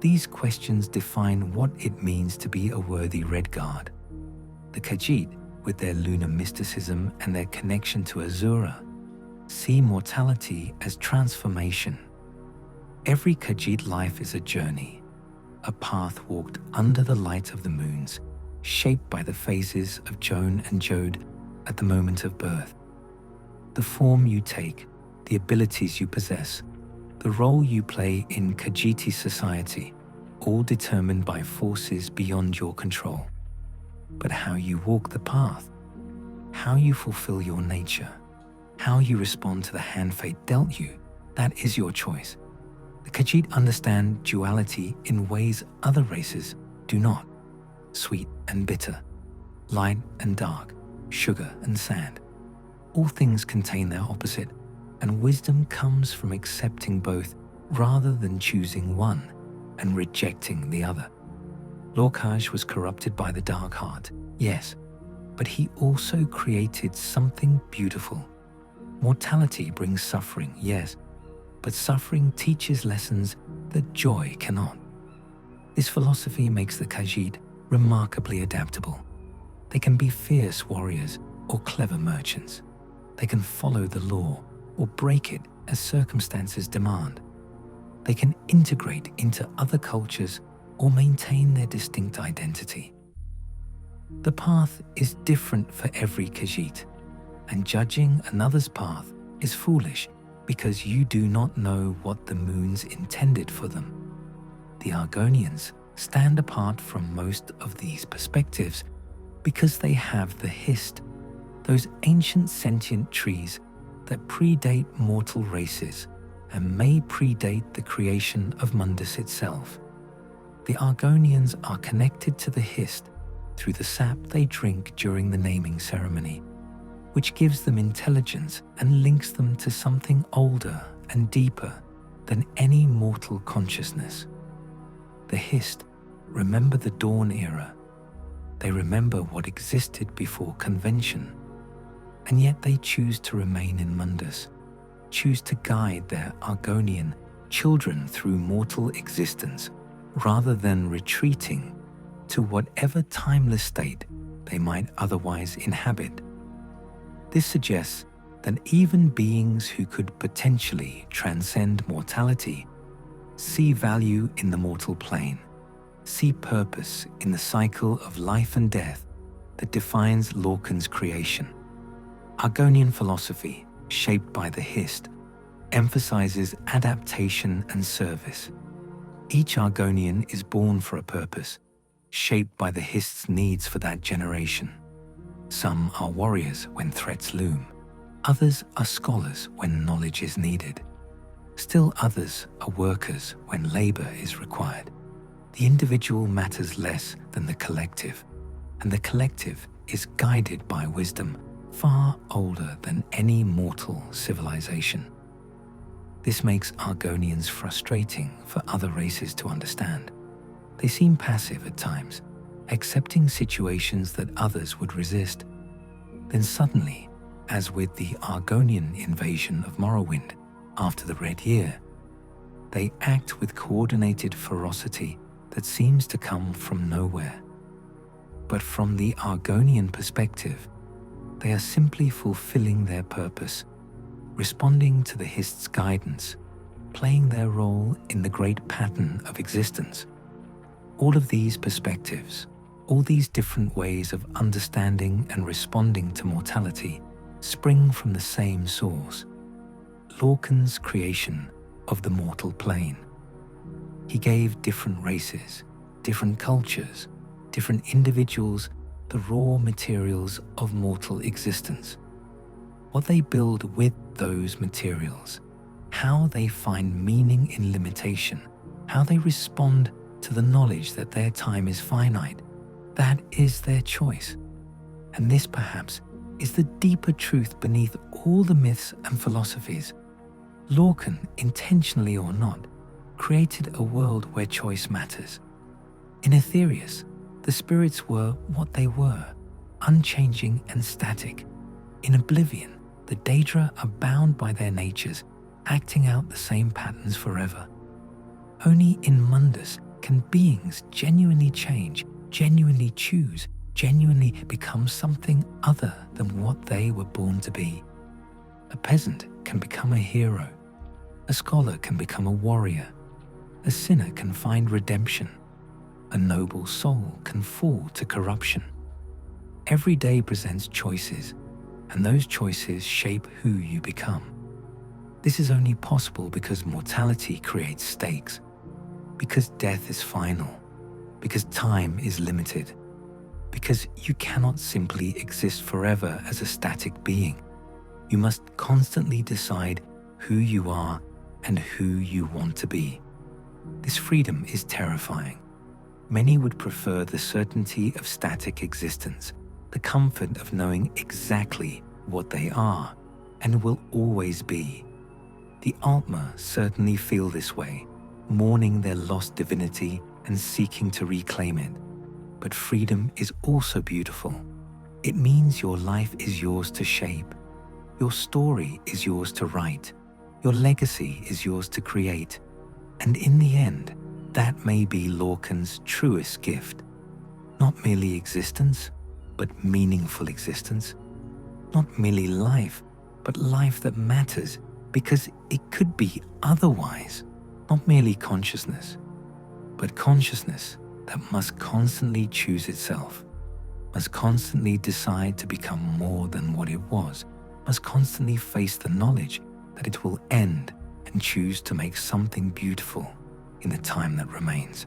These questions define what it means to be a worthy Red Guard. The Khajiit, with their lunar mysticism and their connection to Azura, see mortality as transformation. Every Khajiit life is a journey, a path walked under the light of the moons, shaped by the phases of Joan and Jode at the moment of birth. The form you take, the abilities you possess, the role you play in Khajiiti society, all determined by forces beyond your control. But how you walk the path, how you fulfill your nature, how you respond to the hand fate dealt you, that is your choice. The Khajiit understand duality in ways other races do not. Sweet and bitter, light and dark, sugar and sand. All things contain their opposite, and wisdom comes from accepting both rather than choosing one and rejecting the other. Lorkhan was corrupted by the dark heart, yes, but he also created something beautiful. Mortality brings suffering, yes, but suffering teaches lessons that joy cannot. This philosophy makes the Khajiit remarkably adaptable. They can be fierce warriors or clever merchants. They can follow the law or break it as circumstances demand. They can integrate into other cultures or maintain their distinct identity. The path is different for every Khajiit, and judging another's path is foolish because you do not know what the moons intended for them. The Argonians stand apart from most of these perspectives because they have the hist, those ancient sentient trees that predate mortal races and may predate the creation of Mundus itself. The Argonians are connected to the hist through the sap they drink during the naming ceremony, which gives them intelligence and links them to something older and deeper than any mortal consciousness. The hist remember the Dawn era. They remember what existed before convention, and yet they choose to remain in Mundus, choose to guide their Argonian children through mortal existence rather than retreating to whatever timeless state they might otherwise inhabit. This suggests that even beings who could potentially transcend mortality see value in the mortal plane, see purpose in the cycle of life and death that defines Lorkhan's creation. Argonian philosophy, shaped by the hist, emphasizes adaptation and service. Each Argonian is born for a purpose, shaped by the hist's needs for that generation. Some are warriors when threats loom. Others are scholars when knowledge is needed. Still others are workers when labor is required. The individual matters less than the collective, and the collective is guided by wisdom far older than any mortal civilization. This makes Argonians frustrating for other races to understand. They seem passive at times, accepting situations that others would resist. Then suddenly, as with the Argonian invasion of Morrowind after the Red Year, they act with coordinated ferocity that seems to come from nowhere. But from the Argonian perspective, they are simply fulfilling their purpose, responding to the hist's guidance, playing their role in the great pattern of existence. All of these perspectives, all these different ways of understanding and responding to mortality spring from the same source, Lorkhan's creation of the mortal plane. He gave different races, different cultures, different individuals the raw materials of mortal existence. What they build with those materials, how they find meaning in limitation, how they respond to the knowledge that their time is finite, that is their choice. And this perhaps is the deeper truth beneath all the myths and philosophies. Lorkhan, intentionally or not, created a world where choice matters. In Aetherius, the spirits were what they were, unchanging and static. In Oblivion, the Daedra are bound by their natures, acting out the same patterns forever. Only in Mundus can beings genuinely change, genuinely choose, genuinely become something other than what they were born to be? A peasant can become a hero. A scholar can become a warrior. A sinner can find redemption. A noble soul can fall to corruption. Every day presents choices, and those choices shape who you become. This is only possible because mortality creates stakes, because death is final, because time is limited, because you cannot simply exist forever as a static being. You must constantly decide who you are and who you want to be. This freedom is terrifying. Many would prefer the certainty of static existence, the comfort of knowing exactly what they are and will always be. The Altma certainly feel this way, mourning their lost divinity and seeking to reclaim it. But freedom is also beautiful. It means your life is yours to shape. Your story is yours to write. Your legacy is yours to create. And in the end, that may be Lorkhan's truest gift. Not merely existence, but meaningful existence. Not merely life, but life that matters because it could be otherwise. Not merely consciousness, but consciousness that must constantly choose itself, must constantly decide to become more than what it was, must constantly face the knowledge that it will end and choose to make something beautiful in the time that remains.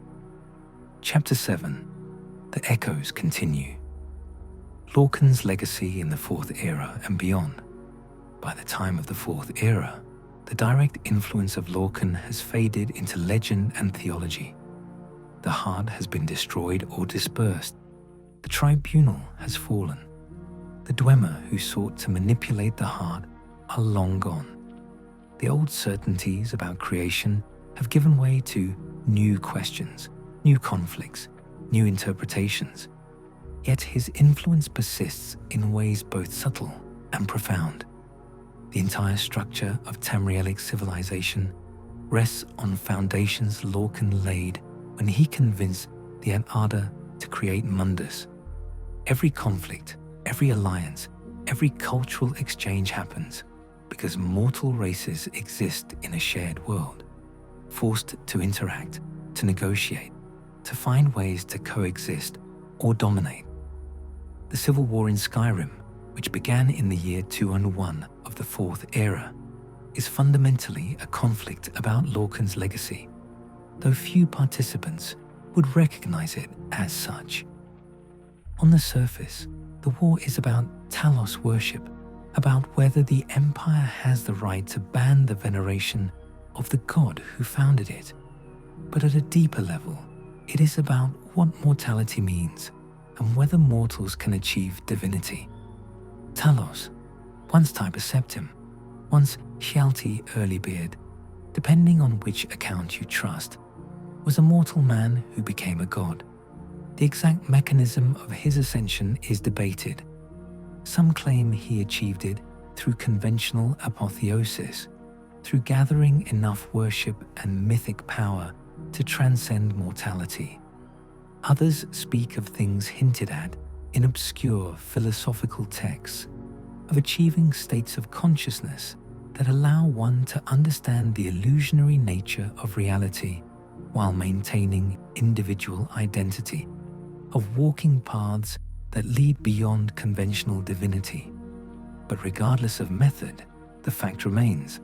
Chapter 7. The Echoes Continue. Lorkhan's legacy in the Fourth Era and beyond. By the time of the Fourth Era, the direct influence of Lorkhan has faded into legend and theology. The heart has been destroyed or dispersed. The tribunal has fallen. The Dwemer who sought to manipulate the heart are long gone. The old certainties about creation have given way to new questions, new conflicts, new interpretations. Yet his influence persists in ways both subtle and profound. The entire structure of Tamrielic civilization rests on foundations Lorkhan laid when he convinced the Aedra to create Mundus. Every conflict, every alliance, every cultural exchange happens because mortal races exist in a shared world, forced to interact, to negotiate, to find ways to coexist or dominate. The civil war in Skyrim, which began in the year 201 of the Fourth Era, is fundamentally a conflict about Lorkhan's legacy, though few participants would recognize it as such. On the surface, the war is about Talos worship, about whether the Empire has the right to ban the veneration of the god who founded it. But at a deeper level, it is about what mortality means and whether mortals can achieve divinity. Talos, once Tiber Septim, once Hjalti Earlybeard, depending on which account you trust, was a mortal man who became a god. The exact mechanism of his ascension is debated. Some claim he achieved it through conventional apotheosis, through gathering enough worship and mythic power to transcend mortality. Others speak of things hinted at in obscure philosophical texts, of achieving states of consciousness that allow one to understand the illusionary nature of reality while maintaining individual identity, of walking paths that lead beyond conventional divinity. But regardless of method, the fact remains,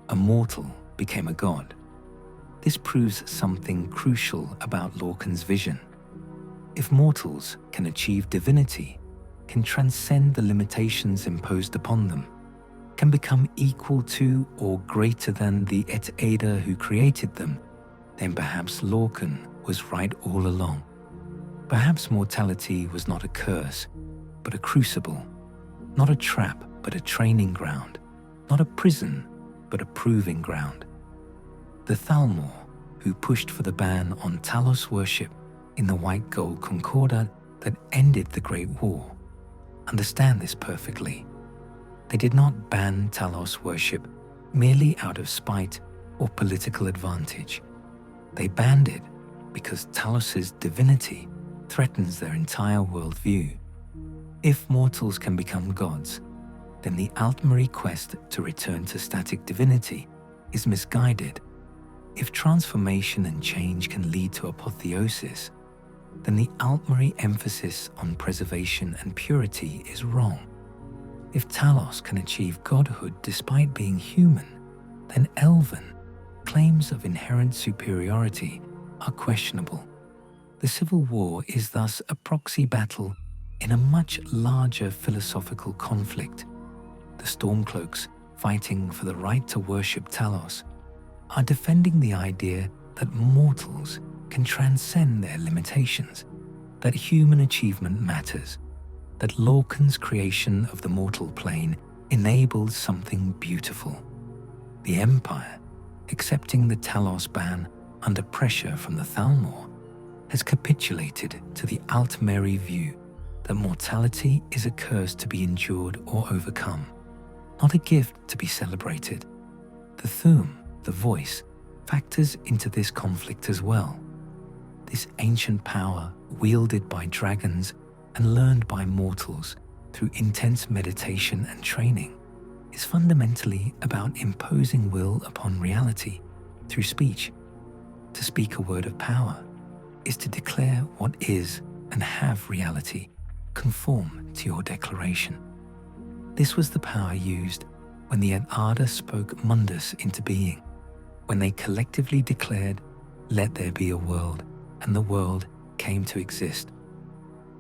a mortal became a god. This proves something crucial about Lorkhan's vision. If mortals can achieve divinity, can transcend the limitations imposed upon them, can become equal to or greater than the Aedra who created them, then perhaps Lorkhan was right all along. Perhaps mortality was not a curse, but a crucible, not a trap, but a training ground, not a prison, but a proving ground. The Thalmor, who pushed for the ban on Talos worship in the White Gold Concordat that ended the Great War, understand this perfectly. They did not ban Talos worship merely out of spite or political advantage. They banned it because Talos's divinity threatens their entire worldview. If mortals can become gods, then the ultimate quest to return to static divinity is misguided. If transformation and change can lead to apotheosis, then the ultimate emphasis on preservation and purity is wrong. If Talos can achieve godhood despite being human, then Elven claims of inherent superiority are questionable. The Civil War is thus a proxy battle in a much larger philosophical conflict. The Stormcloaks, fighting for the right to worship Talos, are defending the idea that mortals can transcend their limitations, that human achievement matters, that Lorkhan's creation of the mortal plane enabled something beautiful. The Empire, accepting the Talos ban under pressure from the Thalmor, has capitulated to the ultimate view that mortality is a curse to be endured or overcome, not a gift to be celebrated. The Thu'um, the voice, factors into this conflict as well. This ancient power, wielded by dragons and learned by mortals through intense meditation and training, is fundamentally about imposing will upon reality through speech. To speak a word of power is to declare what is and have reality conform to your declaration. This was the power used when the Aedra spoke Mundus into being, when they collectively declared, "Let there be a world," and the world came to exist.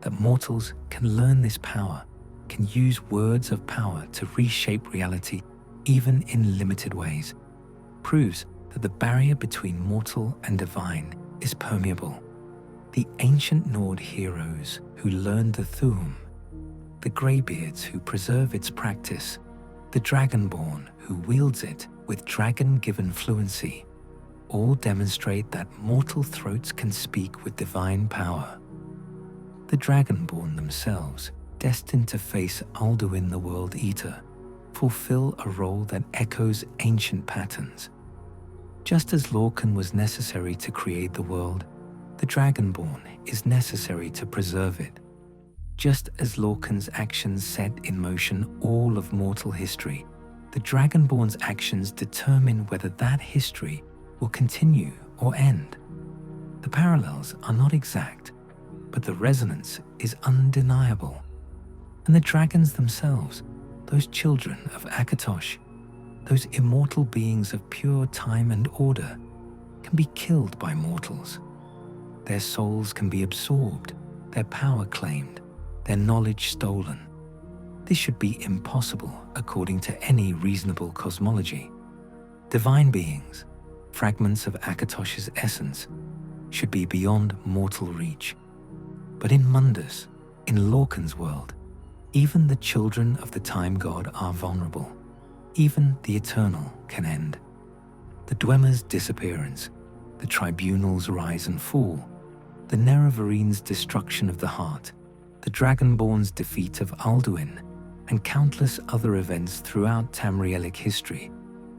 That mortals can learn this power, can use words of power to reshape reality even in limited ways, proves that the barrier between mortal and divine is permeable. The ancient Nord heroes who learned the Thu'um, the Greybeards who preserve its practice, the Dragonborn who wields it with dragon-given fluency, all demonstrate that mortal throats can speak with divine power. The Dragonborn themselves, destined to face Alduin the World Eater, fulfill a role that echoes ancient patterns. Just as Lorkhan was necessary to create the world, the Dragonborn is necessary to preserve it. Just as Lorkhan's actions set in motion all of mortal history, the Dragonborn's actions determine whether that history will continue or end. The parallels are not exact, but the resonance is undeniable. And the dragons themselves, those children of Akatosh, those immortal beings of pure time and order, can be killed by mortals. Their souls can be absorbed, their power claimed, their knowledge stolen. This should be impossible according to any reasonable cosmology. Divine beings, fragments of Akatosh's essence, should be beyond mortal reach. But in Mundus, in Lorkhan's world, even the children of the time god are vulnerable. Even the eternal can end. The Dwemer's disappearance, the Tribunal's rise and fall, the Nerevarin's destruction of the heart, the Dragonborn's defeat of Alduin, and countless other events throughout Tamrielic history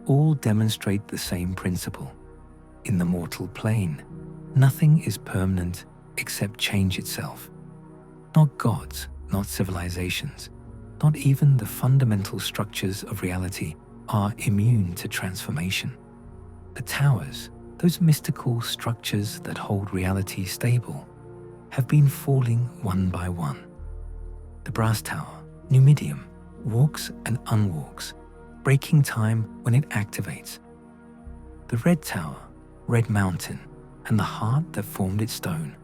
all demonstrate the same principle. In the mortal plane, nothing is permanent except change itself. Not gods, not civilizations, not even the fundamental structures of reality are immune to transformation. The towers, those mystical structures that hold reality stable, have been falling one by one. The brass tower, Numidium, walks and unwalks, breaking time when it activates. The red tower, Red Mountain, and the heart that formed its stone,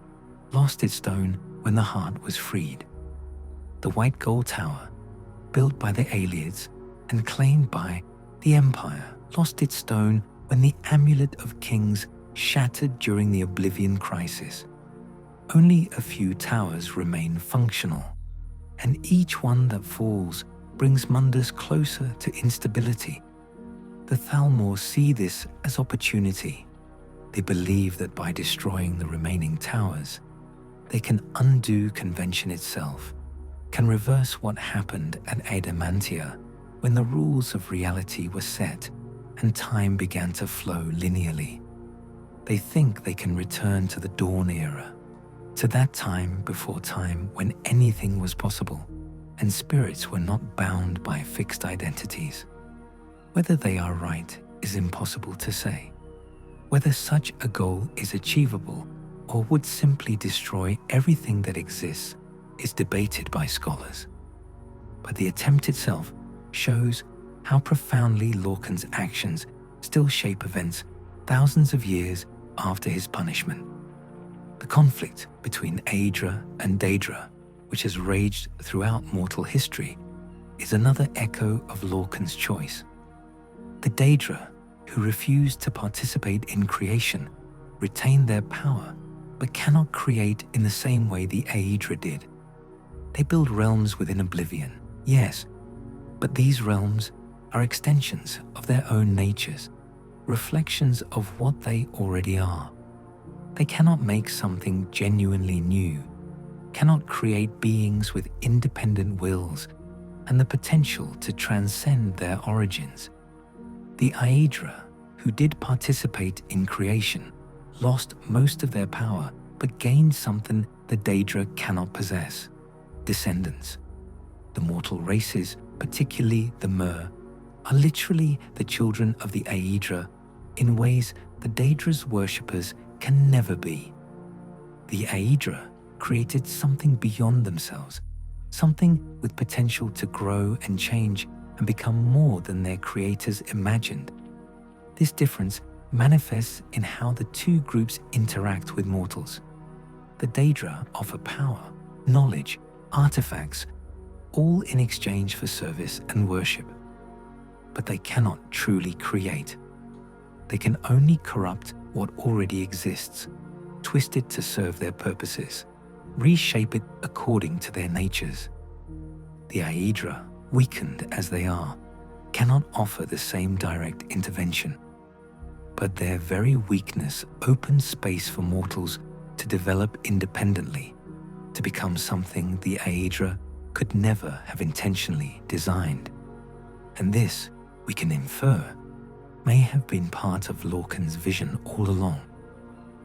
lost its stone when the heart was freed. The white gold tower, built by the Aelids and claimed by the Empire, lost its stone when the Amulet of Kings shattered during the Oblivion Crisis. Only a few towers remain functional, and each one that falls brings Mundus closer to instability. The Thalmor see this as opportunity. They believe that by destroying the remaining towers, they can undo convention itself, can reverse what happened at Adamantia when the rules of reality were set and time began to flow linearly. They think they can return to the Dawn era, to that time before time when anything was possible and spirits were not bound by fixed identities. Whether they are right is impossible to say. Whether such a goal is achievable or would simply destroy everything that exists is debated by scholars. But the attempt itself shows how profoundly Lorkhan's actions still shape events thousands of years after his punishment. The conflict between Aedra and Daedra, which has raged throughout mortal history, is another echo of Lorkhan's choice. The Daedra, who refuse to participate in creation, retain their power, but cannot create in the same way the Aedra did. They build realms within oblivion, yes, but these realms are extensions of their own natures, reflections of what they already are. They cannot make something genuinely new, cannot create beings with independent wills and the potential to transcend their origins. The Aedra, who did participate in creation, lost most of their power but gained something the Daedra cannot possess: descendants. The mortal races, particularly the Mer, are literally the children of the Aedra in ways the Daedra's worshippers can never be. The Aedra created something beyond themselves, something with potential to grow and change and become more than their creators imagined. This difference manifests in how the two groups interact with mortals. The Daedra offer power, knowledge, artifacts, all in exchange for service and worship. But they cannot truly create. They can only corrupt what already exists, twist it to serve their purposes, reshape it according to their natures. The Aedra, weakened as they are, cannot offer the same direct intervention. But their very weakness opens space for mortals to develop independently, to become something the Aedra could never have intentionally designed. And this, we can infer, may have been part of Lorkhan's vision all along.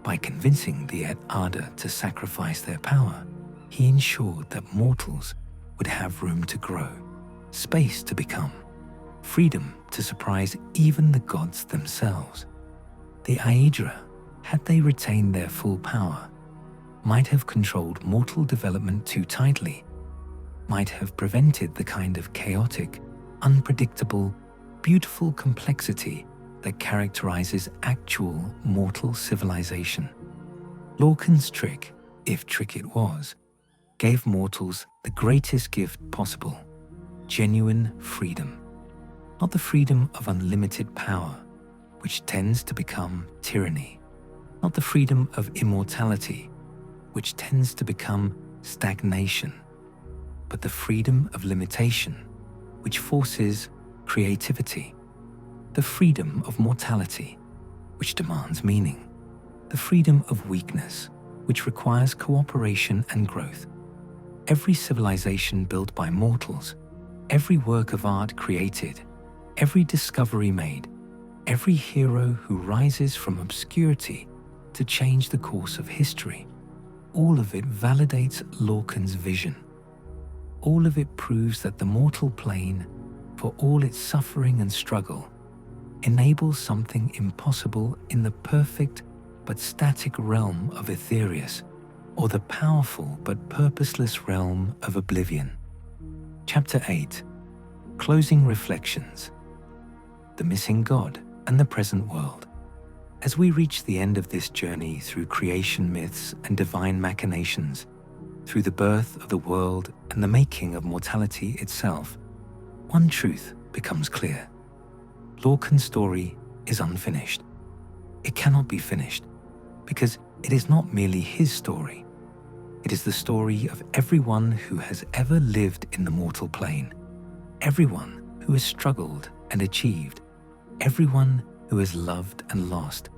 By convincing the Aedra to sacrifice their power, he ensured that mortals would have room to grow, space to become, freedom to surprise even the gods themselves. The Aedra, had they retained their full power, might have controlled mortal development too tightly, might have prevented the kind of chaotic, unpredictable, beautiful complexity that characterizes actual mortal civilization. Lorkhan's trick, if trick it was, gave mortals the greatest gift possible: genuine freedom. Not the freedom of unlimited power, which tends to become tyranny. Not the freedom of immortality, which tends to become stagnation. But the freedom of limitation, which forces creativity. The freedom of mortality, which demands meaning. The freedom of weakness, which requires cooperation and growth. Every civilization built by mortals, every work of art created, every discovery made, every hero who rises from obscurity to change the course of history, all of it validates Lorkhan's vision. All of it proves that the mortal plane, for all its suffering and struggle, enables something impossible in the perfect but static realm of Etherius, or the powerful but purposeless realm of Oblivion. Chapter 8. Closing Reflections. The Missing God and the Present World. As we reach the end of this journey through creation myths and divine machinations, through the birth of the world and the making of mortality itself, one truth becomes clear. Lorkhan's story is unfinished. It cannot be finished, because it is not merely his story. It is the story of everyone who has ever lived in the mortal plane, everyone who has struggled and achieved, everyone who has loved and lost,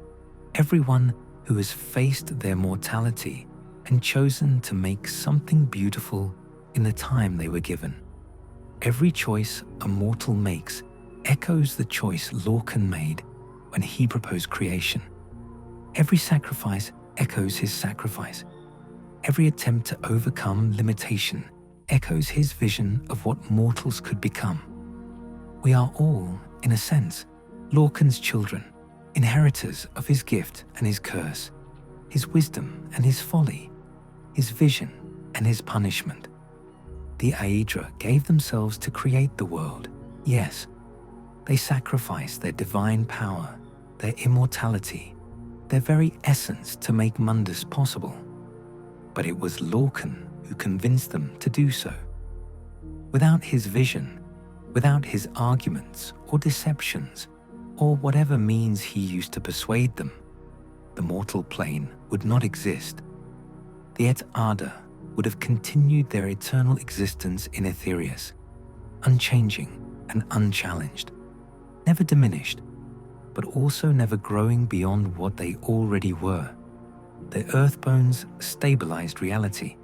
everyone who has faced their mortality and chosen to make something beautiful in the time they were given. Every choice a mortal makes echoes the choice Lorkhan made when he proposed creation. Every sacrifice echoes his sacrifice. Every attempt to overcome limitation echoes his vision of what mortals could become. We are all, in a sense, Lorkhan's children, inheritors of his gift and his curse, his wisdom and his folly, his vision and his punishment. The Aedra gave themselves to create the world, yes. They sacrificed their divine power, their immortality, their very essence to make Mundus possible. But it was Lorkhan who convinced them to do so. Without his vision, without his arguments or deceptions, or whatever means he used to persuade them, the mortal plane would not exist. The Aedra would have continued their eternal existence in Aetherius, unchanging and unchallenged, never diminished, but also never growing beyond what they already were. Their earthbones stabilized reality,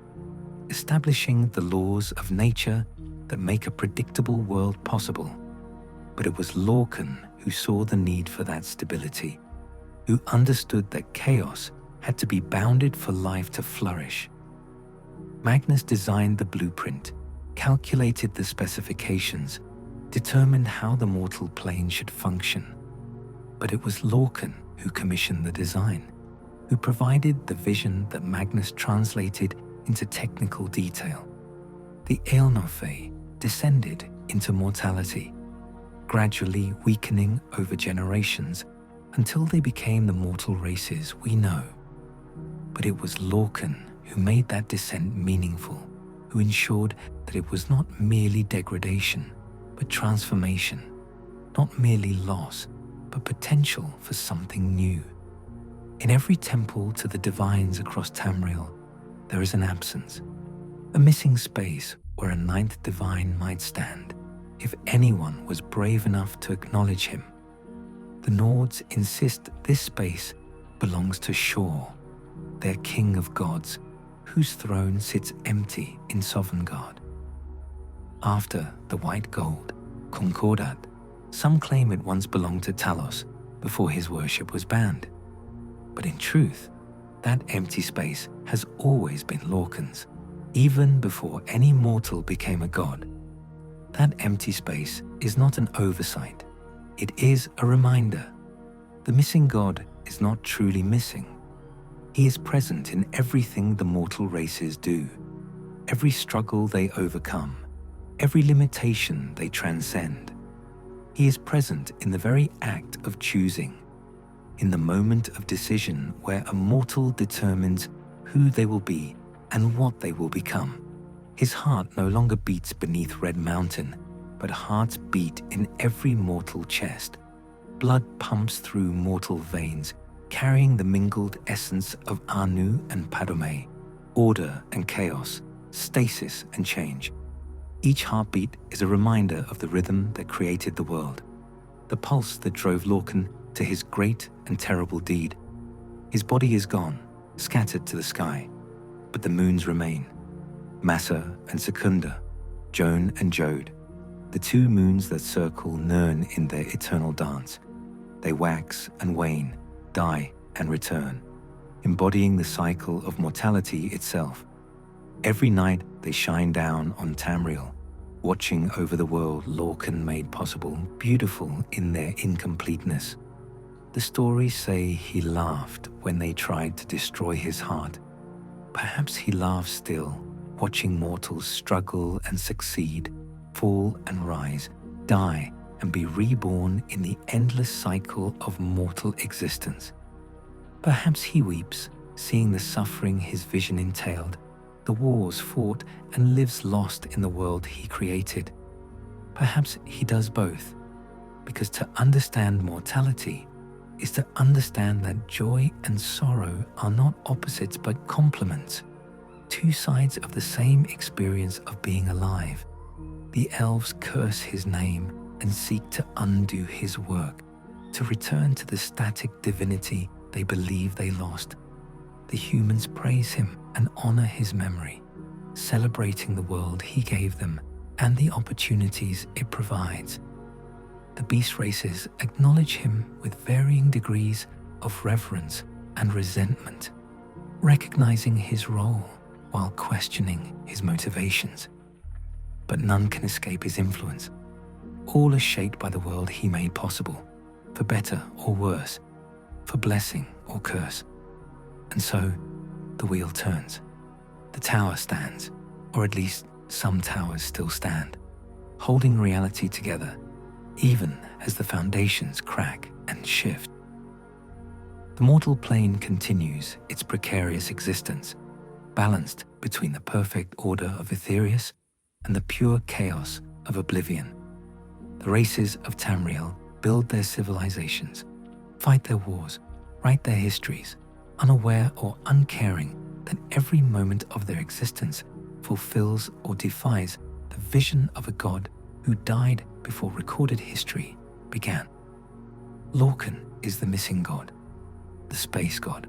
establishing the laws of nature that make a predictable world possible. But it was Lorkhan who saw the need for that stability, who understood that chaos had to be bounded for life to flourish. Magnus designed the blueprint, calculated the specifications, determined how the mortal plane should function. But it was Lorkhan who commissioned the design, who provided the vision that Magnus translated into technical detail. The Aelnofae descended into mortality, gradually weakening over generations until they became the mortal races we know. But it was Lorkhan who made that descent meaningful, who ensured that it was not merely degradation, but transformation, not merely loss, but potential for something new. In every temple to the divines across Tamriel, there is an absence, a missing space where a ninth divine might stand, if anyone was brave enough to acknowledge him. The Nords insist this space belongs to Shor, their king of gods, whose throne sits empty in Sovngarde. After the white gold, Concordat, some claim it once belonged to Talos before his worship was banned. But in truth, that empty space has always been Lorkhan's, even before any mortal became a god. That empty space is not an oversight. It is a reminder. The missing god is not truly missing. He is present in everything the mortal races do, every struggle they overcome, every limitation they transcend. He is present in the very act of choosing, in the moment of decision where a mortal determines who they will be and what they will become. His heart no longer beats beneath Red Mountain, but hearts beat in every mortal chest. Blood pumps through mortal veins, carrying the mingled essence of Anu and Padome, order and chaos, stasis and change. Each heartbeat is a reminder of the rhythm that created the world, the pulse that drove Lorkhan to his great and terrible deed. His body is gone, scattered to the sky, but the moons remain. Massa and Secunda, Joan and Jode, the two moons that circle Nirn in their eternal dance. They wax and wane, die and return, embodying the cycle of mortality itself. Every night they shine down on Tamriel, watching over the world Lorkhan made possible, beautiful in their incompleteness. The stories say he laughed when they tried to destroy his heart. Perhaps he laughs still, watching mortals struggle and succeed, fall and rise, die and be reborn in the endless cycle of mortal existence. Perhaps he weeps, seeing the suffering his vision entailed, the wars fought, and lives lost in the world he created. Perhaps he does both, because to understand mortality is to understand that joy and sorrow are not opposites but complements, two sides of the same experience of being alive. The elves curse his name and seek to undo his work, to return to the static divinity they believe they lost. The humans praise him and honor his memory, celebrating the world he gave them and the opportunities it provides. The beast races acknowledge him with varying degrees of reverence, and resentment, recognizing his role while questioning his motivations. But none can escape his influence. All are shaped by the world he made possible, for better or worse, for blessing or curse. And so, the wheel turns. The tower stands, or at least some towers still stand, holding reality together, even as the foundations crack and shift. The mortal plane continues its precarious existence, balanced between the perfect order of Aetherius and the pure chaos of oblivion. The races of Tamriel build their civilizations, fight their wars, write their histories, unaware or uncaring that every moment of their existence fulfills or defies the vision of a god who died before recorded history began. Lorkhan is the missing god, the space god,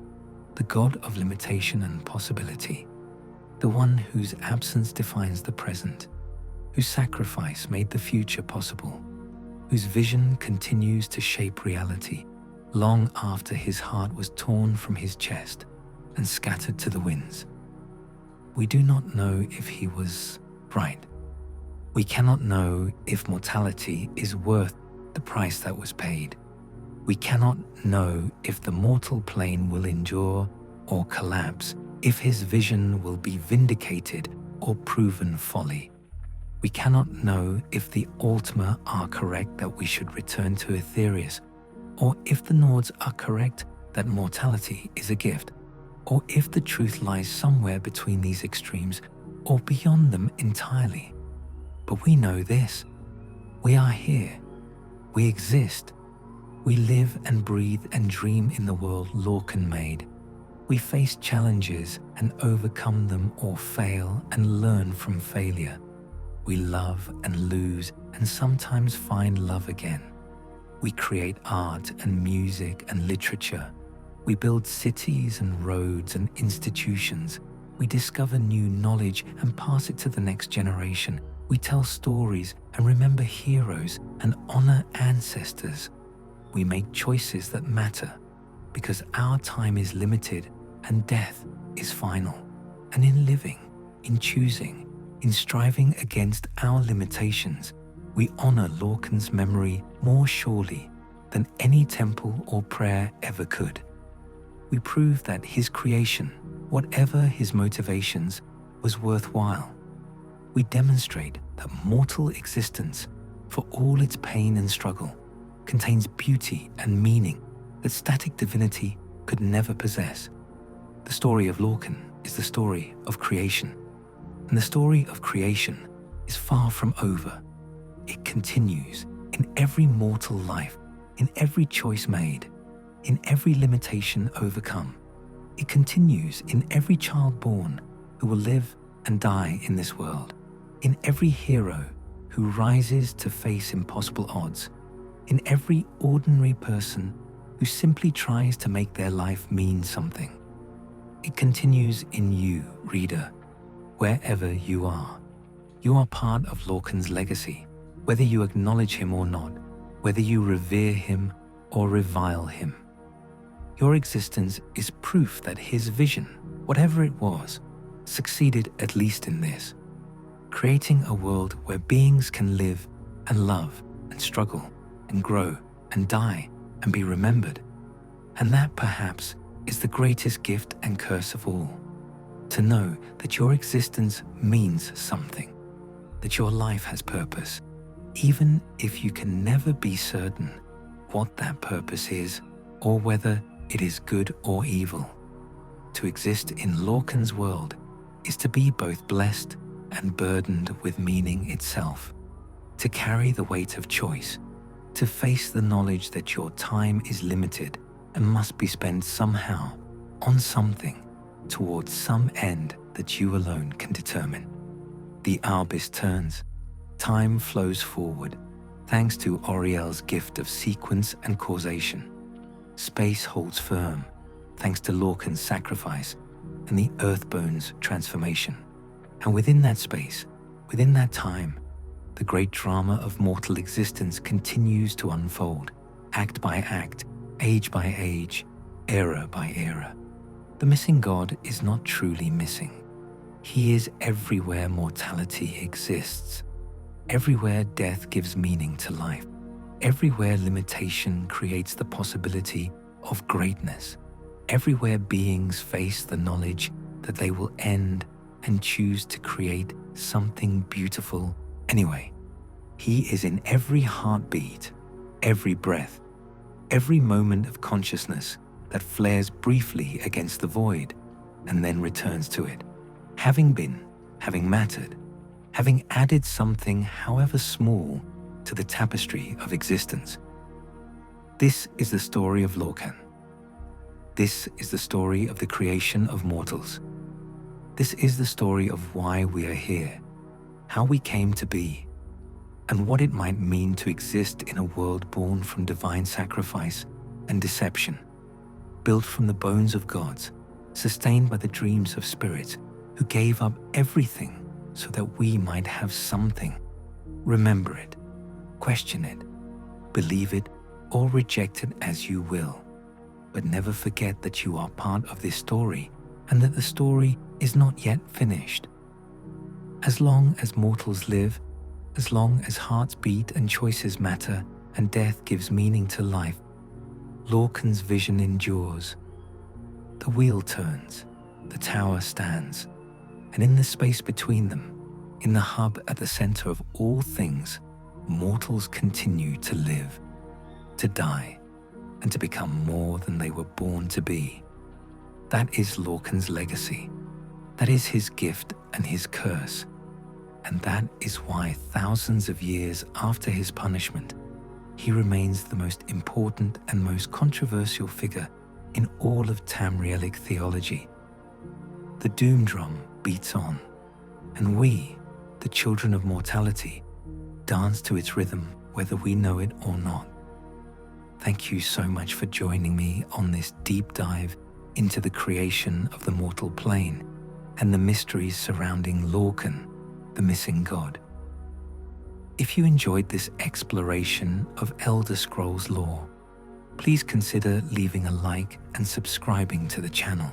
the god of limitation and possibility, the one whose absence defines the present, whose sacrifice made the future possible, whose vision continues to shape reality long after his heart was torn from his chest and scattered to the winds. We do not know if he was right. We cannot know if mortality is worth the price that was paid. We cannot know if the mortal plane will endure or collapse, if his vision will be vindicated or proven folly. We cannot know if the Ultima are correct that we should return to Aetherius, or if the Nords are correct that mortality is a gift, or if the truth lies somewhere between these extremes or beyond them entirely. But we know this: we are here, we exist, we live and breathe and dream in the world Lorkhan made. We face challenges and overcome them, or fail and learn from failure. We love and lose and sometimes find love again. We create art and music and literature. We build cities and roads and institutions. We discover new knowledge and pass it to the next generation. We tell stories and remember heroes and honor ancestors. We make choices that matter because our time is limited and death is final. And in living, in choosing, in striving against our limitations, we honor Lorkhan's memory more surely than any temple or prayer ever could. We prove that his creation, whatever his motivations, was worthwhile. We demonstrate that mortal existence, for all its pain and struggle, contains beauty and meaning that static divinity could never possess. The story of Lorkhan is the story of creation, and the story of creation is far from over. It continues in every mortal life, in every choice made, in every limitation overcome. It continues in every child born who will live and die in this world, in every hero who rises to face impossible odds, in every ordinary person who simply tries to make their life mean something. It continues in you, reader, wherever you are. You are part of Lorkhan's legacy, whether you acknowledge him or not, whether you revere him or revile him. Your existence is proof that his vision, whatever it was, succeeded at least in this: creating a world where beings can live and love and struggle and grow and die and be remembered. And that perhaps is the greatest gift and curse of all: to know that your existence means something, that your life has purpose, even if you can never be certain what that purpose is or whether it is good or evil. To exist in Lorkhan's world is to be both blessed and burdened with meaning itself, to carry the weight of choice, to face the knowledge that your time is limited and must be spent somehow on something towards some end that you alone can determine. The Arbis turns, time flows forward, thanks to Auriel's gift of sequence and causation. Space holds firm, thanks to Lorkhan's sacrifice and the Earthbone's transformation. And within that space, within that time, the great drama of mortal existence continues to unfold, act by act, age by age, era by era. The missing god is not truly missing. He is everywhere mortality exists, everywhere death gives meaning to life, everywhere limitation creates the possibility of greatness, everywhere beings face the knowledge that they will end and choose to create something beautiful anyway. He is in every heartbeat, every breath, every moment of consciousness that flares briefly against the void and then returns to it, having been, having mattered, having added something however small to the tapestry of existence. This is the story of Lorkhan. This is the story of the creation of mortals. This is the story of why we are here, how we came to be, and what it might mean to exist in a world born from divine sacrifice and deception, built from the bones of gods, sustained by the dreams of spirits who gave up everything so that we might have something. Remember it, question it, believe it, or reject it as you will. But never forget that you are part of this story and that the story is not yet finished. As long as mortals live, as long as hearts beat and choices matter and death gives meaning to life, Lorkhan's vision endures. The wheel turns, the tower stands, and in the space between them, in the hub at the center of all things, mortals continue to live, to die, and to become more than they were born to be. That is Lorkhan's legacy. That is his gift and his curse. And that is why thousands of years after his punishment, he remains the most important and most controversial figure in all of Tamrielic theology. The doom drum beats on, and we, the children of mortality, dance to its rhythm whether we know it or not. Thank you so much for joining me on this deep dive into the creation of the mortal plane and the mysteries surrounding Lorkhan, the missing god. If you enjoyed this exploration of Elder Scrolls lore, please consider leaving a like and subscribing to the channel.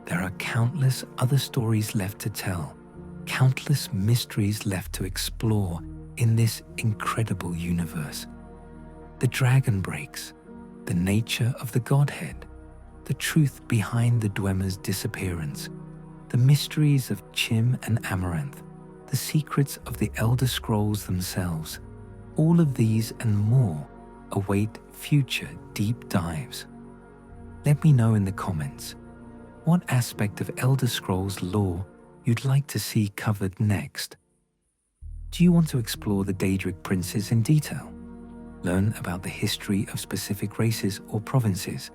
There are countless other stories left to tell, countless mysteries left to explore in this incredible universe. The dragon breaks, the nature of the Godhead, the truth behind the Dwemer's disappearance, the mysteries of Chim and Amaranth, the secrets of the Elder Scrolls themselves. All of these and more await future deep dives. Let me know in the comments what aspect of Elder Scrolls lore you'd like to see covered next. Do you want to explore the Daedric princes in detail? Learn about the history of specific races or provinces?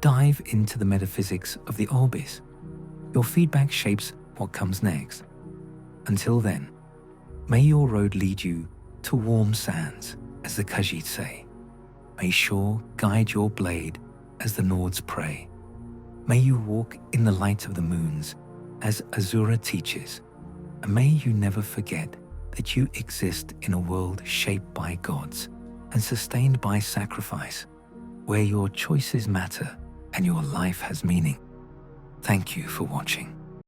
Dive into the metaphysics of the Orbis? Your feedback shapes what comes next. Until then, may your road lead you to warm sands, as the Khajiit say. May shore guide your blade as the Nords pray. May you walk in the light of the moons, as Azura teaches. And may you never forget that you exist in a world shaped by gods and sustained by sacrifice, where your choices matter and your life has meaning. Thank you for watching.